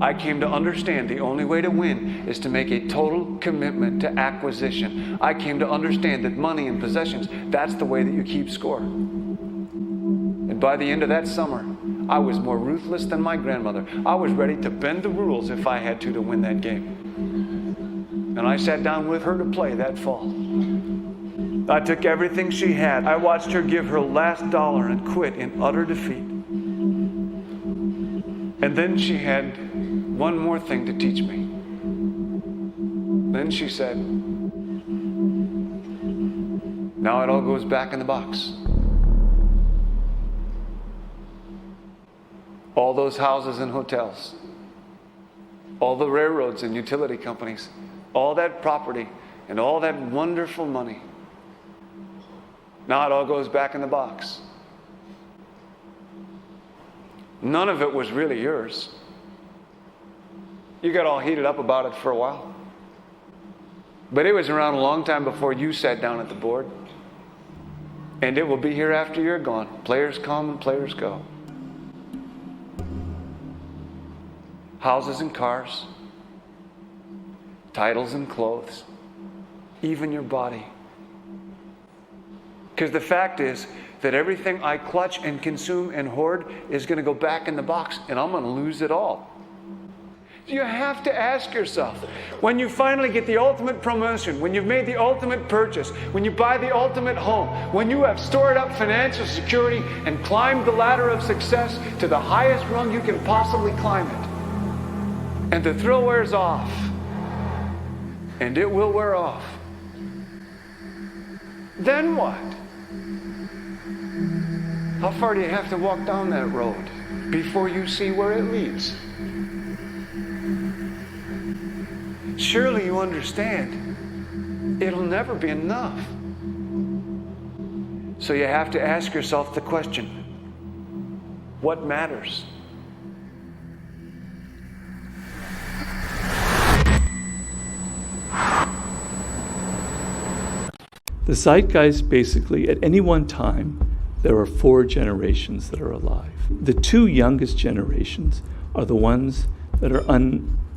I came to understand the only way to win is to make a total commitment to acquisition. I came to understand that money and possessions, that's the way that you keep score. And by the end of that summer, I was more ruthless than my grandmother. I was ready to bend the rules if I had to win that game. And I sat down with her to play that fall. I took everything she had. I watched her give her last dollar and quit in utter defeat. And then she had one more thing to teach me. Then she said, "Now it all goes back in the box." All those houses and hotels, all the railroads and utility companies, all that property and all that wonderful money. Now it all goes back in the box. None of it was really yours. You got all heated up about it for a while. But it was around a long time before you sat down at the board. And it will be here after you're gone. Players come and players go. Houses and cars, titles and clothes, even your body. Because the fact is that everything I clutch and consume and hoard is going to go back in the box, and I'm going to lose it all. You have to ask yourself, when you finally get the ultimate promotion, when you've made the ultimate purchase, when you buy the ultimate home, when you have stored up financial security and climbed the ladder of success to the highest rung you can possibly climb it, and the thrill wears off, and it will wear off, then what? How far do you have to walk down that road before you see where it leads? Surely you understand, it'll never be enough. So you have to ask yourself the question, what matters? The zeitgeist, basically, at any one time, there are 4 generations that are alive. The 2 youngest generations are the ones that are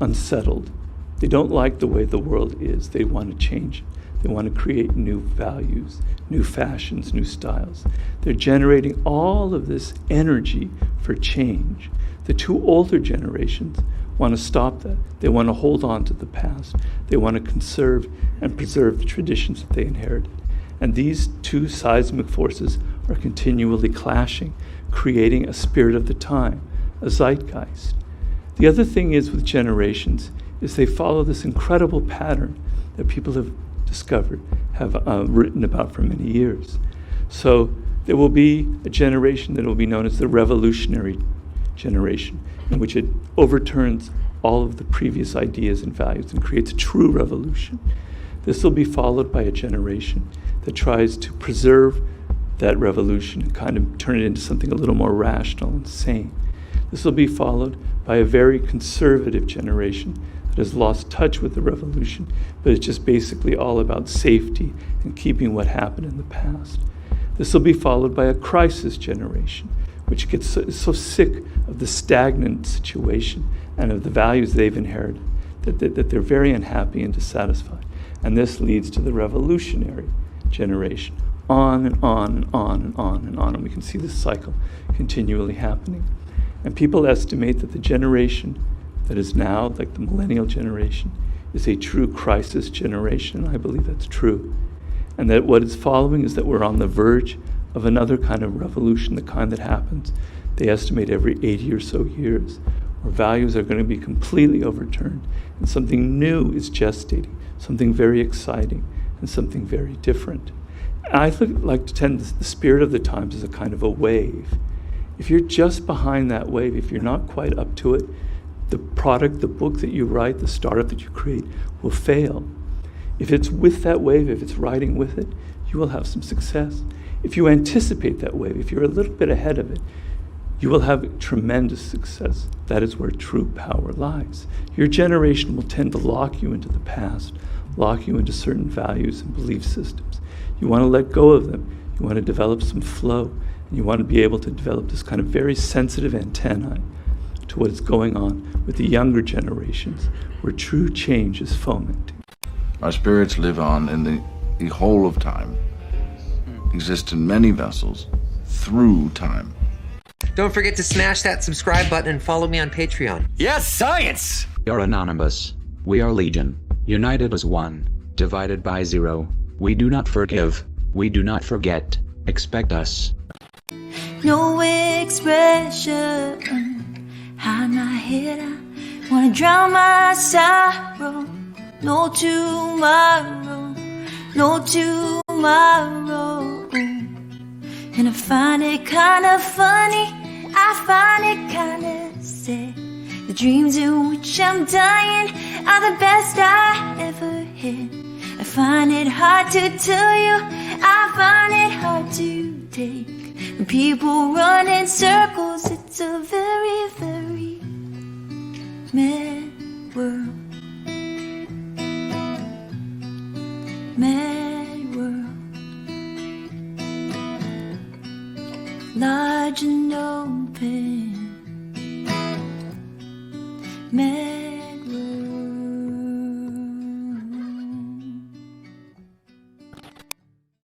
unsettled. They don't like the way the world is. They want to change it. They want to create new values, new fashions, new styles. They're generating all of this energy for change. The 2 older generations want to stop that. They want to hold on to the past. They want to conserve and preserve the traditions that they inherited. And these 2 seismic forces are continually clashing, creating a spirit of the time, a zeitgeist. The other thing is with generations is they follow this incredible pattern that people have discovered, have written about for many years. So there will be a generation that will be known as the revolutionary generation, in which it overturns all of the previous ideas and values and creates a true revolution. This will be followed by a generation that tries to preserve that revolution and kind of turn it into something a little more rational and sane. This will be followed by a very conservative generation, that has lost touch with the revolution, but it's just basically all about safety and keeping what happened in the past. This will be followed by a crisis generation, which gets so sick of the stagnant situation and of the values they've inherited that they're very unhappy and dissatisfied. And this leads to the revolutionary generation, on and on and on and on and on. And we can see this cycle continually happening. And people estimate that the generation that is now, like the millennial generation, is a true crisis generation, and I believe that's true. And that what is following is that we're on the verge of another kind of revolution, the kind that happens, they estimate, every 80 or so years, where values are going to be completely overturned, and something new is gestating, something very exciting, and something very different. I like to tend the spirit of the times as a kind of a wave. If you're just behind that wave, if you're not quite up to it, the product, the book that you write, the startup that you create will fail. If it's with that wave, if it's riding with it, you will have some success. If you anticipate that wave, if you're a little bit ahead of it, you will have tremendous success. That is where true power lies. Your generation will tend to lock you into the past, lock you into certain values and belief systems. You want to let go of them. You want to develop some flow, and you want to be able to develop this kind of very sensitive antennae to what is going on with the younger generations, where true change is fomenting. Our spirits live on in the whole of time, exist in many vessels through time. Don't forget to smash that subscribe button and follow me on Patreon. Yes, science! We are anonymous. We are legion. United as one. Divided by zero. We do not forgive. We do not forget. Expect us. No expression. Hide my head. I wanna drown my sorrow. No tomorrow. No tomorrow. And I find it kinda funny, I find it kinda sad. The dreams in which I'm dying are the best I ever had. I find it hard to tell you, I find it hard to take. When people run in circles, it's a very, very mad world. Mad world. Large and open,